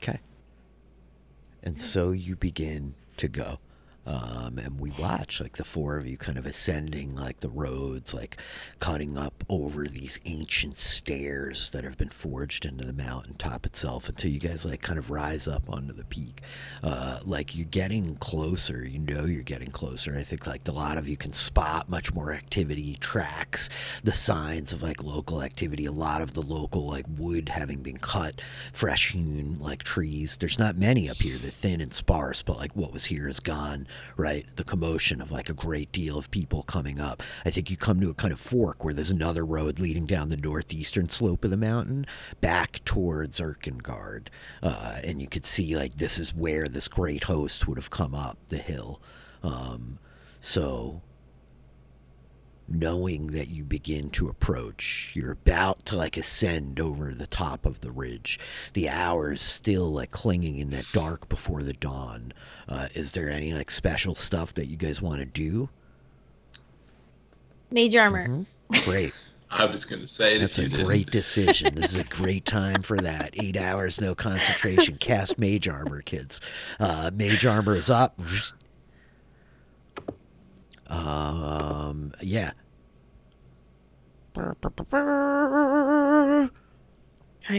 Okay. And so you begin to go. And we watch like the four of you kind of ascending like the roads, like cutting up over these ancient stairs that have been forged into the mountaintop itself until you guys like kind of rise up onto the peak. Like you're getting closer, you know you're getting closer. I think like a lot of you can spot much more activity, tracks, the signs of like local activity, a lot of the local like wood having been cut, fresh hewn like trees. There's not many up here, they're thin and sparse, but like what was here is gone, right? The commotion of like a great deal of people coming up. I think you come to a kind of fork where there's another road leading down the northeastern slope of the mountain back towards Erkengard. And you could see like this is where this great host would have come up the hill. So knowing that you begin to approach, you're about to like ascend over the top of the ridge. The hours still like clinging in that dark before the dawn. Is there any like special stuff that you guys want to do? Mage armor. Mm-hmm. Great. I was going to say it. That's if you a didn't. great decision. This is a great time for that. 8 hours, no concentration. Cast mage armor, kids. Mage armor is up. Yeah. We're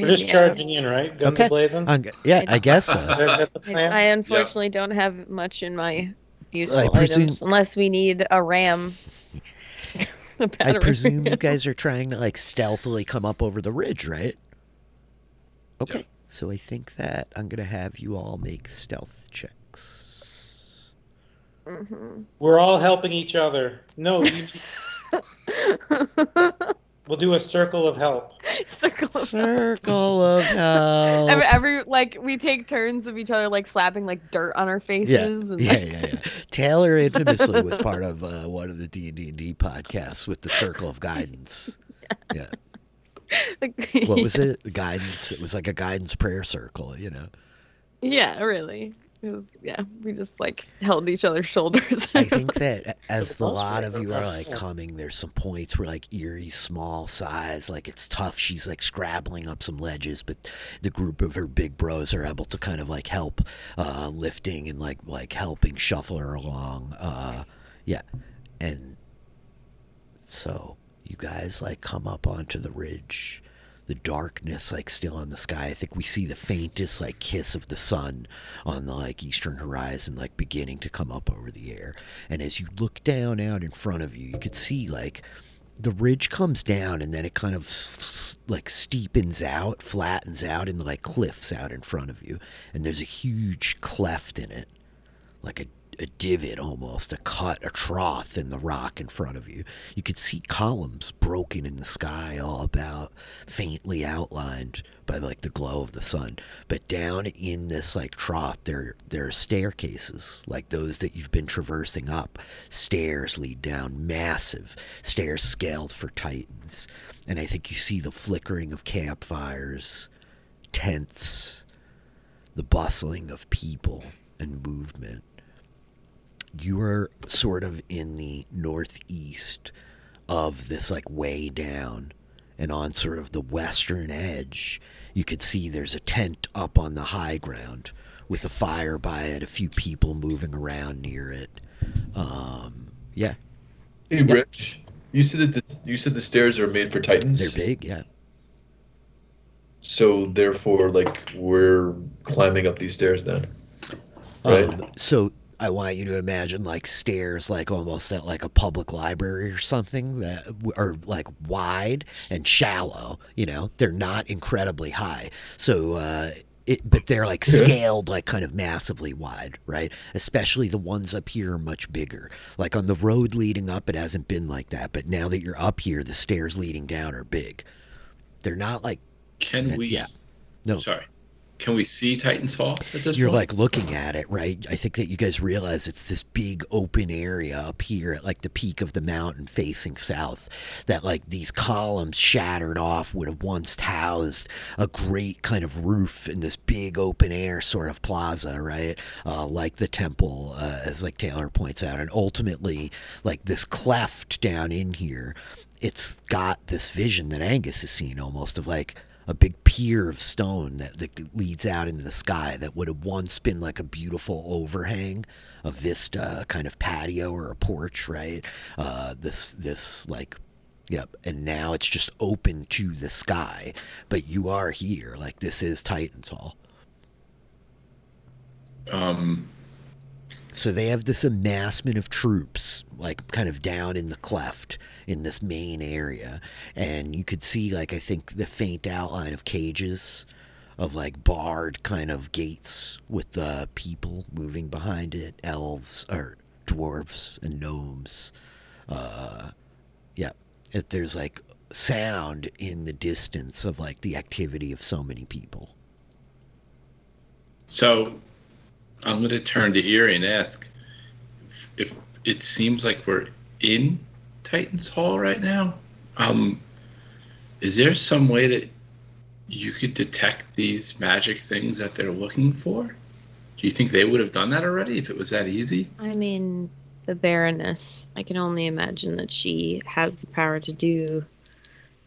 just charging in, right? Guns Okay. blazing. Yeah, I guess so. You guys got the plan? I unfortunately don't have much in my useful presume- items unless we need a RAM. A I battery. presume you guys are trying to like stealthily come up over the ridge, right? Okay. Yep. So I think that I'm gonna have you all make stealth checks. Mhm. We're all helping each other. No, we'll do a circle of help. Circle of Circle of help. every like we take turns of each other like slapping like dirt on our faces. And, like, Yeah. Taylor infamously was part of one of the D&D podcasts with the Circle of Guidance. Yeah. like, What was it? The guidance. It was like a guidance prayer circle, you know. Yeah, really. It was, yeah, we just like held each other's shoulders. I think that as the That's lot right. of you are like coming, there's some points where like Erie's small size, like it's tough. She's like scrabbling up some ledges, but the group of her big bros are able to kind of like help lifting and like helping shuffle her along. Yeah, and so you guys like come up onto the ridge. The darkness like still in the sky. I think we see the faintest like kiss of the sun on the like eastern horizon like beginning to come up over the air. And as you look down out in front of you, you could see like the ridge comes down and then it kind of like steepens out, flattens out into like cliffs out in front of you. And there's a huge cleft in it, like a divot almost, a cut, a trough in the rock in front of you. You could see columns broken in the sky all about, faintly outlined by like the glow of the sun. But down in this like trough, there are staircases like those that you've been traversing up. Stairs lead down, massive stairs scaled for titans. And I think you see the flickering of campfires, tents, the bustling of people and movement. You are sort of in the northeast of this like way down, and on sort of the western edge you could see there's a tent up on the high ground with a fire by it, a few people moving around near it. Yeah, Hey, Rich, you said that the stairs are made for Titans. they're big. Yeah, So therefore, like we're climbing up these stairs then, right? So I want you to imagine like stairs, like almost at like a public library or something that are like wide and shallow. You know, they're not incredibly high. So, but they're like scaled like kind of massively wide, right? Especially the ones up here are much bigger. Like on the road leading up, it hasn't been like that. But now that you're up here, the stairs leading down are big. They're not like. Can we? Yeah. No. Sorry. Can we see Titan's Hall at this You're point? like looking at it, right? I think that you guys realize it's this big open area up here at like the peak of the mountain facing south, that like these columns shattered off would have once housed a great kind of roof in this big open air sort of plaza, right? Like the temple, as like Taylor points out. And ultimately, like this cleft down in here, it's got this vision that Angus has seen almost of like a big pier of stone that leads out into the sky that would have once been like a beautiful overhang, a vista, kind of patio or a porch, right? This like Yep. And now it's just open to the sky, but you are here. Like, this is Titan's Hall. So they have this amassment of troops, like kind of down in the cleft in this main area. And you could see, like, I think the faint outline of cages, of like barred kind of gates with the people moving behind it, elves or dwarves and gnomes. Yeah, there's like sound in the distance of like the activity of so many people. So I'm going to turn to Erie and ask if it seems like we're in Titan's Hall right now. Is there some way that you could detect these magic things that they're looking for? Do you think they would have done that already if it was that easy? I mean, the Baroness, I can only imagine that she has the power to do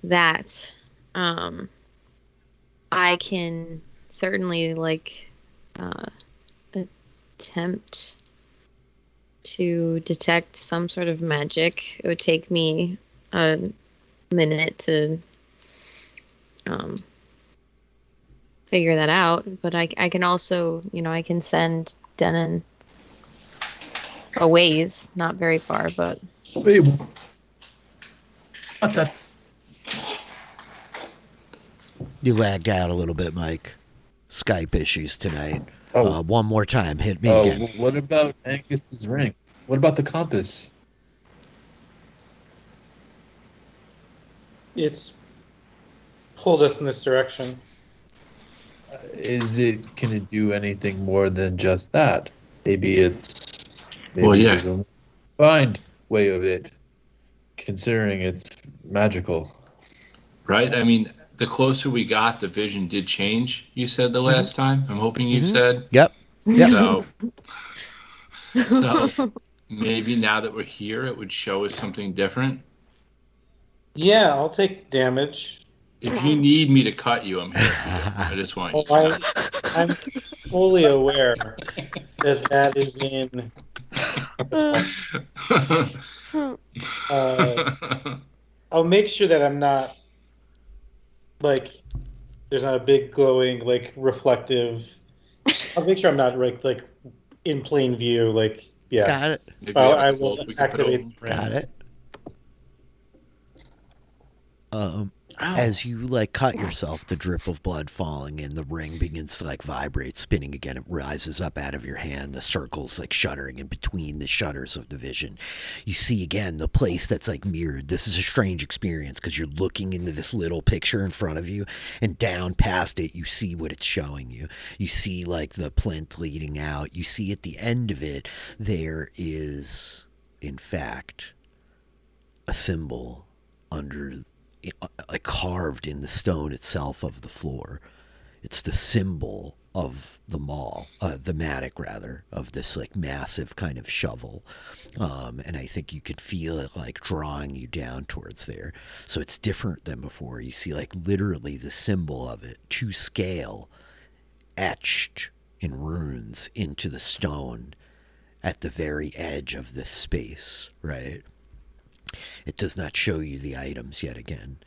that. I can certainly, like, attempt to detect some sort of magic. It would take me a minute to figure that out, but I can also, I can send Denon a ways, not very far, but Wait, what the? You lagged out a little bit, Mike. Skype issues tonight. Oh, One more time, hit me oh, again. what about Angus's ring? What about the compass? It's pulled us in this direction. Can it do anything more than just that? Maybe Well, yeah. there's a find way of it, considering it's magical. Right? I mean, the closer we got, the vision did change, you said the last time. I'm hoping you said. Yep. So maybe now that we're here, it would show us something different. Yeah, I'll take damage. If you need me to cut you, I'm here for you. I just want you to know. I'm fully aware that is in. I'll make sure that I'm not, like, there's not a big glowing, like, reflective. I'll make sure I'm not like in plain view. Like, yeah. Got it. Maybe we have a I cloak will we can put over. activate the ring. Got it. As you like cut yourself, the drip of blood falling and the ring begins to like vibrate, spinning again. It rises up out of your hand. The circles like shuddering in between the shutters of the vision. You see again the place that's like mirrored. This is a strange experience because you're looking into this little picture in front of you, and down past it you see what it's showing you. You see like the plinth leading out. You see at the end of it there is, in fact, a symbol under, like carved in the stone itself of the floor. It's the symbol of the the matic rather, of this like massive kind of shovel. And I think you could feel it like drawing you down towards there. So it's different than before. You see like literally the symbol of it to scale, etched in runes into the stone at the very edge of this space, right? It does not show you the items yet again.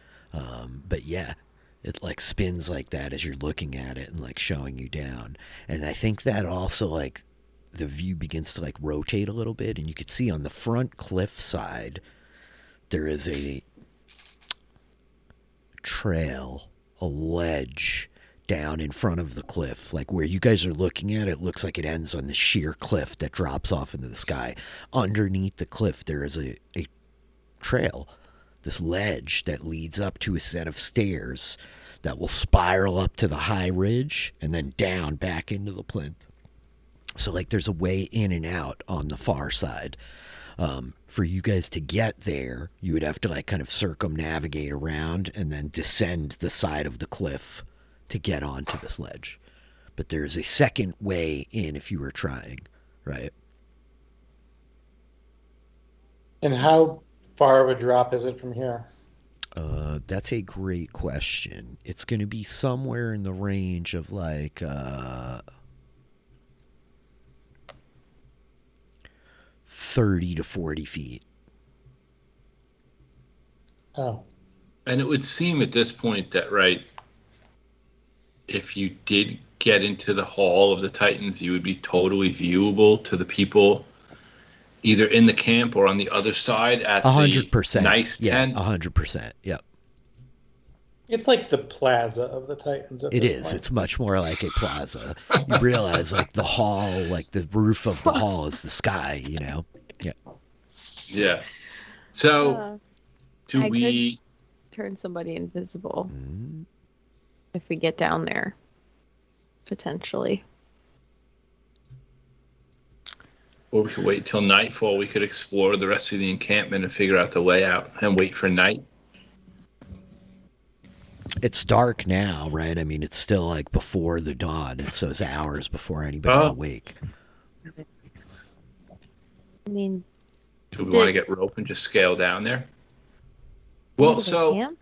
But yeah, it like spins like that as you're looking at it and like showing you down. And I think that also like the view begins to like rotate a little bit, and you could see on the front cliff side there is a trail, a ledge down in front of the cliff. Like where you guys are looking at it, looks like it ends on the sheer cliff that drops off into the sky. Underneath the cliff there is a trail, this ledge that leads up to a set of stairs that will spiral up to the high ridge and then down back into the plinth. So like there's a way in and out on the far side. For you guys to get there, you would have to like kind of circumnavigate around and then descend the side of the cliff to get onto this ledge. But there's a second way in if you were trying, right? And how far of a drop is it from here? That's a great question. It's going to be somewhere in the range of like 30 to 40 feet. Oh. And it would seem at this point that, right, if you did get into the Hall of the Titans, you would be totally viewable to the people either in the camp or on the other side at the 100%. nice Yeah, tent. 100%. Yep. It's like the plaza of the Titans at It this is. point. It's much more like a plaza. You realize, like, the hall, like, the roof of the hall is the sky, you know? Yeah. Yeah. So, Uh, do I we... turn somebody invisible Mm. if we get down there, potentially. Or we could wait till nightfall. We could explore the rest of the encampment and figure out the layout and wait for night. It's dark now, right? I mean, it's still, like, before the dawn. It's those hours before anybody's awake. I mean, Do we want to get rope and just scale down there? Well, into the so... camp?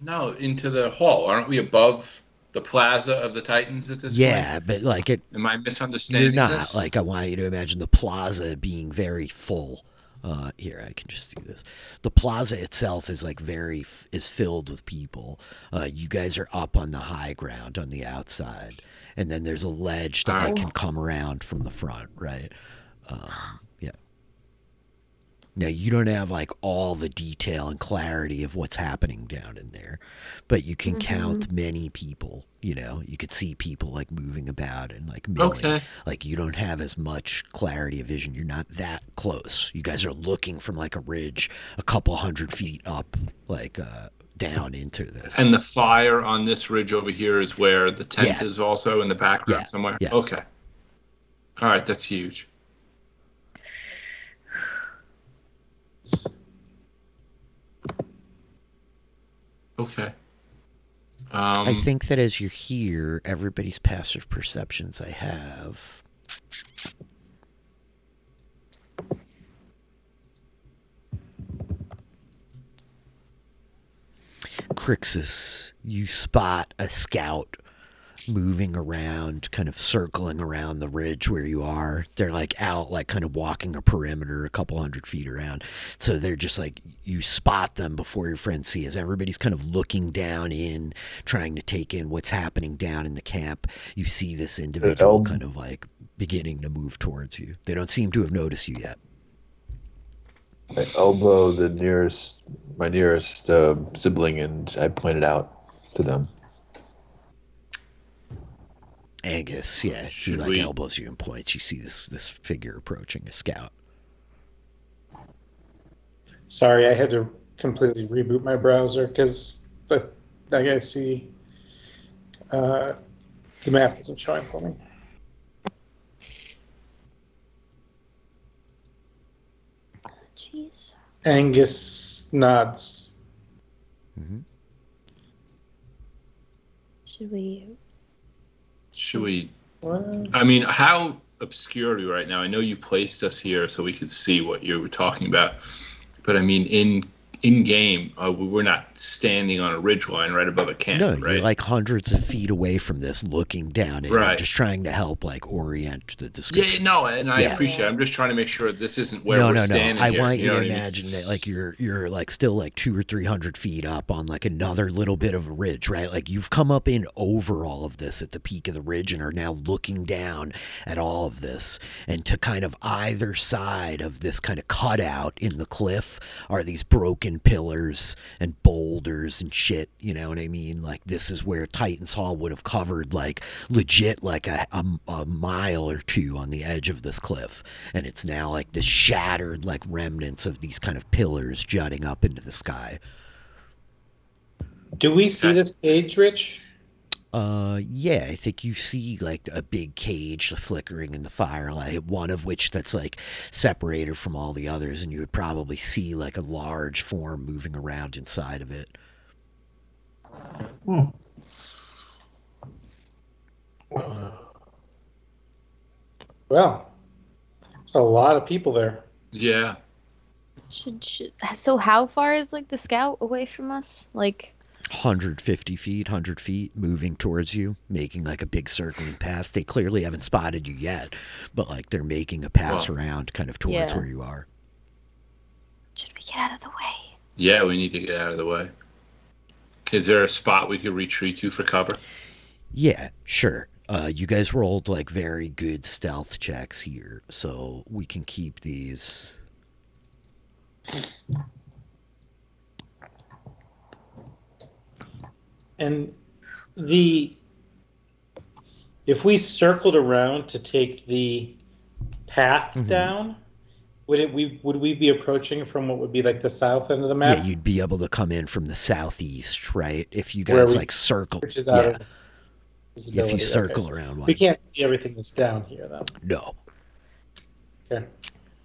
No, into the hall. Aren't we above the plaza of the Titans at this point? Yeah, but, like, it... Am I misunderstanding You're not. this? Like, I want you to imagine the plaza being very full. Here, I can just do this. The plaza itself is like is filled with people. You guys are up on the high ground on the outside, and then there's a ledge that like, can come around from the front, right? Yeah. Now you don't have like all the detail and clarity of what's happening down in there, but you can count many people. You know, you could see people like moving about and like milling. Okay. Like you don't have as much clarity of vision. You're not that close. You guys are looking from like a ridge, a couple 100 feet up, like down into this. And the fire on this ridge over here is where the tent is also in the background somewhere? Yeah. Okay. All right, that's huge. Okay. I think that as you're here, everybody's passive perceptions I have. Crixus, you spot a scout moving around, kind of circling around the ridge where you are. They're like out, like kind of walking a perimeter a couple 100 feet around. So they're just like, you spot them before your friends see, as everybody's kind of looking down in, trying to take in what's happening down in the camp. You see this individual kind of like beginning to move towards you. They don't seem to have noticed you yet. I elbow my nearest sibling, and I point it out to them. Angus, yeah, he elbows you and points. You see this figure approaching, a scout. Sorry, I had to completely reboot my browser because I gotta see the map isn't showing for me. Jeez. Angus nods. Mm-hmm. Should we? What? I mean, how obscure are we right now? I know you placed us here so we could see what you were talking about, but I mean, in game, we're not standing on a ridgeline right above a camp, No, right? you're like hundreds of feet away from this, looking down at it, just trying to help like orient the description. Yeah, no, and I appreciate it. I'm just trying to make sure this isn't where we're standing. I want you to imagine that like you're like still like 200 or 300 feet up on like another little bit of a ridge, right? Like you've come up in over all of this at the peak of the ridge and are now looking down at all of this. And to kind of either side of this kind of cutout in the cliff are these broken pillars and boulders and shit, you know what I mean? Like this is where Titan's Hall would have covered like legit like a mile or two on the edge of this cliff, and it's now like this shattered like remnants of these kind of pillars jutting up into the sky. Do we see this cage, Rich? Yeah, I think you see like a big cage flickering in the firelight, one of which that's like separated from all the others, and you would probably see like a large form moving around inside of it. Well, a lot of people there. Yeah. So how far is like the scout away from us? Like 150 feet, 100 feet, moving towards you, making like a big circling path. They clearly haven't spotted you yet, but like they're making a pass around kind of towards where you are. Should we get out of the way? Yeah, we need to get out of the way. Is there a spot we could retreat to for cover? Yeah, sure. You guys rolled like very good stealth checks here, so we can keep these. And if we circled around to take the path down, would we be approaching from what would be like the south end of the map? Yeah, you'd be able to come in from the southeast, right? If you guys like circle. Which is out of if you circle okay, so around one. we can't see everything that's down here, though. No. Okay.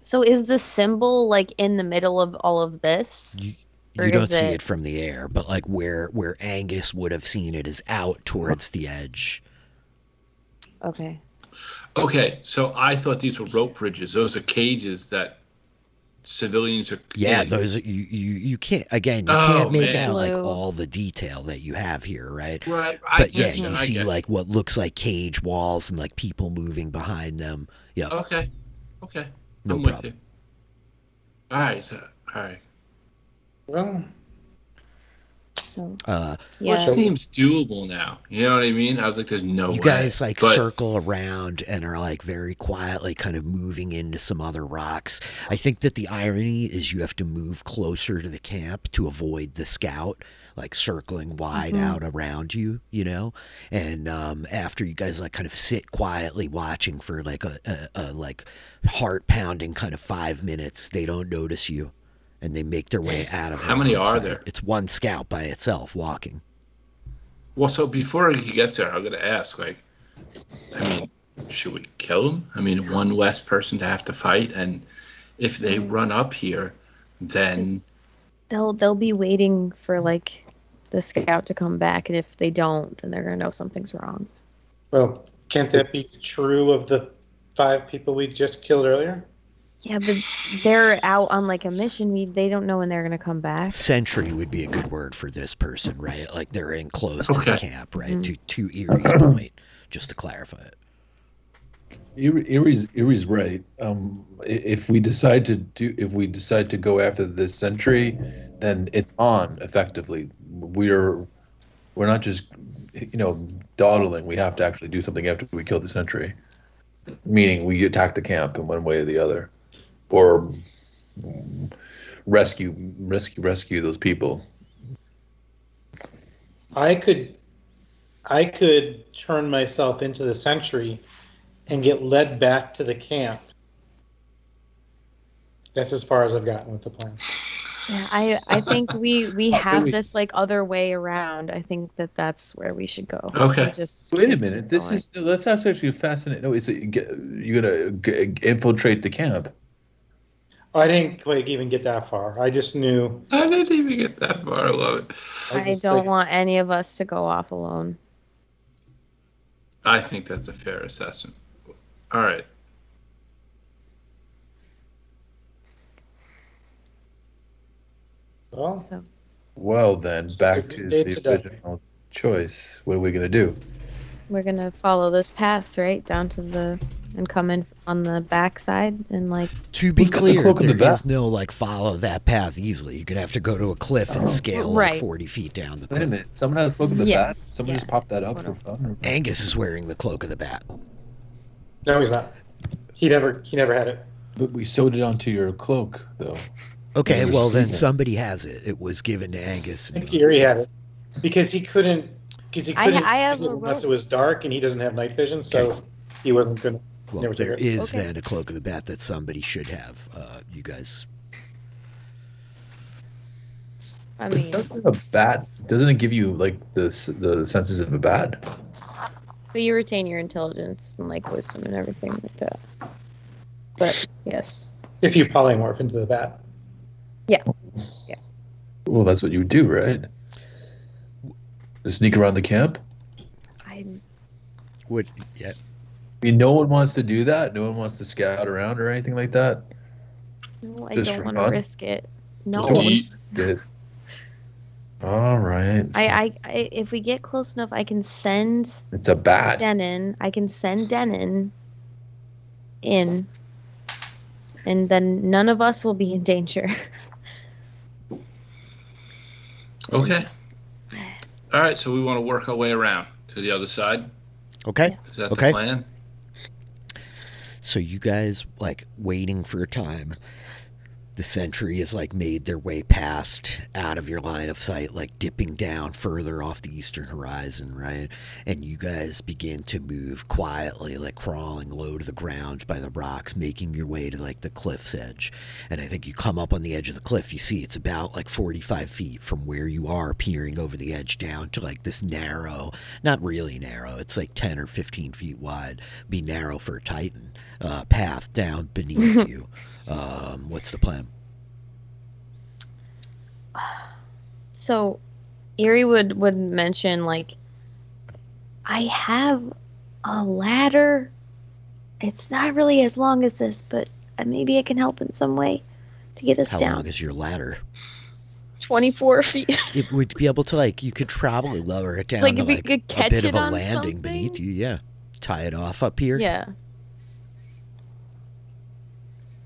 So is the symbol like in the middle of all of this? You don't see it from the air, but like where Angus would have seen it is out towards the edge. Okay. Okay, so I thought these were rope bridges. Those are cages that civilians are. Yeah, in. those you can't can't make out like all the detail that you have here, right? Right. But you see like what looks like cage walls and like people moving behind them. Yeah. Okay. No I'm problem. with you. All right. Well, So what seems doable now? You know what I mean? I was like, "There's no way." You guys like circle around and are like very quietly kind of moving into some other rocks. I think that the irony is you have to move closer to the camp to avoid the scout, like circling wide out around you, you know. And after you guys like kind of sit quietly watching for like a like heart pounding kind of 5 minutes, they don't notice you. And they make their way out of. How many are there? It's one scout by itself walking. Well, so before he gets there, I'm gonna ask, like, I mean, should we kill him? I mean, one less person to have to fight, and if they run up here, then they'll be waiting for like the scout to come back, and if they don't, then they're gonna know something's wrong. Well, can't that be true of the 5 people we just killed earlier? Yeah, but they're out on like a mission. They don't know when they're gonna come back. Sentry would be a good word for this person, right? Like they're in close to the camp, right? To Erie's point, just to clarify it. Erie's right. If we decide to go after this sentry, then it's on effectively. We're not just dawdling. We have to actually do something after we kill the sentry. Meaning we attack the camp in one way or the other. Or rescue those people. I could turn myself into the sentry and get led back to the camp. That's as far as I've gotten with the plan. Yeah, I think we have this like other way around. I think that's where we should go. Okay. Wait a minute. That's actually fascinating. No, is it you're gonna infiltrate the camp? I didn't even get that far. I just knew. I didn't even get that far. I love it. I don't want any of us to go off alone. I think that's a fair assessment. All right. Well then, back to the original choice. What are we gonna do? We're gonna follow this path right down to and come in on the backside and like. To be clear, there is no like follow that path easily. You're gonna have to go to a cliff and scale like 40 feet down the cliff. Wait a minute. Someone has the cloak of the bat. Somebody just popped that up for fun. Angus is wearing the cloak of the bat. No, he's not. He never had it. But we sewed it onto your cloak, though. Okay, well then somebody has it. It was given to Angus. I think Erie had it because he couldn't. I have unless it was dark and he doesn't have night vision, so he wasn't gonna. Well, there is then a cloak of the bat that somebody should have. You guys. I mean, doesn't a bat? Doesn't it give you like the senses of a bat? But you retain your intelligence and like wisdom and everything like that. But yes. If you polymorph into the bat. Yeah. Well, that's what you would do, right? Sneak around the camp? I mean, no one wants to do that? No one wants to scout around or anything like that? No, I don't want to risk it. No. All right. I if we get close enough, I can send. It's a bat. Denon. I can send Denon in, and then none of us will be in danger. Okay. All right, so we want to work our way around to the other side. Okay. Is that Okay. the plan? So you guys like waiting for a time. The sentry has like made their way past out of your line of sight, like dipping down further off the eastern horizon, right? And you guys begin to move quietly, like crawling low to the ground by the rocks, making your way to like the cliff's edge. And I think you come up on the edge of the cliff, you see it's about like 45 feet from where you are, peering over the edge down to like this narrow, not really narrow, it's like 10 or 15 feet wide, be narrow for a Titan, path down beneath you. What's the plan? So, Erie would mention like, I have a ladder. It's not really as long as this, but maybe it can help in some way to get us How down. long is your ladder? 24 feet. It would be able to like you could probably lower it down Like to if you like could a catch bit it of a on landing beneath something? you. Yeah, tie it off up here. Yeah.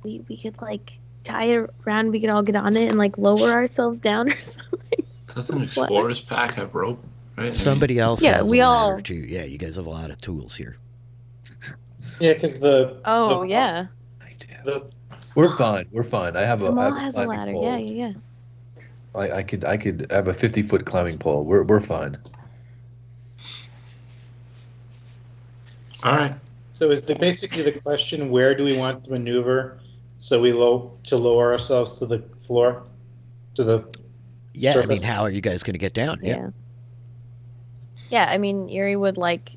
We could like tie it around. We could all get on it and like lower ourselves down or something. Doesn't Explorer's Pack have rope? Right? Somebody else Yeah, has we a all- ladder too. Yeah, you guys have a lot of tools here. Yeah, because the Oh the, yeah. the We're fine. We're fine. I have Jamal a has a climbing ladder. pole. Yeah. I could have a 50-foot climbing pole. We're fine. All right. So is basically the question, where do we want to maneuver so we lower ourselves to the floor, to the Yeah, surface? I mean, how are you guys going to get down? Yeah. Yeah, I mean, Erie would like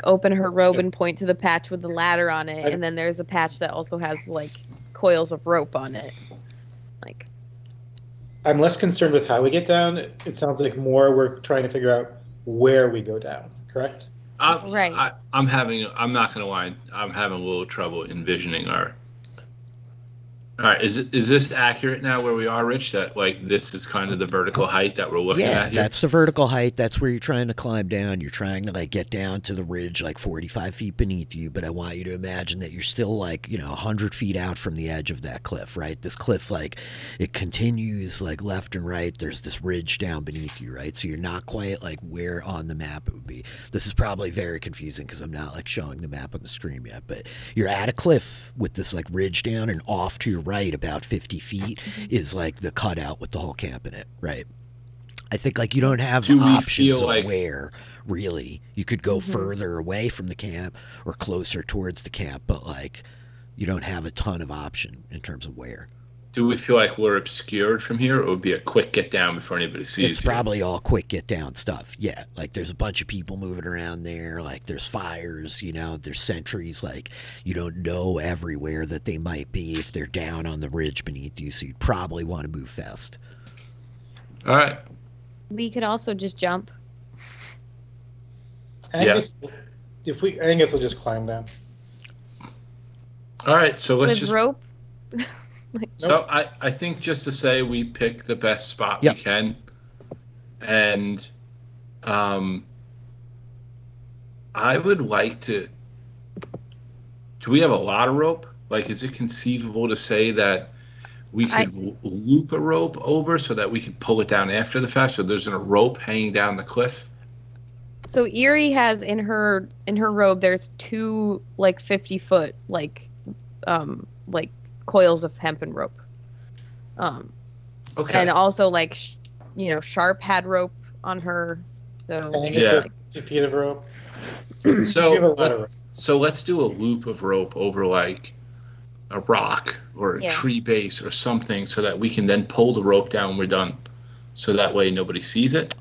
open her robe and point to the patch with the ladder on it, and then there's a patch that also has like coils of rope on it. Like, I'm less concerned with how we get down. It sounds like more we're trying to figure out where we go down, correct? Right. I'm not gonna lie. I'm having a little trouble envisioning our. All right, is this accurate now where we are, Rich? That like this is kind of the vertical height that we're looking Yeah, at here. that's the vertical height. That's where you're trying to climb down. You're trying to like get down to the ridge like 45 feet beneath you, but I want you to imagine that you're still like, 100 feet out from the edge of that cliff, right? This cliff, like, it continues like left and right. There's this ridge down beneath you, right? So you're not quite like where on the map it would be. This is probably very confusing because I'm not like showing the map on the screen yet, but you're at a cliff with this like ridge down, and off to your right about 50 feet is like the cutout with the whole camp in it, right? I think like you don't have Do we options feel of like- where really you could go further away from the camp or closer towards the camp, but like you don't have a ton of option in terms of where. Do we feel like we're obscured from here, or it would be a quick get down before anybody sees It's you? probably all quick get down stuff. Yeah, like there's a bunch of people moving around there, like there's fires, there's sentries, like you don't know everywhere that they might be if they're down on the ridge beneath you, so you'd probably want to move fast. All right. we could also just jump. I Yeah. guess we'll just climb down. All right. So let's With just. rope. So I think just to say we pick the best spot Yep. we can, and I would like to. Do we have a lot of rope? Like, is it conceivable to say that we could loop a rope over so that we could pull it down after the fact? So there's a rope hanging down the cliff. So Erie has in her robe there's two like 50-foot like coils of hempen rope. Okay. And also like Sharp had rope on her. So I think it Yeah. says 2 feet of rope. So You have a lot of rope. So let's do a loop of rope over like a rock or a Yeah. tree base or something so that we can then pull the rope down when we're done. So that way nobody sees it.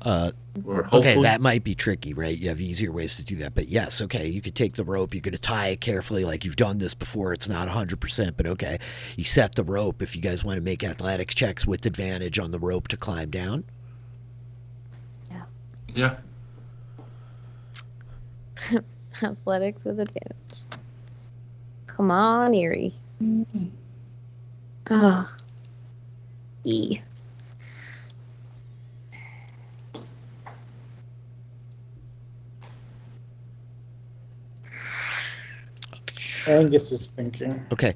Or hopefully. Okay, that might be tricky, right? You have easier ways to do that. But yes, okay, you could take the rope, you could tie it carefully, like you've done this before. It's not 100%, but okay. You set the rope if you guys want to make athletics checks with advantage on the rope to climb down. Yeah. athletics with advantage. Come on, Erie. Ah. E. Angus is thinking. Okay,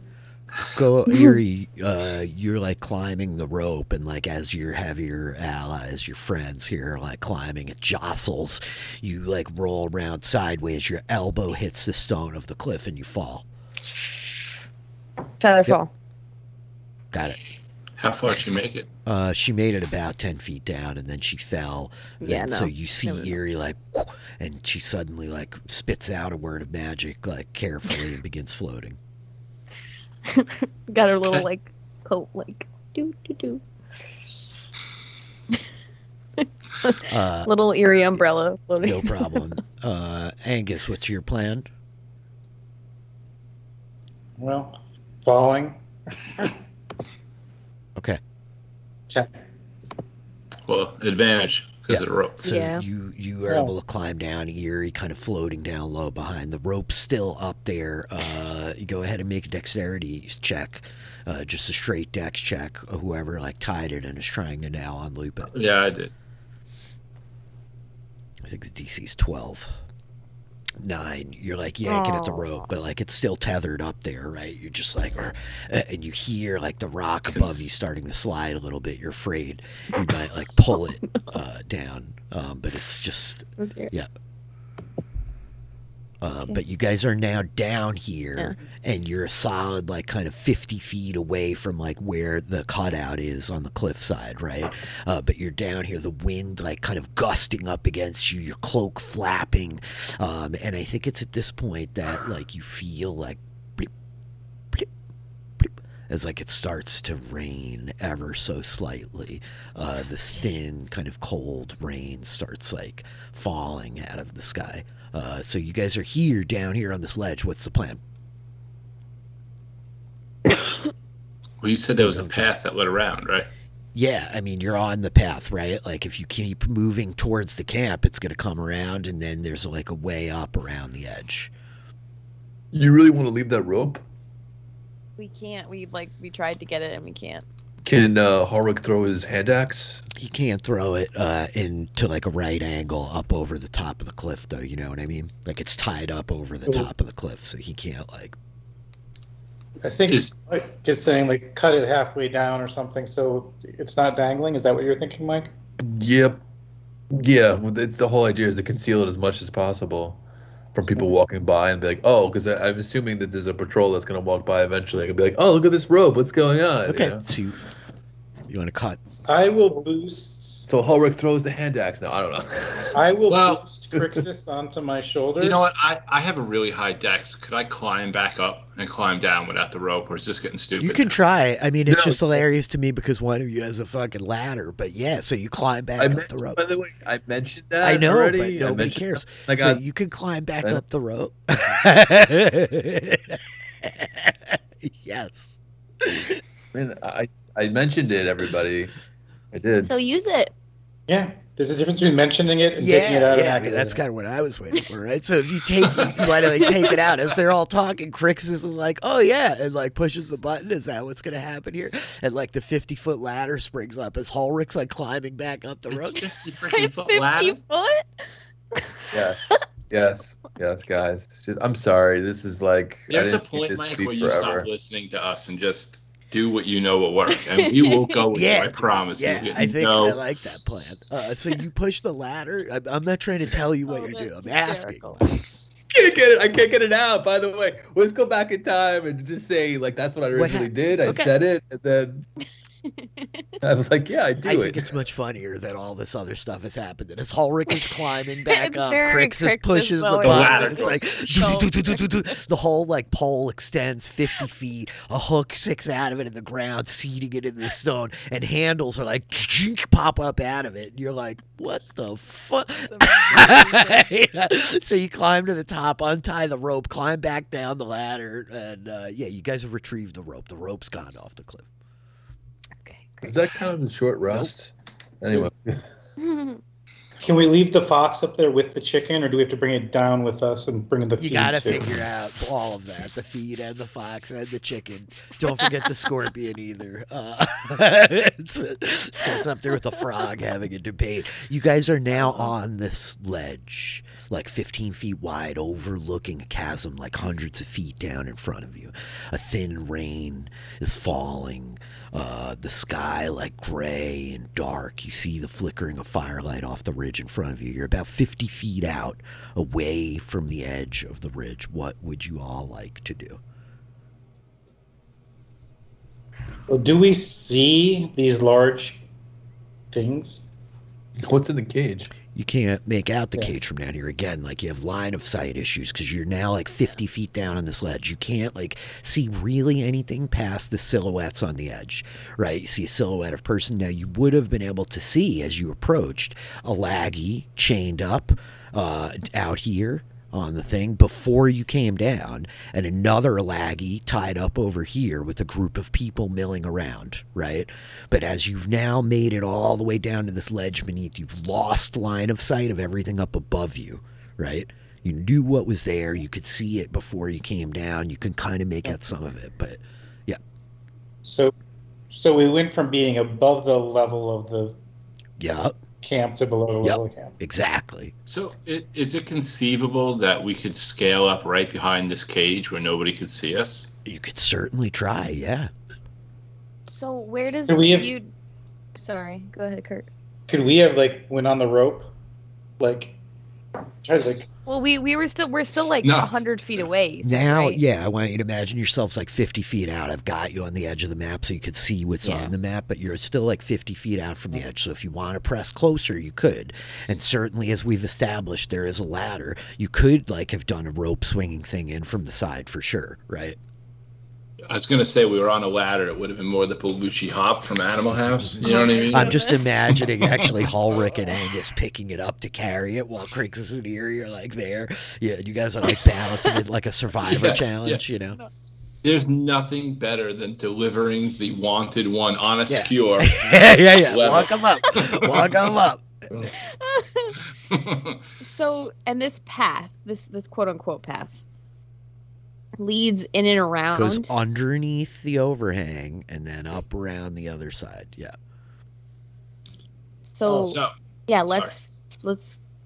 go, Erie. You're like climbing the rope, and like as you have your allies, your friends here, like climbing, it jostles. You like roll around sideways. Your elbow hits the stone of the cliff, and you fall. Feather fall. Got it. How far did she make it? She made it about 10 feet down, and then she fell. Yeah, And no. so you see Never know. Erie like, and she suddenly like spits out a word of magic, like carefully, and begins floating. Got her little Okay. like coat, like do do do. Little Erie umbrella floating. No problem. Angus, what's your plan? Well, falling. Okay. 10. Well, advantage because of the rope. So Yeah. you are able to climb down, Erie, kind of floating down low behind. The rope's still up there. You go ahead and make a dexterity check, just a straight dex check. Whoever like tied it and is trying to now unloop it. Yeah, I did. I think the DC's 12. 9. You're like yanking at the rope, but like it's still tethered up there, right? You're just like, and you hear like the rock above you starting to slide a little bit. You're afraid you might like pull it down, but it's just yeah. But you guys are now down here, and you're a solid like kind of 50 feet away from like where the cutout is on the cliffside, right? But you're down here, the wind like kind of gusting up against you, your cloak flapping, and I think it's at this point that like you feel like blip, blip, blip, as like it starts to rain ever so slightly. This thin kind of cold rain starts like falling out of the sky. So you guys are here, down here on this ledge. What's the plan? Well, you said there was a path that led around, right? Yeah, I mean, you're on the path, right? Like, if you keep moving towards the camp, it's going to come around, and then there's like a way up around the edge. You really want to leave that rope? We can't. We tried to get it and we can't. Can Horwick throw his hand axe? He can't throw it into like a right angle up over the top of the cliff, though. You know what I mean? Like, it's tied up over the top of the cliff, so he can't like. I think Mike is saying like cut it halfway down or something, so it's not dangling. Is that what you're thinking, Mike? Yep. Yeah, well, it's the whole idea is to conceal it as much as possible from people walking by and be like, oh, because I'm assuming that there's a patrol that's going to walk by eventually. I can be like, oh, look at this rope. What's going on? Okay, You know? so you want to cut? I will boost. So Horwick throws the hand axe now. I don't know. I will boost Crixus onto my shoulders. You know what? I have a really high dex. Could I climb back up and climb down without the rope, or is this getting stupid? You can try. I mean, it's just hilarious to me because one of you has a fucking ladder. But yeah, so you climb back up the rope. By the way, I mentioned that I know, already. but nobody cares. That. So you can climb back up the rope. Yes. Man, I mentioned it, everybody. I did. So use it. Yeah, there's a difference between mentioning it and taking it out. Yeah, I mean, that's kind of what I was waiting for, right? So if you you want to like take it out as they're all talking. Crixus is like, "Oh yeah," and like pushes the button. Is that what's gonna happen here? And like the 50-foot ladder springs up as Hulrich's like climbing back up the rope. It's 50 freaking It's foot 50 ladder. foot? Yes, guys. It's just, I'm sorry. This is like. There's I a didn't mean point, this Mike, to be where you forever. stop listening to us and just do what you know will work, and you will go with Yeah, it. I promise. Yeah, you I think I like that plan. So you push the ladder. I'm not trying to tell you what you do. I'm asking. I can't get it. I can't get it out. By the way, let's go back in time and just say like that's what I originally did. I said it, and then I was like, yeah, I do I it. think it's much funnier that all this other stuff has happened. And as Hulrich is climbing back And up, very Crixus pushes the going button. up. It's like the whole like pole extends 50 feet. A hook sticks out of it in the ground, seating it in the stone, and handles are like pop up out of it. And you're like, what the fuck? So you climb to the top, untie the rope, climb back down the ladder, and yeah, you guys have retrieved the rope. The rope's gone off the cliff. Okay, Does that count as a short rest? Anyway. Can we leave the fox up there with the chicken, or do we have to bring it down with us and bring the feed You gotta too? figure out all of that: the feed and the fox and the chicken. Don't forget the scorpion either. It's up there with the frog having a debate. You guys are now on this ledge, like 15 feet wide, overlooking a chasm like hundreds of feet down in front of you. A thin rain is falling. The sky like gray and dark. You see the flickering of firelight off the ridge in front of you. You're about 50 feet out away from the edge of the ridge. What would you all like to do? Well, do we see these large things? What's in the cage? You can't make out the cage from down here. Again, like, you have line of sight issues because you're now like 50 feet down on this ledge. You can't like see really anything past the silhouettes on the edge, right? You see a silhouette of person. Now, you would have been able to see as you approached a laggy chained up out here on the thing before you came down, and another laggy tied up over here with a group of people milling around, right? But as you've now made it all the way down to this ledge beneath, you've lost line of sight of everything up above you, right? You knew what was there. You could see it before you came down. You can kind of make out some of it, but yeah. So we went from being above the level of the camp to below the level of the camp. Exactly. So is it conceivable that we could scale up right behind this cage where nobody could see us? You could certainly try, yeah. So where does Can we have- you? Sorry, go ahead, Kurt. Could we have like went on the rope, like tried to like? Well, we're still like No. 100 feet away. You said, Now, right? yeah, I want you to imagine yourselves like 50 feet out. I've got you on the edge of the map so you could see what's on the map, but you're still like 50 feet out from the edge. So if you want to press closer, you could. And certainly, as we've established, there is a ladder. You could like have done a rope swinging thing in from the side for sure, right? I was going to say we were on a ladder. It would have been more the Belushi Hop from Animal House. You know what I mean? I'm just imagining actually Ulrich and Angus picking it up to carry it while Krix and Eerie are like there. Yeah, you guys are like balancing it like a survivor challenge, you know? There's nothing better than delivering the wanted one on a skewer. Yeah. Walk them up. Walk them up. So, and this path, this quote unquote path, leads in and around. Goes underneath the overhang and then up around the other side. Yeah. So yeah, let's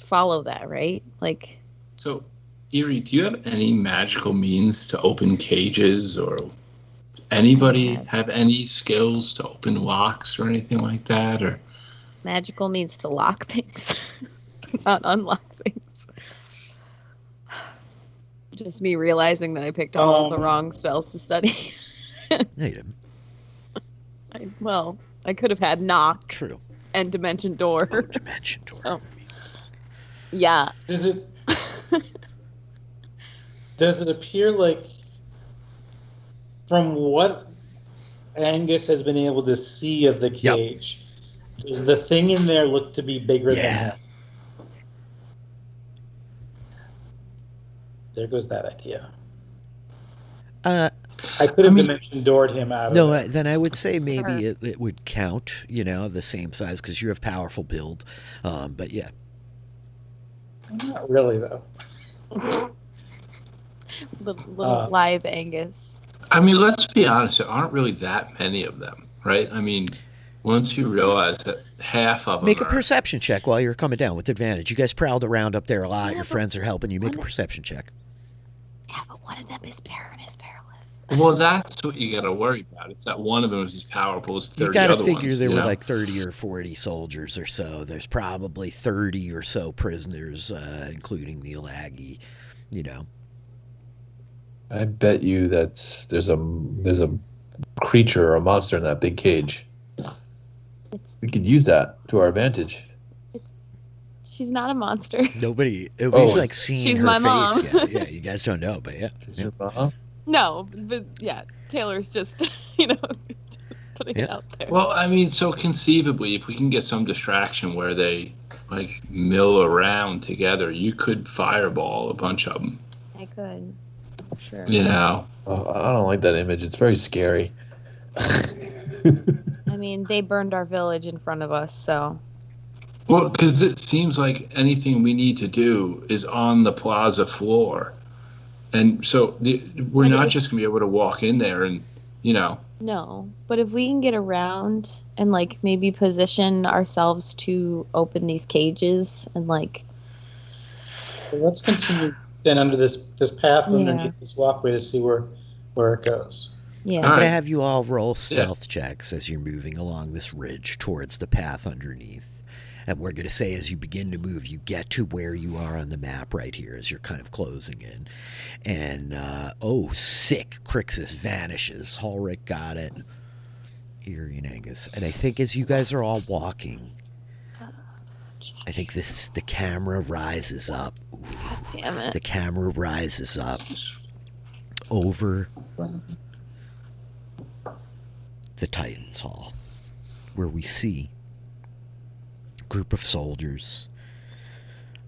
follow that, right? Like. So, Eerie, do you have any magical means to open cages, or anybody have any skills to open locks or anything like that, or? Magical means to lock things, not unlock things. Just me realizing that I picked all the wrong spells to study. No, you didn't. I could have had knock. True. And dimension door. Oh, dimension door. So, yeah. Does it appear like, from what Angus has been able to see of the cage, does the thing in there look to be bigger than him? There goes that idea. I could have dimension doored him out of it. Then I would say maybe it would count, the same size, because you have powerful build. But yeah. Not really, though. Little live Angus. I mean, let's be honest. There aren't really that many of them, right? I mean, once you realize that half of them Make a perception check while you're coming down with advantage. You guys prowled around up there a lot. Your friends are helping you. Make a perception check. Yeah, but one of them is perilous. Well, that's what you got to worry about. It's that one of them is as powerful as 30 You got to other figure ones, there were like 30 or 40 soldiers or so. There's probably 30 or so prisoners, including the Alagi, I bet you there's a creature or a monster in that big cage. We could use that to our advantage. She's not a monster. Nobody's like seeing she's her my face mom. yet. Yeah, you guys don't know, but yeah. Is your mom? No, but yeah, Taylor's just, just putting it out there. Well, I mean, so conceivably, if we can get some distraction where they like mill around together, you could fireball a bunch of them. I could, sure. Oh, I don't like that image. It's very scary. I mean, they burned our village in front of us, so. Well, because it seems like anything we need to do is on the plaza floor. And so we're But not if- just going to be able to walk in there and, No, but if we can get around and like maybe position ourselves to open these cages and like So let's continue then under this path Yeah. underneath this walkway to see where it goes. yeah. I'm going to Alright. have you all roll stealth checks as you're moving along this ridge towards the path underneath. And we're going to say as you begin to move, you get to where you are on the map right here as you're kind of closing in. And, sick. Crixus vanishes. Ulrich got it. Eerie and Angus. And I think as you guys are all walking, I think the camera rises up. Ooh, God damn it. the camera rises up over the Titans Hall, where we see a group of soldiers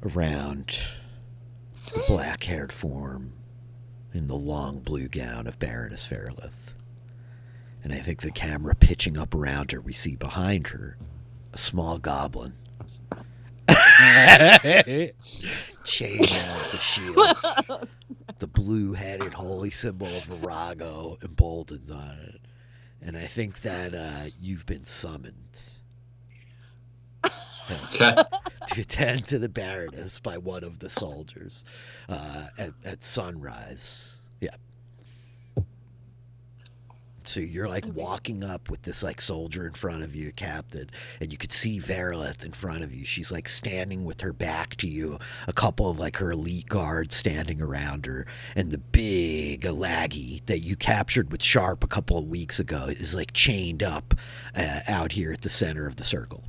around the black-haired form in the long blue gown of Baroness Fairlith. And I think the camera pitching up around her, we see behind her a small goblin. Chained out the shield. The blue-headed holy symbol of Virago emboldened on it. And I think that you've been summoned Okay. to attend to the Baroness by one of the soldiers at sunrise. Yeah. So you're like walking up with this like soldier in front of you, captain, and you could see Verilith in front of you. She's like standing with her back to you, a couple of like her elite guards standing around her, and the big Alagi that you captured with Sharp a couple of weeks ago is like chained up out here at the center of the circle.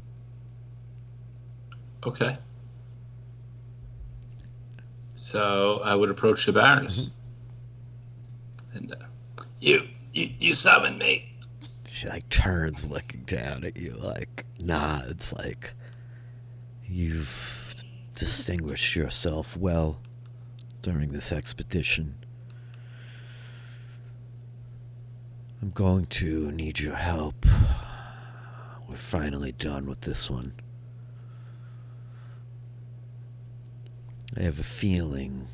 Okay. So I would approach the Baroness. And you summoned me. She like turns looking down at you, like nods, like you've distinguished yourself well during this expedition. I'm going to need your help. We're finally done with this one. I have a feeling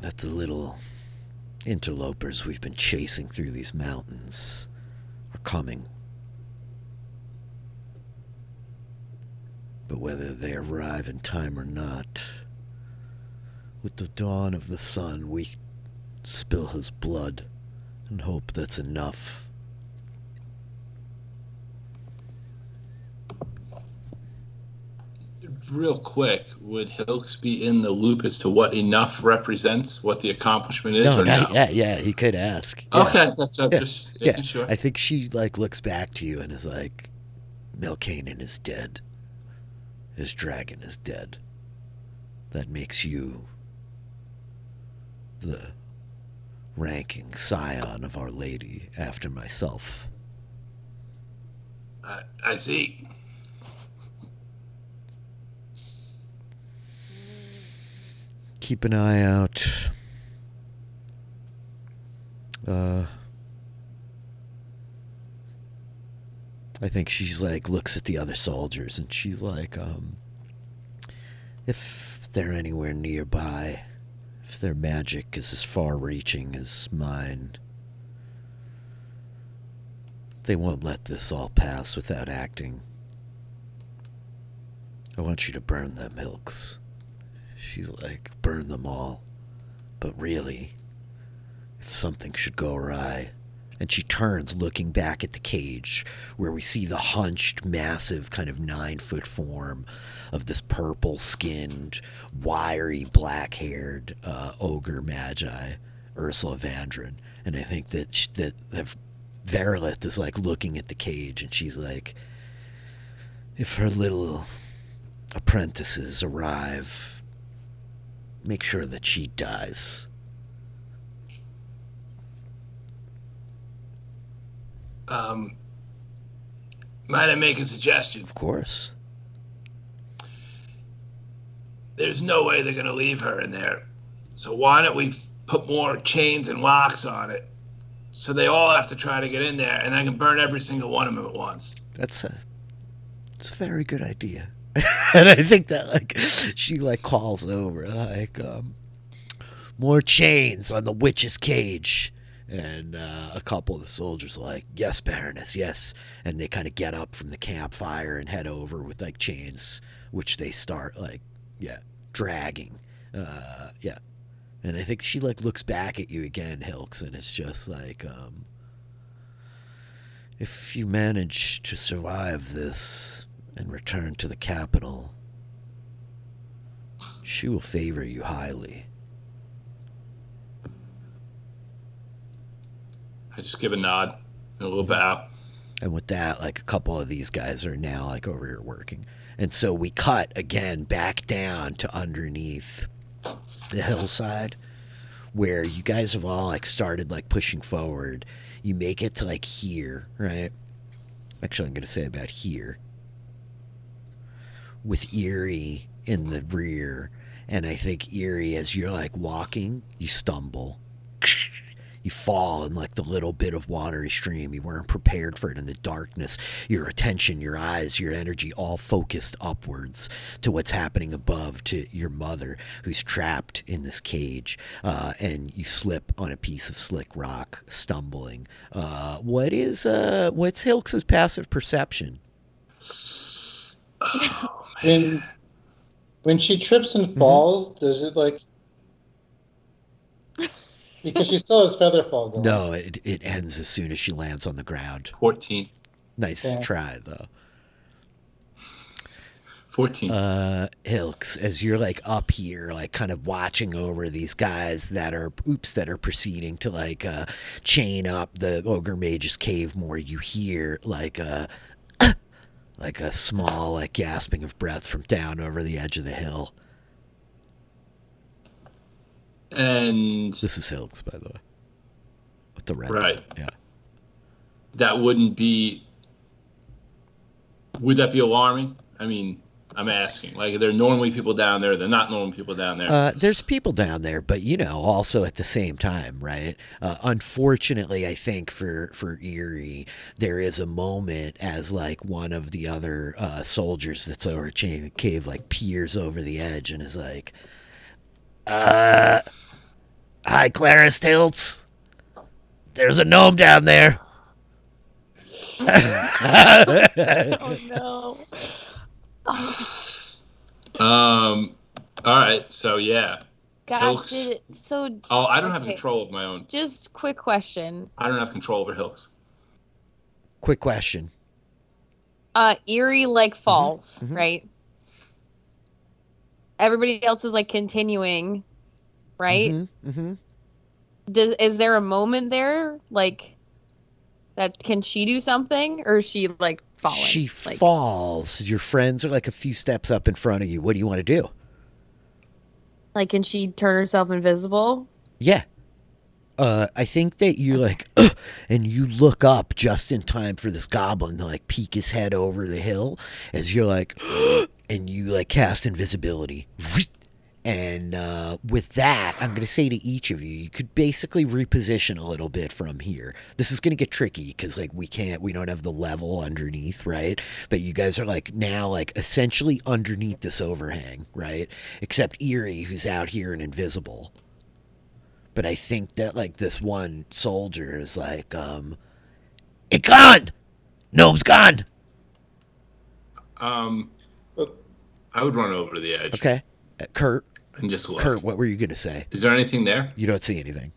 that the little interlopers we've been chasing through these mountains are coming. But whether they arrive in time or not, with the dawn of the sun, we spill his blood and hope that's enough. Real quick, would Hilks be in the loop as to what enough represents, what the accomplishment is, or no? Yeah, he could ask. Yeah. Okay, that's just making sure. I think she like looks back to you and is like, Melkanen is dead. His dragon is dead. That makes you the ranking scion of Our Lady after myself. I see. Keep an eye out. I think she's like looks at the other soldiers and she's like, if they're anywhere nearby, if their magic is as far-reaching as mine, they won't let this all pass without acting. I want you to burn them, Hilks. She's like, burn them all. But really, if something should go awry... And she turns, looking back at the cage, where we see the hunched, massive, kind of 9-foot form of this purple-skinned, wiry, black-haired ogre magi, Ursula Vandren. And I think that Verilith is like looking at the cage, and she's like, if her little apprentices arrive, make sure that she dies. Might I make a suggestion? Of course. There's no way they're going to leave her in there. So why don't we put more chains and locks on it so they all have to try to get in there, and I can burn every single one of them at once. It's a very good idea. And I think that like she like calls over like more chains on the witch's cage. And a couple of the soldiers are like, yes, Baroness, yes. And they kind of get up from the campfire and head over with like chains, which they start like, dragging. Yeah. And I think she like looks back at you again, Hilks, and it's just like, if you manage to survive this and return to the capital, she will favor you highly. I just give a nod and a little bow. And with that, like a couple of these guys are now like over here working. And so we cut again back down to underneath the hillside where you guys have all like started like pushing forward. You make it to like here, right? Actually, I'm going to say about here. With Eerie in the rear. And I think Eerie, as you're like walking, you stumble. You fall in like the little bit of watery stream. You weren't prepared for it in the darkness. Your attention, your eyes, your energy all focused upwards to what's happening above, to your mother who's trapped in this cage. And you slip on a piece of slick rock, stumbling. What's Hilks' passive perception? Oh, man. When she trips and falls, does it like... Because she still has Featherfall going. No, it ends as soon as she lands on the ground. 14. Nice try, though. 14. Hilks, as you're like up here, like kind of watching over these guys that are proceeding to like chain up the Ogre Mage's cave more, you hear like a small like gasping of breath from down over the edge of the hill. And this is Hilks, by the way. With the red. Right. Yeah. That wouldn't be... Would that be alarming? I mean, I'm asking. Like, there are normally people down there. They're not normal people down there. There's people down there, but, also at the same time, right? Unfortunately, I think for Eerie, there is a moment as, like, one of the other soldiers that's over Chain Cave, like, peers over the edge and is like... Hi, Clarice Hilts. There's a gnome down there. Oh no. All right. So yeah. Gosh, I don't have control of my own. Just quick question. I don't have control over Hilks. Quick question. Eerie like falls, right? Everybody else is like continuing, right? Is there a moment there like that? Can she do something, or is she like falling? She falls. Your friends are like a few steps up in front of you. What do you want to do? Like, can she turn herself invisible? Yeah. I think that you're like, and you look up just in time for this goblin to like peek his head over the hill as you're like, and you like cast invisibility. And with that, I'm going to say to each of you, you could basically reposition a little bit from here. This is going to get tricky because like we don't have the level underneath, right? But you guys are like now like essentially underneath this overhang, right? Except Eerie, who's out here and invisible. But I think that like this one soldier is like, it gone! Gnome's gone! I would run over to the edge. Okay. Kurt. And just look. Kurt, what were you going to say? Is there anything there? You don't see anything.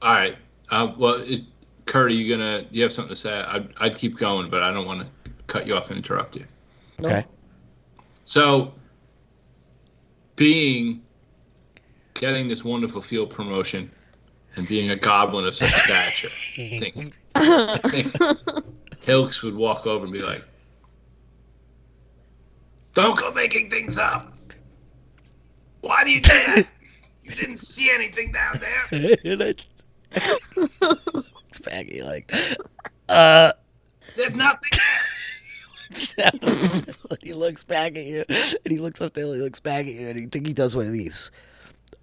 All right. Kurt, you have something to say? I'd keep going, but I don't want to cut you off and interrupt you. Okay. So, getting this wonderful field promotion and being a goblin of such stature, I think Hilks would walk over and be like, "Don't go making things up. Why do you do that? You didn't see anything down there." It's baggy, like, there's nothing there. He looks back at you, and he looks up there, he looks back at you, and I think he does one of these.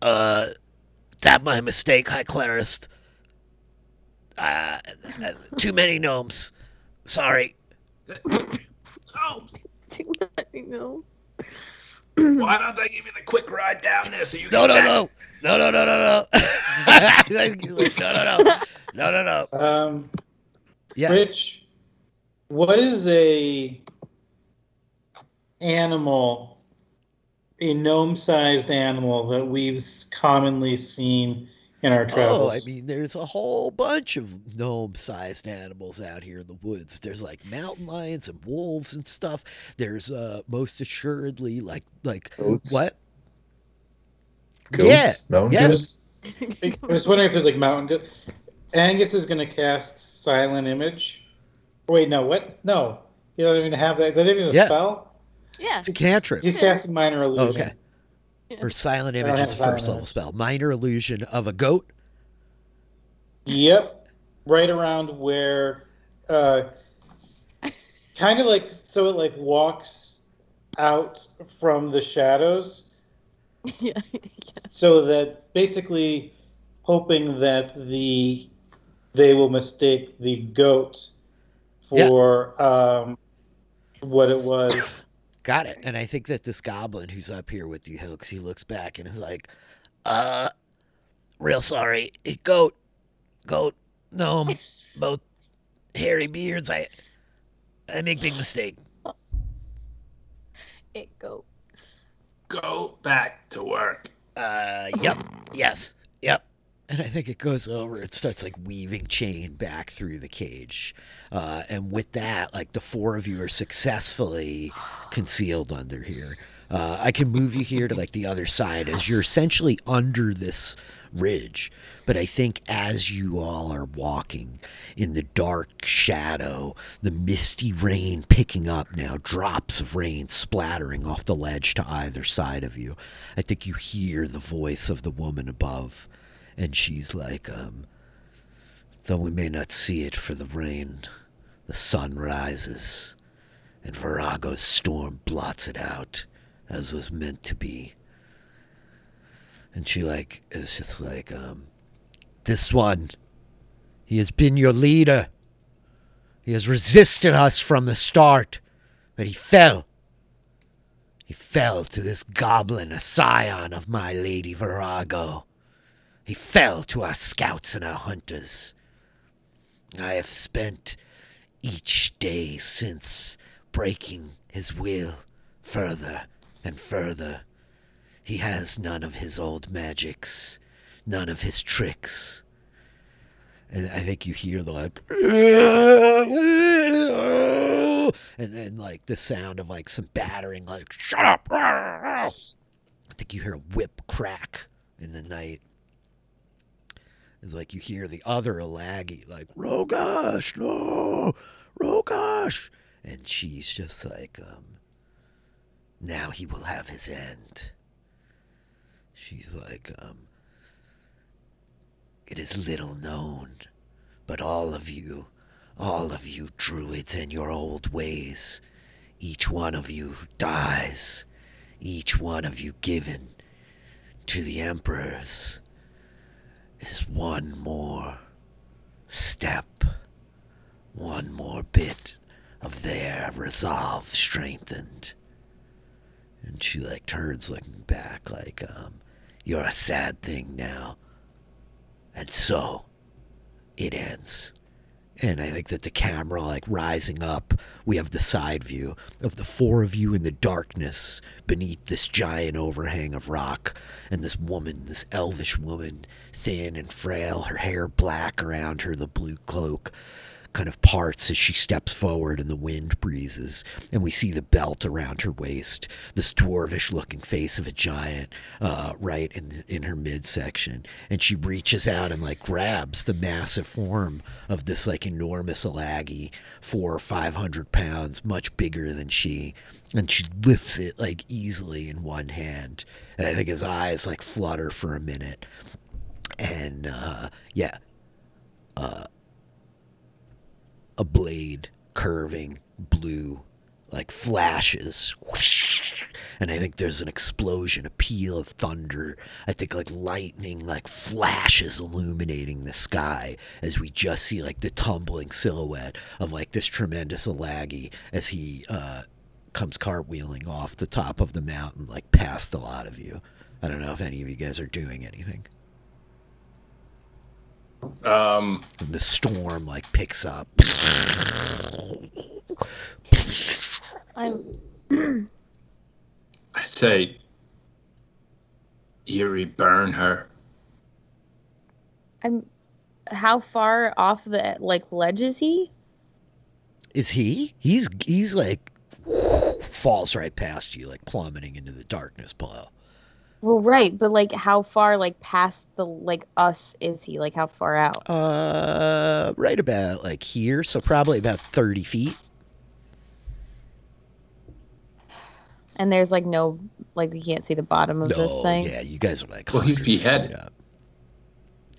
That my mistake, High Clarist. Too many gnomes. Sorry. Oh, Too many gnomes. why don't they give you the quick ride down there so you No, can no, check? no. No, no, no, no, no. He's like, no, no, no. No, no, no. Yeah. Rich, what is a gnome-sized animal that we've commonly seen in our Oh, I travels? mean, there's a whole bunch of gnome-sized animals out here in the woods. There's like mountain lions and wolves and stuff. There's most assuredly like Goats. what? Goats? Mountain yeah. goats? I was wondering if there's like mountain goat. Angus is going to cast Silent Image. Wait, no, what? No. You don't even have that. That isn't a Yeah. spell? Yeah. It's a cantrip. He's casting Minor Oh, Illusion. okay. Or Silent I don't Image have is a Silent first level Image. spell. Minor illusion of a goat. Yep. Right around where, kind of like, so it like walks out from the shadows. Yeah. So that basically hoping that they will mistake the goat for what it was. Got it. And I think that this goblin who's up here with you, Hilks, he looks back and is like, real sorry. Goat, gnome, both hairy beards. I make big mistake. It go. Go back to work. Yep, yes, yep. And I think it goes over. It starts like weaving chain back through the cage, and with that, like the four of you are successfully concealed under here. I can move you here to like the other side as you're essentially under this ridge. But I think as you all are walking in the dark shadow, the misty rain picking up now, drops of rain splattering off the ledge to either side of you, I think you hear the voice of the woman above. And she's like, though we may not see it for the rain, the sun rises, and Virago's storm blots it out, as was meant to be. And she like is just like, this one, he has been your leader. He has resisted us from the start, but he fell. He fell to this goblin, a scion of my lady Virago. He fell to our scouts and our hunters. I have spent each day since breaking his will further and further. He has none of his old magics, none of his tricks. And I think you hear the like, and then like the sound of like some battering, like, shut up. I think you hear a whip crack in the night. It's like you hear the other Alagi like, Rogash, no, Rogash. And she's just like, now he will have his end. She's like, it is little known, but all of you druids and your old ways, each one of you dies, each one of you given to the emperors, is one more step, one more bit of their resolve strengthened. And she like turns looking back like, you're a sad thing now. And so it ends. And I think that the camera like rising up, we have the side view of the four of you in the darkness beneath this giant overhang of rock, and this woman, this elvish woman, thin and frail, her hair black around her, the blue cloak kind of parts as she steps forward and the wind breezes, and we see the belt around her waist, this dwarvish looking face of a giant right in her midsection, and she reaches out and like grabs the massive form of this like enormous Alagi, 400 or 500 pounds, much bigger than she, and she lifts it like easily in one hand, and I think his eyes like flutter for a minute, and a blade curving blue like flashes whoosh, and I think there's an explosion, a peal of thunder. I think like lightning like flashes illuminating the sky as we just see like the tumbling silhouette of like this tremendous Alagi as he comes cartwheeling off the top of the mountain like past a lot of you. I don't know if any of you guys are doing anything. And the storm like picks up. I say, Eerie, burn her. How far off the like ledge is he? Is he? He's like falls right past you, like plummeting into the darkness below. Well, right, but like how far like past the like us is he? Like how far out? Right about like here, so probably about 30 feet. And there's like no, like we can't see the bottom of this thing. Yeah, you guys are like. Well, he's 100 feet beheaded. up.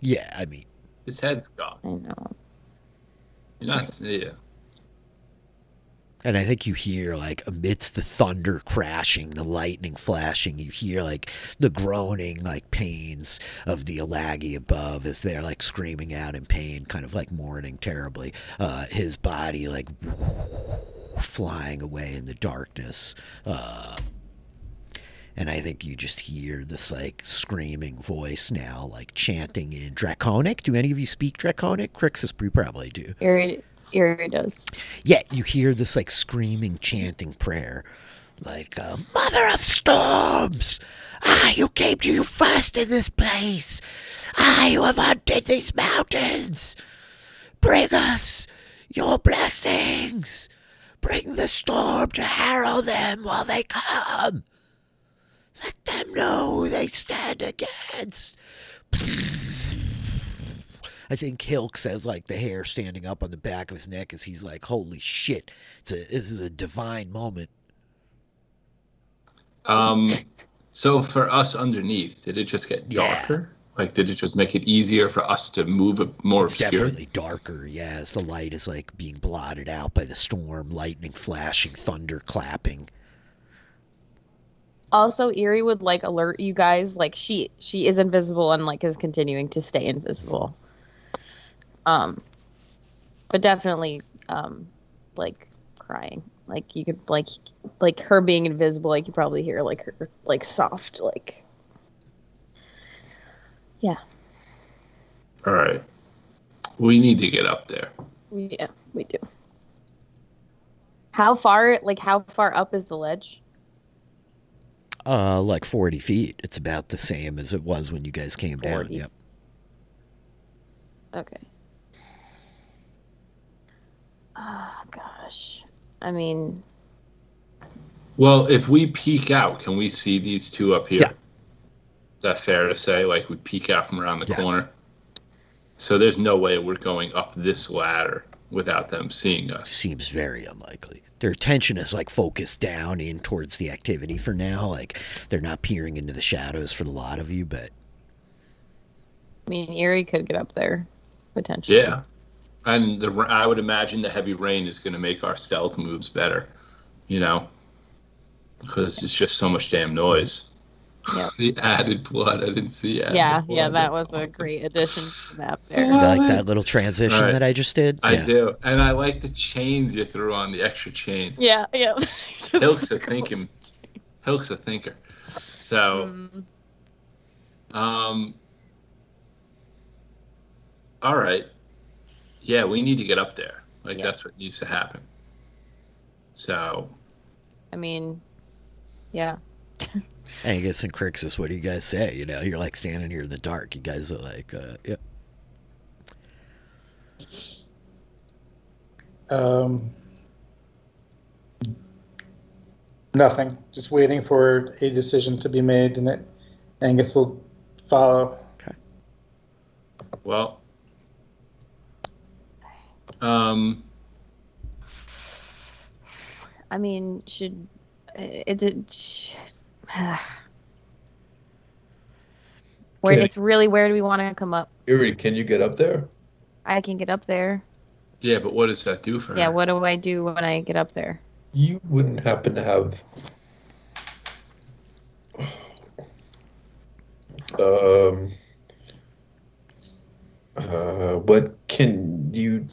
Yeah, I mean, His head's gone. I know. You're not. Yeah. and I think you hear like amidst the thunder crashing, the lightning flashing, you hear like the groaning like pains of the Alagi above as they're like screaming out in pain, kind of like mourning terribly. His body like flying away in the darkness. And I think you just hear this like screaming voice now, like chanting in Draconic. Do any of you speak Draconic? Crixus, we probably do. Eerie does. Yeah, you hear this like screaming, chanting prayer, like "Mother of Storms, who came to you first in this place, who have hunted these mountains, bring us your blessings. Bring the storm to harrow them while they come. Let them know who they stand against." I think Hilk says like the hair standing up on the back of his neck as he's like, "Holy shit! This is a divine moment." So for us underneath, did it just get darker? Like, did it just make it easier for us to move more It's obscure? definitely darker, yeah, as the light is like being blotted out by the storm, lightning flashing, thunder clapping. Also, Eerie would like alert you guys, like she is invisible and like is continuing to stay invisible. But definitely like crying. Like you could like her being invisible, like you probably hear like her like soft like. Yeah. All right. We need to get up there. Yeah, we do. How far up is the ledge? Like 40 feet. It's about the same as it was when you guys came down. 40. Yep. Okay. Oh gosh. I mean, Well, if we peek out, can we see these two up here? Yeah. Is that fair to say? Like, we peek out from around the Yeah. corner? So there's no way we're going up this ladder without them seeing us. Seems very unlikely. Their attention is like focused down in towards the activity for now. Like they're not peering into the shadows for a lot of you, but I mean, Eerie could get up there, potentially. Yeah. And I would imagine the heavy rain is going to make our stealth moves better, you know? Because it's just so much damn noise. Yep. The added blood. I didn't see added Yeah, blood. that That's was a awesome. great addition to the map there. you like that little transition All right. that I just did? I Yeah. do. And I like the chains you threw on, the extra chains. Yeah. Hilk's a thinking. Hilk's a thinker. So, all right. Yeah, we need to get up there. Like, Yeah. that's what needs to happen. So, I mean, yeah. Angus and Crixus, what do you guys say? You know, you're like standing here in the dark. You guys are like, yeah. Nothing. Just waiting for a decision to be made, and Angus will follow. well, I mean, should where Okay. it's really where do we want to come up? Eerie, can you get up there? I can get up there. yeah, but what does that do for Yeah, her? what do I do when I get up there? You wouldn't happen to have What can you?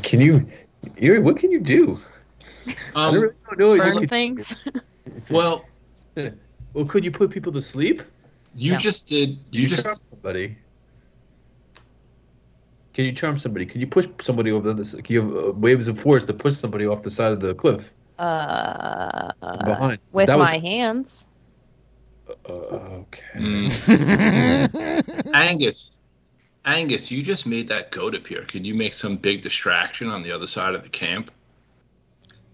Can you? Erie, what can you do? I don't really know what you Burn could. things. Well, Well, could you put people to sleep? you No. just did. You Can just charm somebody. Can you charm somebody? Can you push somebody over the? Can you have waves of force to push somebody off the side of the cliff behind? With That would- my hands. Okay. Angus, you just made that goat appear. Can you make some big distraction on the other side of the camp?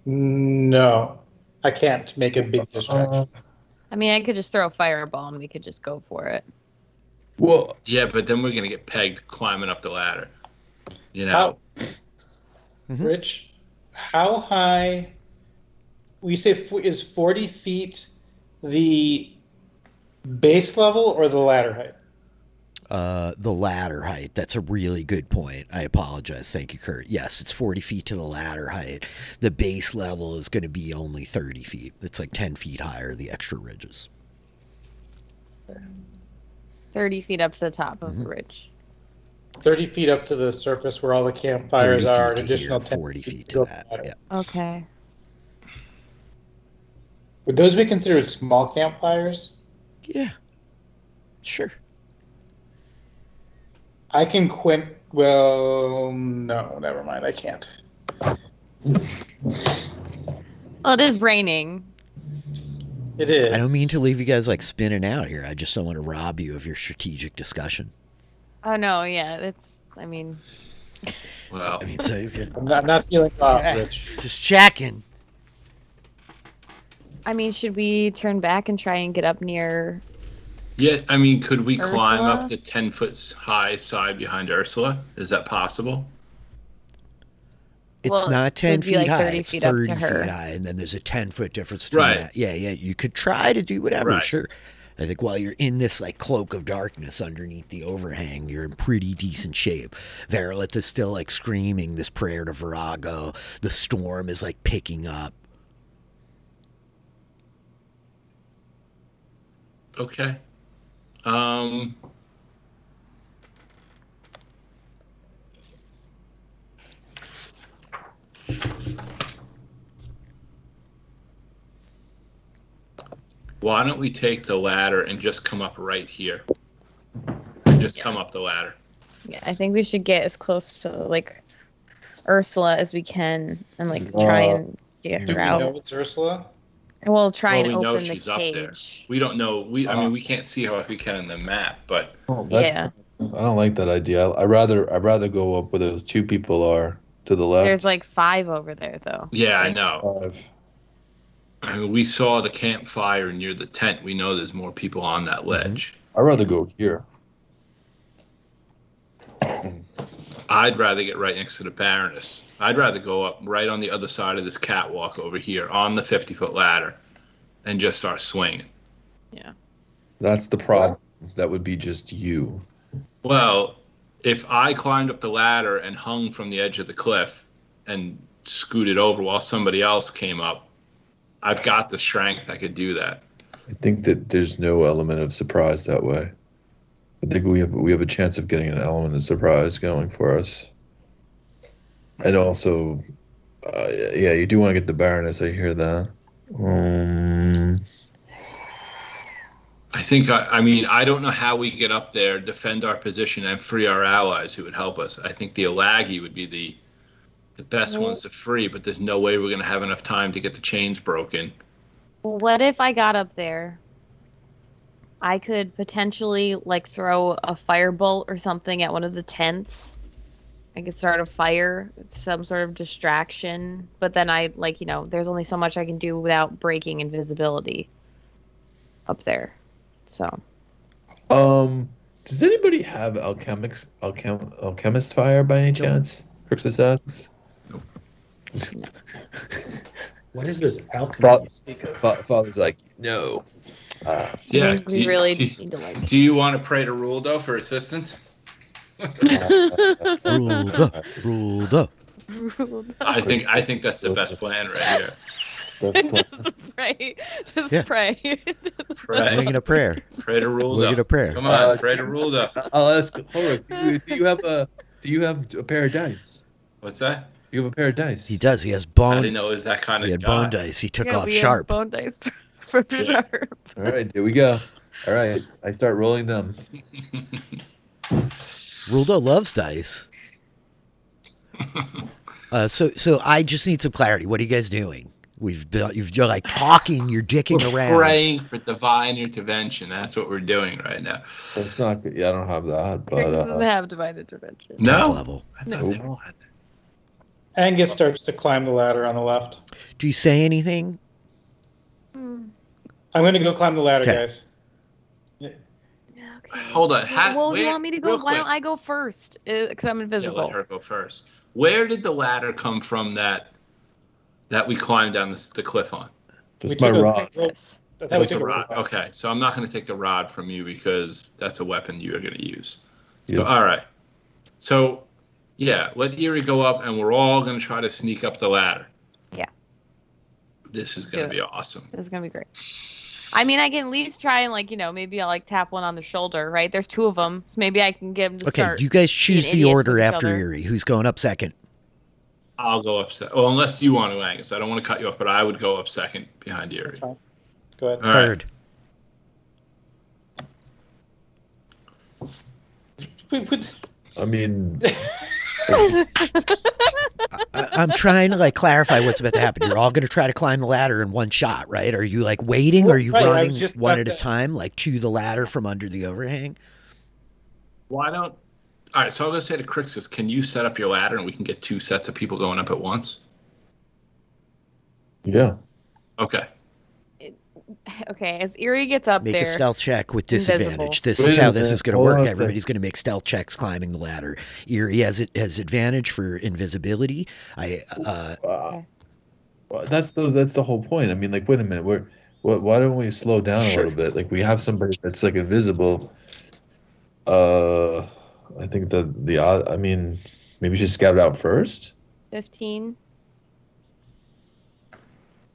No, I can't make a big distraction. I mean, I could just throw a fireball and we could just go for it. Well, Yeah, but then we're gonna get pegged climbing up the ladder. You know. How, Mhm. Rich, how high? We say is 40 feet the base level or the ladder height? The ladder height. That's a really good point. I apologize. Thank you, Kurt. Yes, it's 40 feet to the ladder height. The base level is going to be only 30 feet. It's like 10 feet higher, the extra ridges. 30 feet up to the top of Mhm. the ridge. 30 feet up to the surface where all the 30 campfires feet are, an to additional here, 10 40 feet go to up that. the ladder. Yeah. Okay. Would those be considered small campfires? Yeah. Sure. I can quit. Well, no, never mind. I can't. Well, it is raining. It is. I don't mean to leave you guys like spinning out here. I just don't want to rob you of your strategic discussion. Oh, no, yeah. It's, I mean, Well, I mean, so, I'm not feeling robbed, Okay. Rich. just checking. should we turn back and try and get up near? yeah. I mean, could we climb Ursula? up the 10-foot high side behind Ursula? Is that possible? It's Well, not it 10 would be feet like high. 30 It's feet up to 30 her. feet high, and then there's a 10-foot difference between Right. that. Yeah, yeah. You could try to do whatever, Right. sure. I think while you're in this like cloak of darkness underneath the overhang, you're in pretty decent shape. Verlet is still like screaming this prayer to Virago. The storm is like picking up. Okay. Why don't we take the ladder and just come up right here? Just come up the ladder. Yeah, I think we should get as close to like Ursula as we can and like try and get Do her we out. know it's Ursula? And we'll try Well, and we know open the she's up there. cage. We don't know. I mean, we can't see her like we can in the map, but Yeah. I don't like that idea. I'd rather go up where those two people are to the left. There's like 5 over there though. yeah, I Right? know. Five. I mean, we saw the campfire near the tent. We know there's more people on that ledge. I'd rather go here. I'd rather get right next to the Baroness. I'd rather go up right on the other side of this catwalk over here on the 50-foot ladder and just start swinging. Yeah. That's the problem. That would be just you. Well, if I climbed up the ladder and hung from the edge of the cliff and scooted over while somebody else came up, I've got the strength. I could do that. I think that there's no element of surprise that way. I think we have a chance of getting an element of surprise going for us. And also, yeah, you do want to get the Baroness. I hear that. I think, I mean, I don't know how we get up there, defend our position, and free our allies who would help us. I think the Alagi would be the best ones to free, but there's no way we're going to have enough time to get the chains broken. Well, what if I got up there? I could potentially like throw a firebolt or something at one of the tents. I could start a fire, some sort of distraction. But then I like, there's only so much I can do without breaking invisibility up there. So Does anybody have alchemist fire by any chance? Crixus asks. What is this alchemy you speak of? Father's like, no. I Yeah. think we really just need to like. Do you want to pray to Ruldo for assistance? Ruled up. I think that's the best plan right here. Just pray. Just Yeah. pray. Pray. Making a prayer. Pray to Rulda. Making a prayer. Come on, pray to Rulda. I'll ask Ulrich, do you have a pair of dice? What's that? You have a pair of dice. He does. He has I bone. didn't know it was that kind He of had guy. bone dice. He took Yeah, off we have Sharp. bone dice from Sharp. All right, here we go. All right, I start rolling them. Ruldo loves dice. So I just need some clarity. What are you guys doing? You're like talking. You're dicking We're around. praying for divine intervention. That's what we're doing right now. It's not good. Yeah, I don't have that, Crix but doesn't have divine intervention. No. Level. I thought they all had. Angus starts to climb the ladder on the left. Do you say anything? Hmm. I'm going to go climb the ladder, Okay. guys. Yeah, okay. Hold on. Well, you where- want me to go? real Why don't quick. I go first? Because I'm Yeah, invisible. let her go first. Where did the ladder come from that we climbed down the cliff on? just We my took a- rock. Crixus. That's That how we was a took a rod. road. Okay, so I'm not going to take the rod from you because that's a weapon you are going to use. So, Yep. all right. So, yeah, let Erie go up, and we're all going to try to sneak up the ladder. Yeah. This is Let's going do to be awesome. This is gonna be great. I mean, I can at least try and maybe I'll tap one on the shoulder, right? There's two of them, so maybe I can get them to Okay, start. you guys choose being the idiots order with each after other. Erie. Who's going up second? I'll go up second. Well, unless you want to, Angus. I don't want to cut you off, but I would go up second behind Erie. That's fine. Go ahead. All right. Third. I mean, I'm trying to clarify what's about to happen. You're all going to try to climb the ladder in one shot, right? Are you waiting? Or are you Right, I running was just one about at a to- time, to the ladder from under the overhang? Why don't... All right, so I'm going to say to Crixus, can you set up your ladder and we can get two sets of people going up at once? yeah. Okay. Okay, as Erie gets up Make there, a stealth check with disadvantage. Invisible. This Wait is a how this minute, is going to hold work. on a Everybody's going to make stealth checks climbing the ladder. Erie has advantage for invisibility. Well, that's the whole point. I mean, wait a minute. Why don't we slow down Sure. a little bit? We have somebody that's invisible. I think that the odd. I mean, maybe we should scout it out first. 15.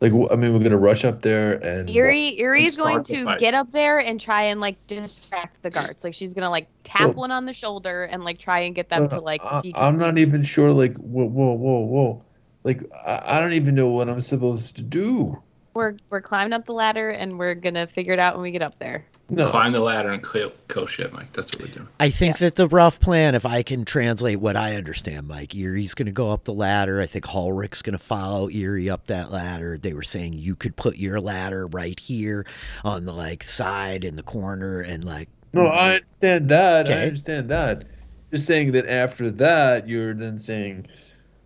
I mean, we're gonna rush up there and Erie's start going the to fight. get up there and try and distract the guards. She's gonna tap Well- one on the shoulder and try and get them to be I'm not confused. even sure. Whoa. I don't even know what I'm supposed to do. We're climbing up the ladder and we're gonna figure it out when we get up there. No. Climb the ladder and kill shit, Mike. That's what we're doing. I think that the rough plan, if I can translate what I understand, Mike, Erie's going to go up the ladder. I think Ulrich's going to follow Erie up that ladder. They were saying you could put your ladder right here on the side in the corner and No, I understand that. Okay. I understand that. Just saying that after that, you're then saying,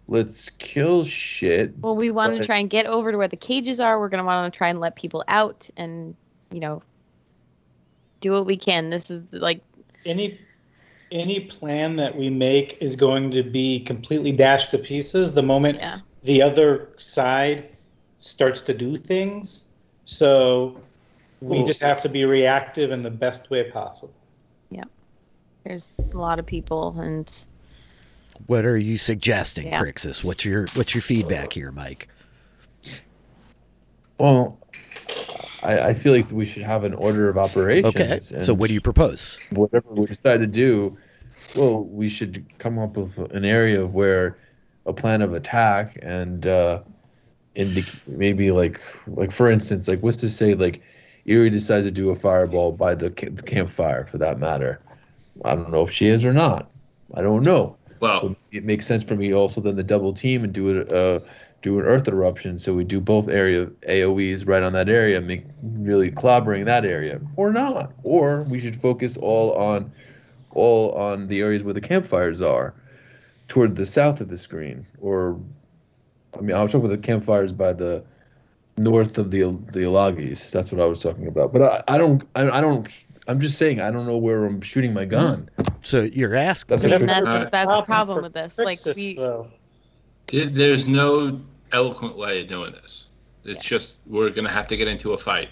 let's kill shit. Well, we want to Right. try and get over to where the cages are. We're gonna want to try and let people out and do what we can. This is Any plan that we make is going to be completely dashed to pieces the moment yeah. the other side starts to do things. So we Well- just have to be reactive in the best way possible. There's a lot of people and what are you suggesting, Yeah. Crixus? What's your feedback here, Mike? Well, I feel like we should have an order of operations. Okay, so and what do you propose? Whatever we decide to do, well, we should come up with an area where a plan of attack and maybe for instance, what's to say Erie decides to do a fireball by the campfire for that matter. I don't know if she is or not. I don't know. Well, It makes sense for me also then to double team and do an earth eruption. So we do both area AOEs right on that area, really clobbering that area, or not. Or we should focus all on the areas where the campfires are, toward the south of the screen. Or, I mean, I was talking about the campfires by the north of the Alagis. That's what I was talking about. But I don't. I'm just saying I don't know where I'm shooting my gun. So you're asking. That's I what mean, Alright. that's the Problem problem for with this. Crixus, though. there's no eloquent way of doing this. It's just we're going to have to get into a fight.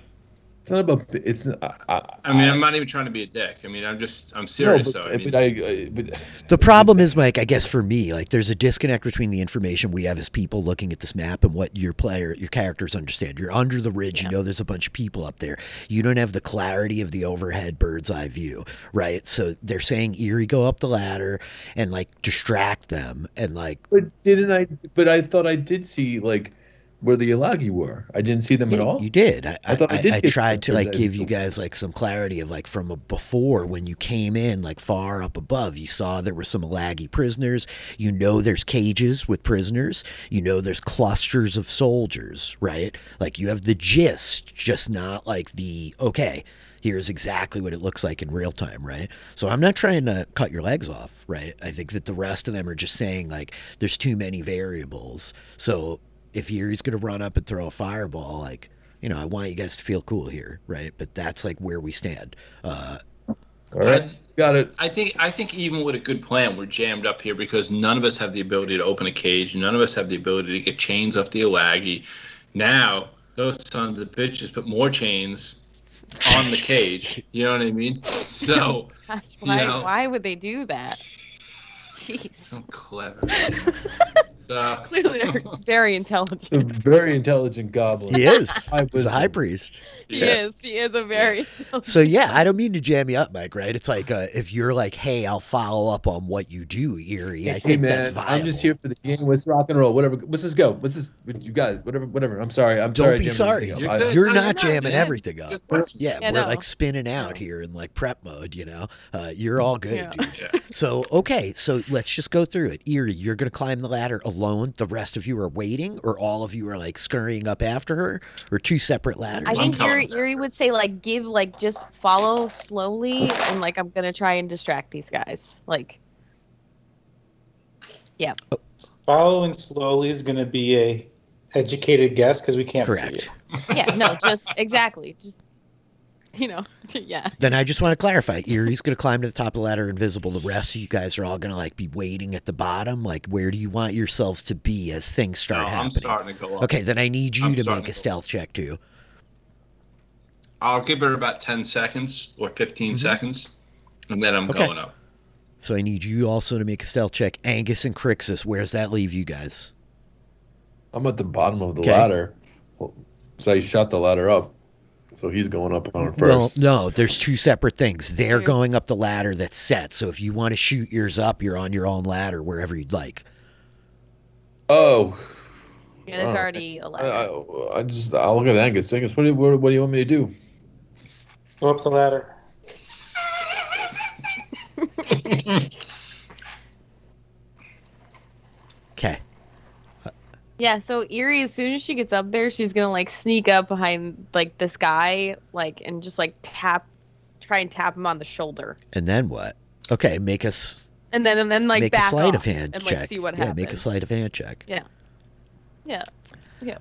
It's not about. It's. I mean, I'm not even trying to be a dick. I mean, I'm serious though. I mean, but The problem is, Mike, I guess for me, like there's a disconnect between the information we have as people looking at this map and what your characters understand. You're under the ridge, you know there's a bunch of people up there. You don't have the clarity of the overhead bird's eye view, right? So they're saying Eerie go up the ladder and like distract them and like But didn't I? But I thought I did see like where the Yalagi were. I didn't see them at all. You did. I thought I did I get tried to bird's like eye give view. you guys like some clarity of like from before when you came in like far up above. You saw there were some Alagi prisoners. You know there's cages with prisoners. You know there's clusters of soldiers, right? Like you have the gist, just not like the okay. Here's exactly what it looks like in real time, right? So I'm not trying to cut your legs off, right? I think that the rest of them are just saying like there's too many variables. So if Yuri's going to run up and throw a fireball, like, you know, I want you guys to feel cool here, right? But that's like where we stand. All right, got it. I think even with a good plan, we're jammed up here because none of us have the ability to open a cage. None of us have the ability to get chains off the Alagi. Now, those sons of bitches put more chains on the cage. You know what I mean? So, Gosh, know. why would they do that? Jeez. so clever. Clearly, they're very A intelligent. very intelligent goblin. He is. I He's was a high priest. He is. He is a very intelligent. So yeah, I don't mean to jam you up, Mike. Right? It's like if you're like, hey, I'll follow up on what you do, Eerie. I Hey think man, that's viable. I'm just here for the game. Let's rock and roll. Whatever. Let's just go. Let's just you guys. Whatever. I'm sorry. I'm Don't sorry. be Jim, sorry. everything You're up. good. You're No, not you're not, jamming man. everything up. Good question. Yeah, Yeah, we're no. like spinning out No. here in like prep mode, you know. You're all good, Yeah. dude. Yeah. So okay, so let's just go through it. Eerie, you're gonna climb the ladder alone. The rest of you are waiting, or all of you are like scurrying up after her, or two separate ladders. I think coming. Yuri would say like give like just follow slowly and like I'm gonna try and distract these guys. Like Following slowly is going to be a educated guess because we can't see Correct. it. yeah, no, just exactly. Just yeah. Then I just want to clarify. Eerie's gonna climb to the top of the ladder invisible. The rest of you guys are all gonna like be waiting at the bottom. Like, where do you want yourselves to be as things start No, I'm happening? starting to go up. Okay, then I need you I'm to starting make a to go stealth check too. I'll give her about 10 seconds or 15 seconds, and then I'm Okay. going up. So I need you also to make a stealth check. Angus and Crixus, where's that leave you guys? I'm at the bottom of the Okay. ladder. So I shot the ladder up. So he's going up on it Well, first. no, there's two separate things. They're Yeah. going up the ladder that's set. So if you want to shoot yours up, you're on your own ladder wherever you'd like. Oh. Yeah, there's Wow. already a ladder. I'll look at Angus. Angus, what do you want me to do? Go up the ladder. Okay. Yeah, so Eerie, as soon as she gets up there, she's gonna like sneak up behind like this guy, like and just like try and tap him on the shoulder, And then what? Okay, make us and then like make a back sleight off of hand and check. like see what yeah, happens. make a sleight of hand check. Yeah.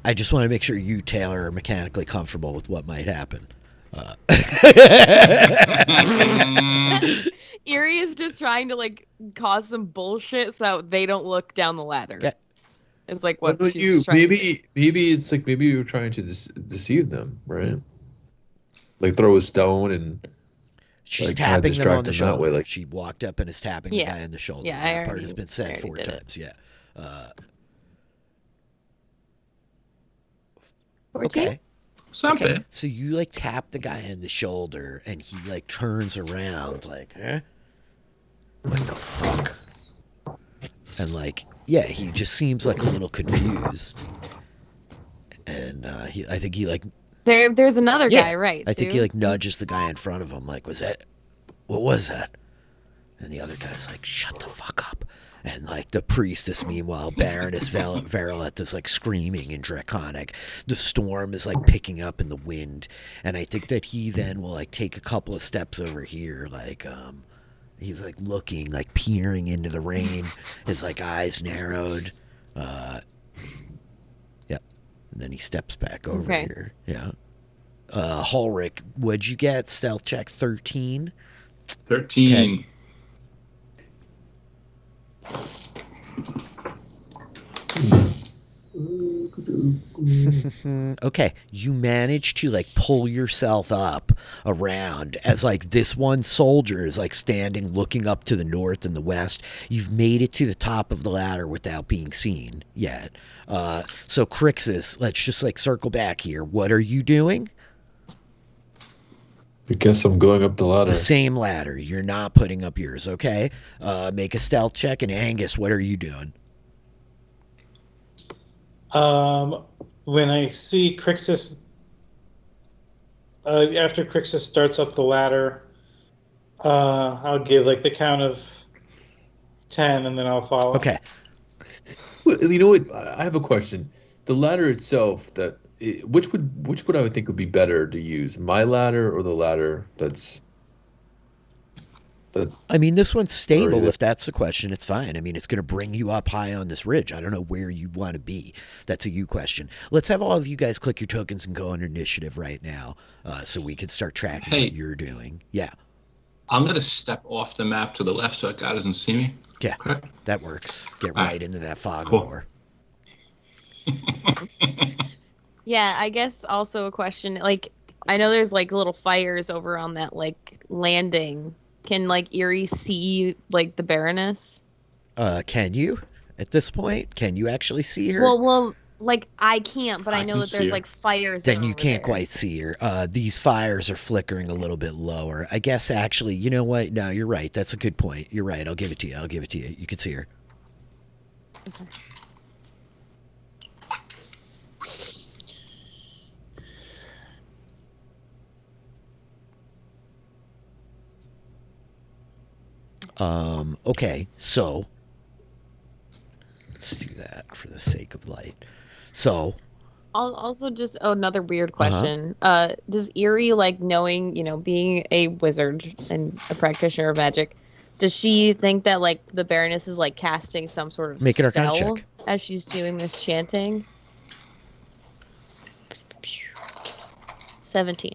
I just want to make sure you, Taylor, are mechanically comfortable with what might happen. Eerie is just trying to like cause some bullshit so that they don't look down the ladder. Okay. It's like What what about she's you? trying to do. Maybe it's like maybe you're trying to deceive them, right? Like throw a stone and She's like, kinda tapping them distract on the them that shoulder. way, like- she walked up and is tapping the Yeah. guy on the shoulder. Yeah, I that part already- has been I said already 4 did it. times. Yeah. 14? Okay. Something. Okay. So you like tap the guy on the shoulder, and he like turns around, like, huh? What the fuck? And like, yeah, he just seems like a little confused. And I think he like, There's another Yeah, guy, right? I think he too? like nudges the guy in front of him, like, what was that? And the other guy's like, shut the fuck up. And like the priestess, meanwhile, Baroness Verileth is like screaming in Draconic. The storm is like picking up in the wind, and I think that he then will like take a couple of steps over here, like he's like looking, like peering into the rain, his like eyes narrowed. Yep. And then he steps back over Okay. here. Yeah. Hulrick, what'd you get? Stealth check 13. 13. Okay, you manage to like pull yourself up around as like this one soldier is like standing looking up to the north and the west. You've made it to the top of the ladder without being seen yet. So Crixus, let's just like circle back here. What are you doing? I guess I'm going up the ladder. The same ladder. You're not putting up yours, okay? Make a stealth check. And Angus, what are you doing? When I see Crixus, after Crixus starts up the ladder, I'll give like the count of 10, and then I'll follow. Okay. Well, you know what? I have a question. The ladder itself, which would I would think would be better to use? My ladder or the ladder that's I mean, this one's stable. Already. If that's the question, it's fine. I mean, it's going to bring you up high on this ridge. I don't know where you want to be. That's a you question. Let's have all of you guys click your tokens and go on initiative right now, so we can start tracking Hey. what you're doing. Yeah, I'm gonna step off the map to the left so that guy doesn't see me. yeah, Okay. that works. Get All right. right into that fog Cool. of war. Yeah, I guess also a question, like, I know there's like little fires over on that like landing. Can like Eerie see like the Baroness? Can you at this point? Can you actually see her? Well, like I can't, but I I know can that see there's her. like fires. Then you over can't there. quite see her. These fires are flickering a little bit lower. I guess actually, you know what? No, you're right. That's a good point. You're right. I'll give it to you. I'll give it to you. You can see her. Okay, so let's do that for the sake of light. So, Also, just another weird question. Does Eerie, like knowing, being a wizard and a practitioner of magic, does she think that like the Baroness is like casting some sort of Make an Arcana spell check. as she's doing this chanting? 17.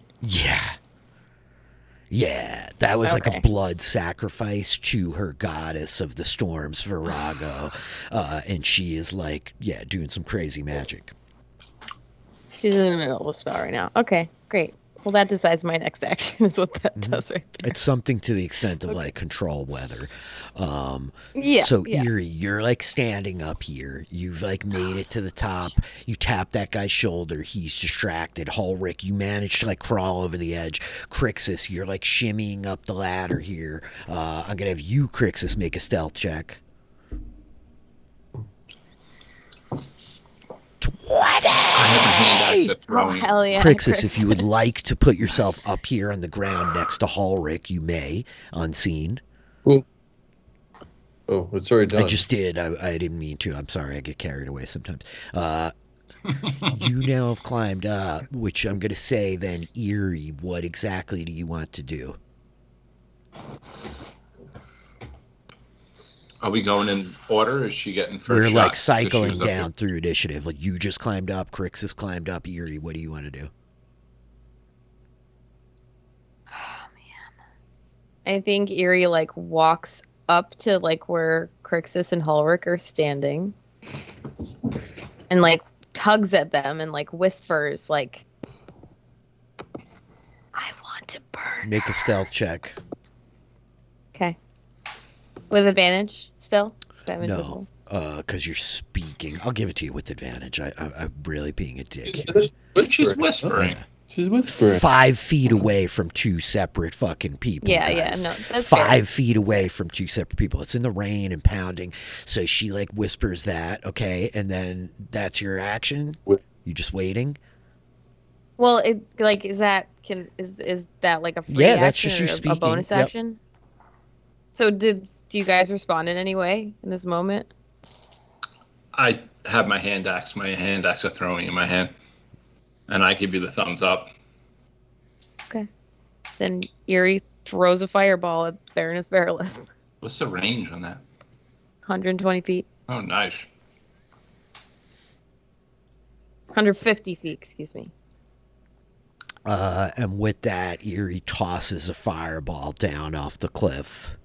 Yeah, that was like a Okay. blood sacrifice to her goddess of the storms, Virago. And she is like, yeah, doing some crazy magic. She's in the middle of a spell right now. Okay, great. Well, that decides my next action is what that does right there. It's something to the extent of like control weather. Yeah. So yeah. Eerie, you're like standing up here. You've like made it to the top. You tap that guy's shoulder. He's distracted. Hulrick, you manage to like crawl over the edge. Crixus, you're like shimmying up the ladder here. I'm gonna have you, Crixus, make a stealth check. 20! I have my hand axe at Oh, throwing. hell yeah. Crixus, if you would like to put yourself up here on the ground next to Hulrick, you may, unseen. Oh, it's already done. I just did. I didn't mean to. I'm sorry. I get carried away sometimes. You now have climbed up, which I'm going to say then, Eerie, what exactly do you want to do? Are we going in order? Or is she getting 1st We're shot? like 'Cause she cycling was up down here. through initiative. Like you just climbed up, Crixus climbed up, Eerie, what do you want to do? I think Eerie like walks up to like where Crixus and Hulrick are standing and like tugs at them and like whispers like, I want to burn. Make a stealth check. Okay. With advantage still? Because I'm No, invisible. because you're speaking. I'll give it to you with advantage. I'm really being a dick here. She's whispering. She's whispering. 5 feet away from two separate fucking people. Yeah, guys. no, that's 5 fair. feet away from two separate people. It's in the rain and pounding. So she like whispers that, okay, and then that's your action. You just waiting? Well, it like is that like a free Yeah, that's action just or you a speaking. bonus Yep. action? So do you guys respond in any way in this moment? I have my hand axe. My hand axe are throwing in my hand. And I give you the thumbs up. Okay. Then Eerie throws a fireball at Baroness Verilith. What's the range on that? 120 feet. Oh, nice. 150 feet, excuse me. And with that, Eerie tosses a fireball down off the cliff.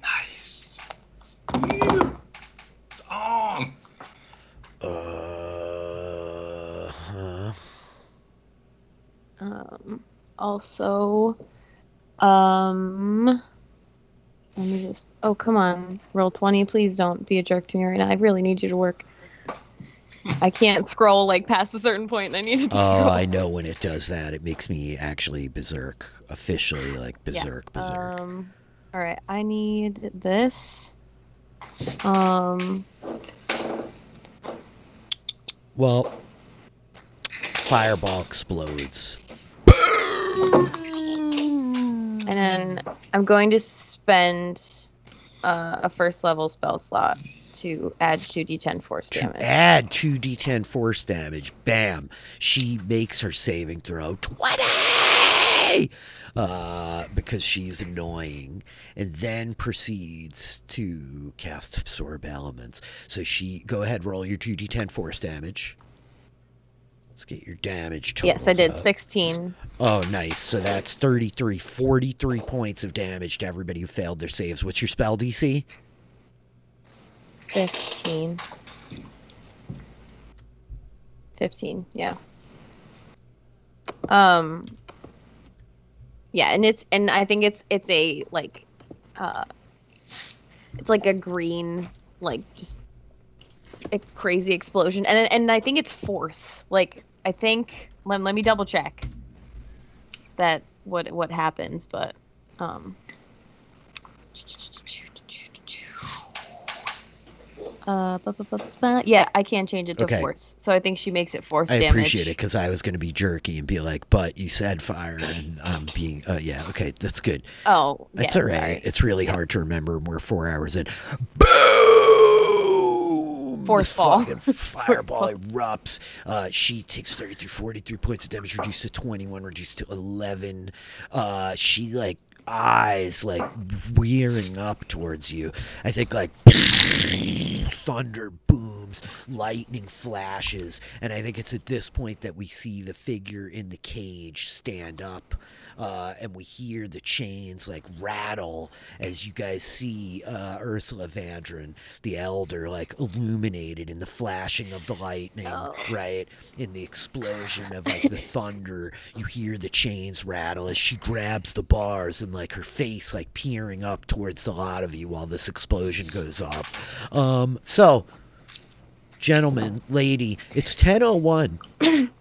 Nice. also, let me just. Oh, come on, roll 20. Please don't be a jerk to me right now. I really need you to work. I can't scroll like past a certain point, and I needed to Oh, scroll. I know when it does that. It makes me actually berserk. Officially, like berserk. All right, I need this. Well, fireball explodes. And then I'm going to spend a first level spell slot to add 2d10 force damage. Add 2d10 force damage. Bam. She makes her saving throw. 20! Because she's annoying. And then proceeds to cast Absorb Elements. So go ahead, roll your 2d10 force damage. Let's get your damage totals. Yes, I did up. 16. Oh, nice. So that's 43 points of damage to everybody who failed their saves. What's your spell DC? 15. 15, yeah. Yeah, and I think it's a like it's like a green, like just a crazy explosion. And I think it's force. Like I think let me double check that what happens, but yeah, I can't change it to force. So I think she makes it force damage. I appreciate it because I was going to be jerky and be like, but you said fire and I'm being, yeah, okay, that's good. Oh, that's yeah, all right. Sorry. It's really hard to remember. We're 4 hours in. Boom! Force this ball. Fucking fireball erupts. She takes 43 points of damage, reduced to 21, reduced to 11. She like eyes like rearing up towards you. I think like thunder booms, lightning flashes, and I think it's at this point that we see the figure in the cage stand up, and we hear the chains like rattle as you guys see Ursula Vandron, the elder, like illuminated in the flashing of the lightning, right? In the explosion of like the thunder, you hear the chains rattle as she grabs the bars and like her face like peering up towards the lot of you while this explosion goes off. So, gentlemen, lady, it's 10:01.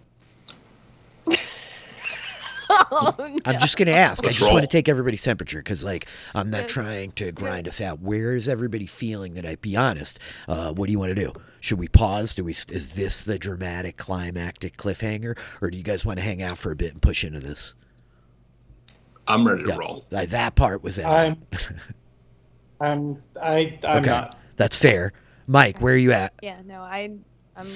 Oh, no. I'm just going to ask. I just want to take everybody's temperature because, like, I'm not trying to grind us out. Where is everybody feeling tonight? Be honest. What do you want to do? Should we pause? Is this the dramatic, climactic cliffhanger? Or do you guys want to hang out for a bit and push into this? I'm ready to roll. That part was it. I'm okay. not. That's fair. Mike, where are you at? Yeah, no, I'm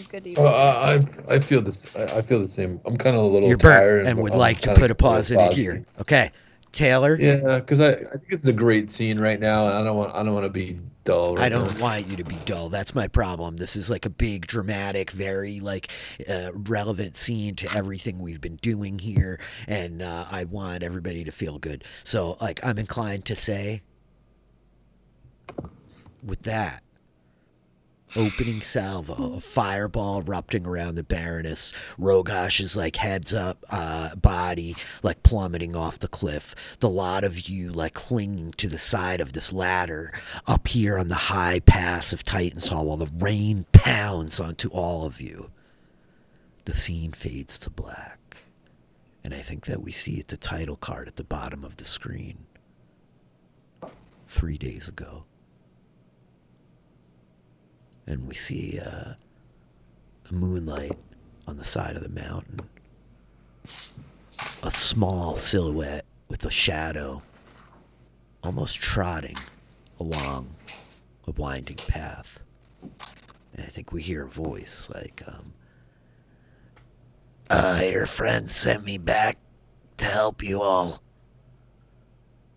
good. I feel this. I feel the same. I'm kind of a little You're tired burnt and would like to put a pause in it here. Okay, Taylor. Yeah, because I think it's a great scene right now, and I don't want to be dull. Right I don't now. want you to be dull. That's my problem. This is like a big, dramatic, very like relevant scene to everything we've been doing here, and I want everybody to feel good. So, like, I'm inclined to say, with that opening salvo, a fireball erupting around the Baroness, Rogash's like heads up body like plummeting off the cliff, the lot of you like clinging to the side of this ladder up here on the high pass of Titan's Hall while the rain pounds onto all of you. The scene fades to black, and I think that we see at the title card at the bottom of the screen 3 days ago. And we see a moonlight on the side of the mountain. A small silhouette with a shadow almost trotting along a winding path. And I think we hear a voice like, your friend sent me back to help you all.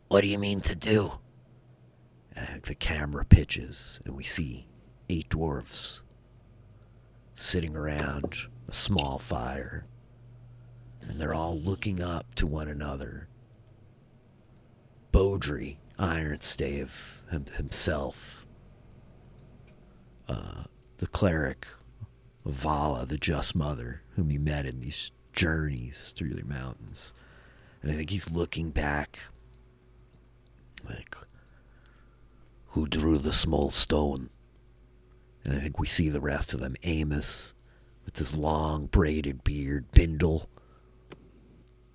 What do you mean to do? And I think the camera pitches and we see 8 dwarves sitting around a small fire, and they're all looking up to one another. Beaudry, Ironstave himself, the cleric of Vala, the Just Mother, whom you met in these journeys through the mountains, And I think he's looking back. Like, who drew the small stone? And I think we see the rest of them. Amos, with his long braided beard. Bindle,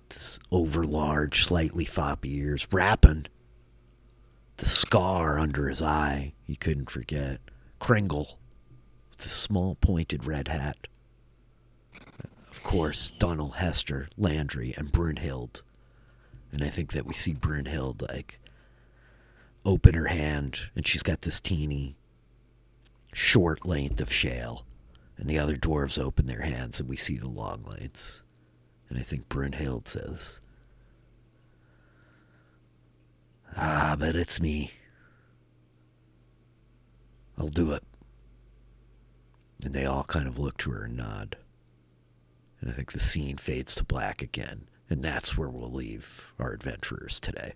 this overlarge, slightly floppy ears. Rappin, the scar under his eye he couldn't forget. Kringle, with the small pointed red hat. Of course, Donald, Hester, Landry, and Brunhild. And I think that we see Brunhild, like, open her hand, and she's got this teeny, short length of shale. And the other dwarves open their hands, and we see the long lengths. And I think Brunhild says, "Ah, but it's me. I'll do it." And they all kind of look to her and nod. And I think the scene fades to black again. And that's where we'll leave our adventurers today.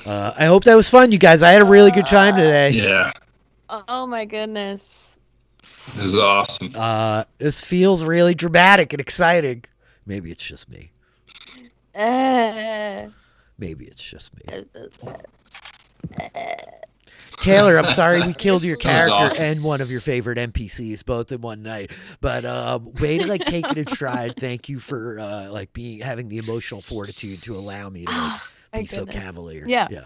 I hope that was fun, you guys. I had a really good time today. Yeah, Oh my goodness. it was awesome. This feels really dramatic and exciting. Maybe it's just me. Uh, Maybe it's just me. uh, Taylor, I'm sorry we killed your That was character awesome. and one of your favorite NPCs both in one night. But way to like take it in stride. Thank you for like having the emotional fortitude to allow me to like, my be so goodness. cavalier. Yeah. Yeah.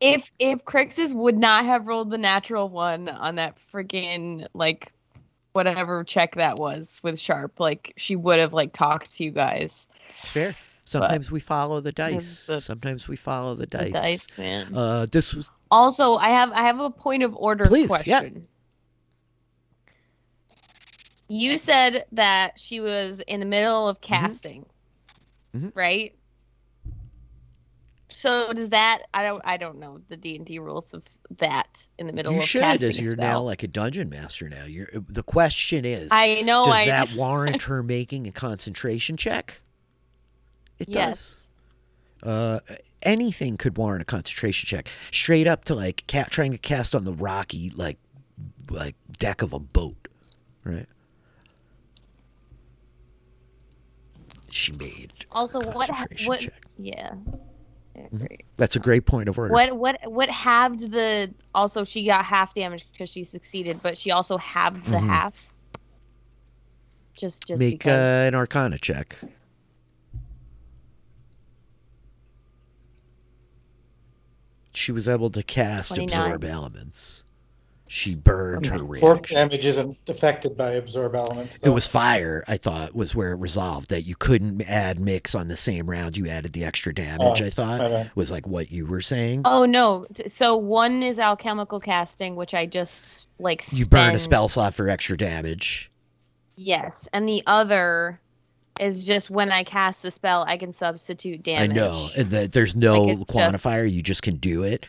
If Crixus would not have rolled the natural one on that freaking like whatever check that was with Sharp, like she would have like talked to you guys. It's fair. Sometimes we follow the dice. the- Sometimes we follow the The dice. dice, man. This was Also, I have a point of order Please, yeah. question. You said that she was in the middle of casting, Mhm. right? So does that? I don't know the D&D rules of that in the middle you of should, casting as a you're spell. now like a dungeon master now. The question is, I know. does that warrant her making a concentration check? It Yes. does. Anything could warrant a concentration check. Straight up to like trying to cast on the rocky like deck of a boat, right? She made Also, a concentration what? check. Yeah. Yeah, Mhm. great. That's a great point of order. What halved the? Also, she got half damage because she succeeded, but she also halved the Mhm. half. Just Make because. an Arcana check. She was able to cast 29. Absorb Elements. She burned her Fourth reaction. damage isn't affected by absorb elements. It though. was fire, I thought, was where it resolved. That you couldn't add mix on the same round you added the extra damage, Oh, I thought, okay. was like what you were saying. Oh no! So one is alchemical casting, which I just like. You burn a spend- spell slot for extra damage. Yes, and the other is just when I cast the spell, I can substitute damage. I know. And that there's no Like, it's quantifier, you just can do it.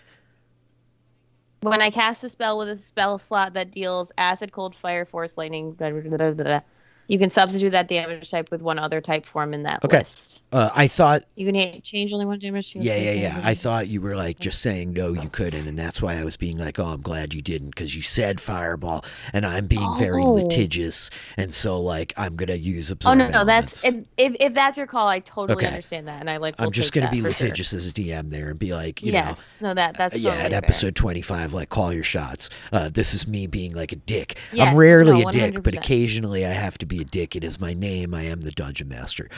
When I cast a spell with a spell slot that deals acid, cold, fire, force, lightning, blah, blah, blah, blah, blah, you can substitute that damage type with one other type form in that Okay. list. I thought, You can change only one damage. to a yeah. space I thought you were like just saying no, you couldn't, and that's why I was being like, oh, I'm glad you didn't, because you said fireball, and I'm being very Oh. litigious, and so like I'm gonna use Oh absorb no, that's elements. if that's your call, I totally Okay. understand that, and I like. I'm will just take gonna that be for sure. litigious as a DM there and be like, you know. Yes, no, that's Yeah, totally at fair. episode 25, like, call your shots. This is me being like a dick. Yes, I'm rarely no, a dick, but 100%. occasionally I have to be a dick. It is my name. I am the Dungeon Master.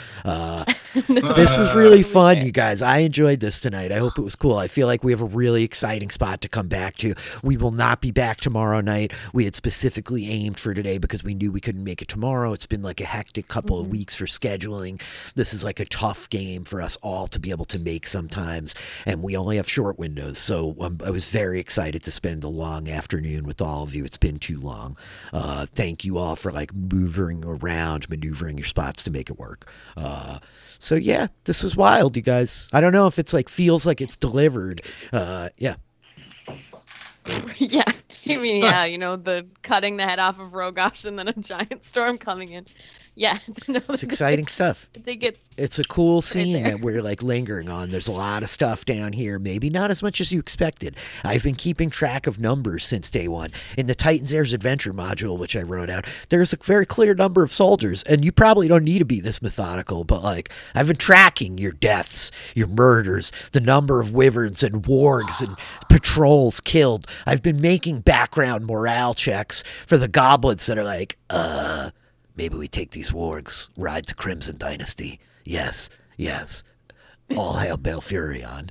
This This was really fun, you guys. I enjoyed this tonight. I hope it was cool. I feel like we have a really exciting spot to come back to. We will not be back tomorrow night. We had specifically aimed for today because we knew we couldn't make it tomorrow. It's been like a hectic couple of weeks for scheduling. This is like a tough game for us all to be able to make sometimes, and we only have short windows. So I was very excited to spend the long afternoon with all of you. It's been too long. Thank you all for like maneuvering your spots to make it work. So yeah, this was wild, you guys. I don't know if it's like feels like it's delivered. Yeah. Yeah, I mean, yeah, the cutting the head off of Rogosh and then a giant storm coming in. Yeah, no, It's exciting stuff. I think It's a cool right scene there. that we're like lingering on. There's a lot of stuff down here, maybe not as much as you expected. I've been keeping track of numbers since day one. In the Titans Heirs Adventure module, which I wrote out, there's a very clear number of soldiers, and you probably don't need to be this methodical, but like I've been tracking your deaths, your murders, the number of wyverns and wargs and patrols killed. I've been making background morale checks for the goblins that are like, maybe we take these wargs, ride to Crimson Dynasty. Yes, yes. All hail Belfurion.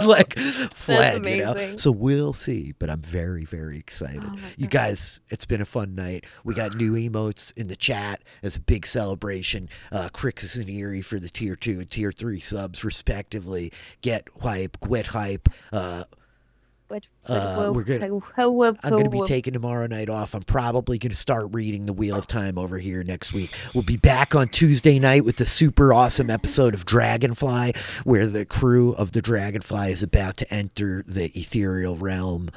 Like, fled, you know? amazing. So we'll see, but I'm very, very excited. Oh my You God. guys, it's been a fun night. We got new emotes in the chat as a big celebration. Crixus and Eerie for the tier 2 and tier 3 subs, respectively. Get hype, quit hype. We're gonna. I'm going to be taking tomorrow night off. I'm probably going to start reading The Wheel of Time over here next week. We'll be back on Tuesday night with the super awesome episode of Dragonfly, where the crew of the Dragonfly is about to enter the ethereal realm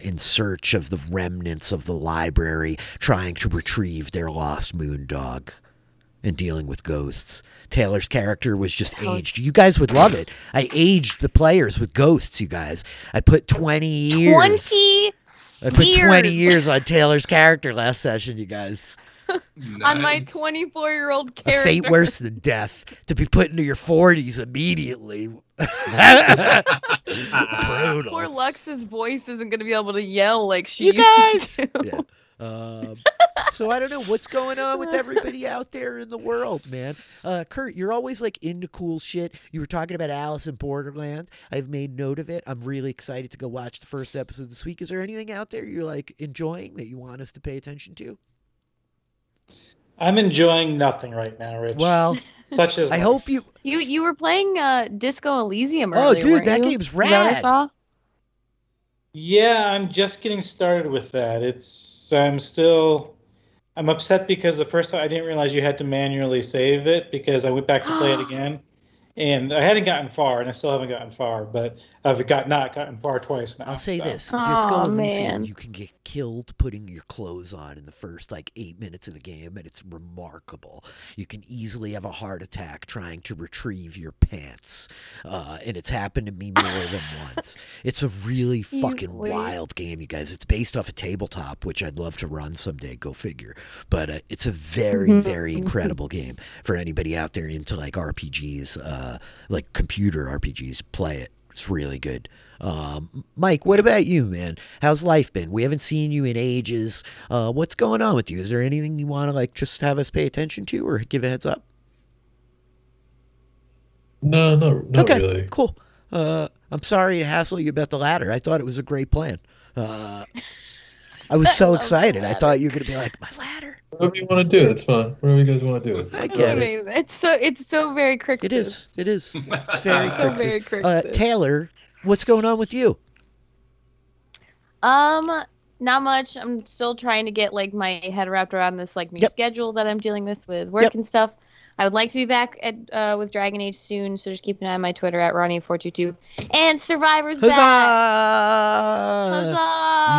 in search of the remnants of the library, trying to retrieve their lost moon dog and dealing with ghosts. Taylor's character was just aged. You guys would love it. I aged the players with ghosts, you guys. I put 20 years. 20 I put 20 years. years on Taylor's character last session, you guys. on my Nice. 24-year-old A character. fate worse than death. To be put into your 40s immediately. Brutal. Poor Lux's voice isn't going to be able to yell like she You used guys! to. Yeah. So I don't know what's going on with everybody out there in the world, man. Kurt, you're always like into cool shit. You were talking about Alice in Borderland. I've made note of it. I'm really excited to go watch the first episode this week. Is there anything out there you're like enjoying that you want us to pay attention to? I'm enjoying nothing right now, Rich. Well, Such as I life. hope you. You were playing Disco Elysium Oh, earlier, dude, weren't that you? game's Is that what I rad. saw? Yeah, I'm just getting started with that. I'm upset because the first time I didn't realize you had to manually save it because I went back to play it again. And I hadn't gotten far, and I still haven't gotten far, but I've not gotten far twice now. I'll say so. this: Aw, Disco Elysium, man. you can get killed putting your clothes on in the first like 8 minutes of the game, and it's remarkable. You can easily have a heart attack trying to retrieve your pants, and it's happened to me more than once. It's a really fucking Easily. wild game, you guys. It's based off a tabletop, which I'd love to run someday. Go figure. But it's a very, very incredible game for anybody out there into like RPGs. Like computer RPGs, play it. It's really good. Mike, what about you, man? How's life been? We haven't seen you in ages. What's going on with you? Is there anything you want to like just have us pay attention to or give a heads up? No, not Okay, really. cool. I'm sorry to hassle you about the ladder. I thought it was a great plan. I was I so love the excited. I ladder. thought you were gonna be like, my ladder. Whatever you want to do, it's fine. Whatever you guys want to do, it's I fine. get it. Amazing. It's so very Crixus. It is. It is. It's very So very Crixus. Crixus. Taylor, what's going on with you? Not much. I'm still trying to get like my head wrapped around this like new Yep. schedule that I'm dealing with work Yep. and stuff. I would like to be back at with Dragon Age soon, so just keep an eye on my Twitter at Ronnie422. And Survivor's Huzzah! back.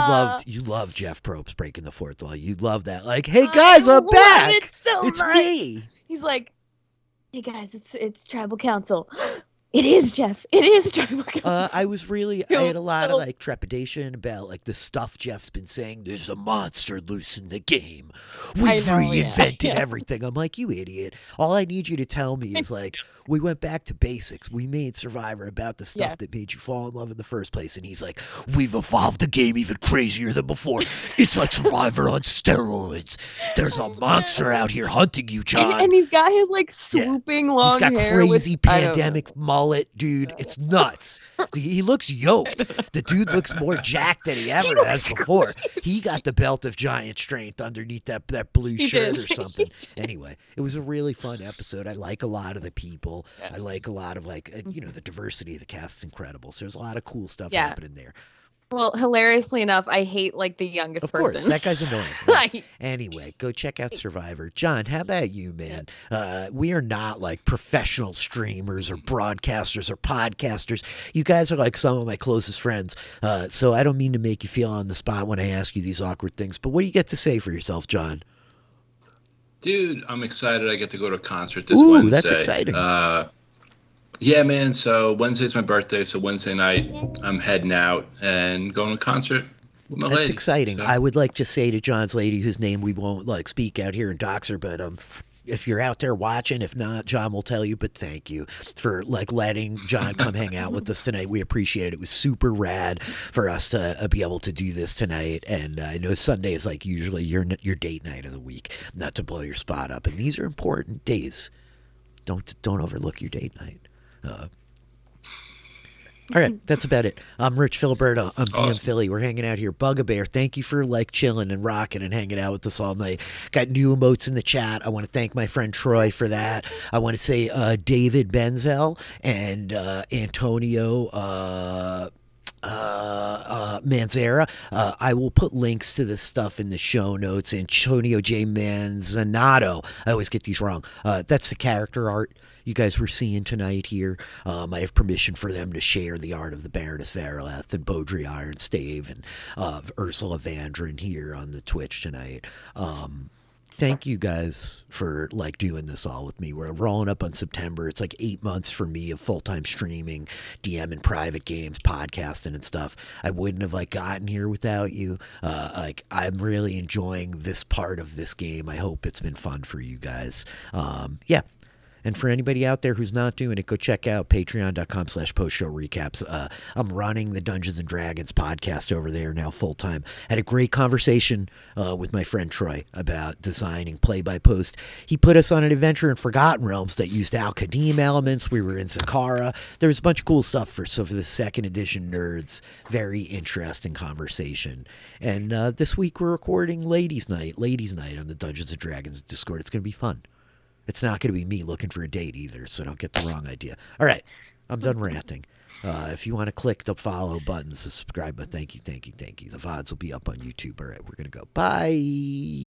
Huzzah! You loved Jeff Probst breaking the fourth wall. You love that. Like, hey guys, I I'm love back. it so It's much. me. He's like, hey guys, it's Tribal Council. It is Jeff. It is Tribal Council. I had a lot so- of like trepidation about like the stuff Jeff's been saying. There's a monster loose in the game. We've know, yeah, reinvented yeah. everything. I'm like, you idiot. All I need you to tell me is like, we went back to basics. We made Survivor about the stuff Yes. that made you fall in love in the first place. And he's like, we've evolved the game even crazier than before. It's like Survivor on steroids. There's a monster out here hunting you, John. and he's got his like swooping long He's got hair. crazy with, I don't know. pandemic mullet, dude. It's nuts. He looks yoked. The dude looks more jacked than he ever has before. He got the belt of giant strength underneath that blue He shirt did. or something. Anyway, it was a really fun episode. I like a lot of the people. I Yes. like a lot of like the diversity of the cast is incredible. So there's a lot of cool stuff Yeah. happening there. Well, hilariously enough, I hate like the youngest Of course, person. that guy's annoying. Like, Anyway, go check out Survivor. John, how about you, man? We are not like professional streamers or broadcasters or podcasters. You guys are like some of my closest friends. So I don't mean to make you feel on the spot when I ask you these awkward things, but what do you get to say for yourself, John? Dude, I'm excited. I get to go to a concert this Ooh, Wednesday. that's exciting. Yeah, man. So Wednesday's my birthday. So Wednesday night, I'm heading out and going to a concert with my That's lady. exciting. So, I would like to say to John's lady, whose name we won't like speak out here in Doxer, but if you're out there watching, if not, John will tell you. But thank you for like letting John come hang out with us tonight. We appreciate it. It was super rad for us to be able to do this tonight. And I know Sunday is like usually your date night of the week, not to blow your spot up. And these are important days. Don't overlook your date night. All right, that's about it. I'm Rich Filiberto. I'm DM Awesome. Philly. We're hanging out here. Bugbear, thank you for like chilling and rocking and hanging out with us all night. Got new emotes in the chat. I want to thank my friend Troy for that. I want to say David Benzel and Antonio Manzera. I will put links to this stuff in the show notes. Antonio J. Manzanato. I always get these wrong. That's the character art you guys were seeing tonight here. I have permission for them to share the art of the Baroness Verileth and Beaudry Ironstave and Ursula Vandrin here on the Twitch tonight. Thank you guys for like doing this all with me. We're rolling up on September. It's like 8 months for me of full-time streaming, DMing private games, podcasting and stuff. I wouldn't have like gotten here without you. Like I'm really enjoying this part of this game. I hope it's been fun for you guys. Yeah. And for anybody out there who's not doing it, go check out patreon.com/postshow-recaps. I'm running the Dungeons & Dragons podcast over there now full-time. Had a great conversation with my friend Troy about designing play-by-post. He put us on an adventure in Forgotten Realms that used Al-Qadim elements. We were in Zakara. There was a bunch of cool stuff for the second edition nerds. Very interesting conversation. And this week we're recording Ladies' Night on the Dungeons & Dragons Discord. It's going to be fun. It's not going to be me looking for a date either, so don't get the wrong idea. All right, I'm done ranting. If you want to click the follow buttons, the subscribe button, thank you. The VODs will be up on YouTube. All right, we're going to go. Bye.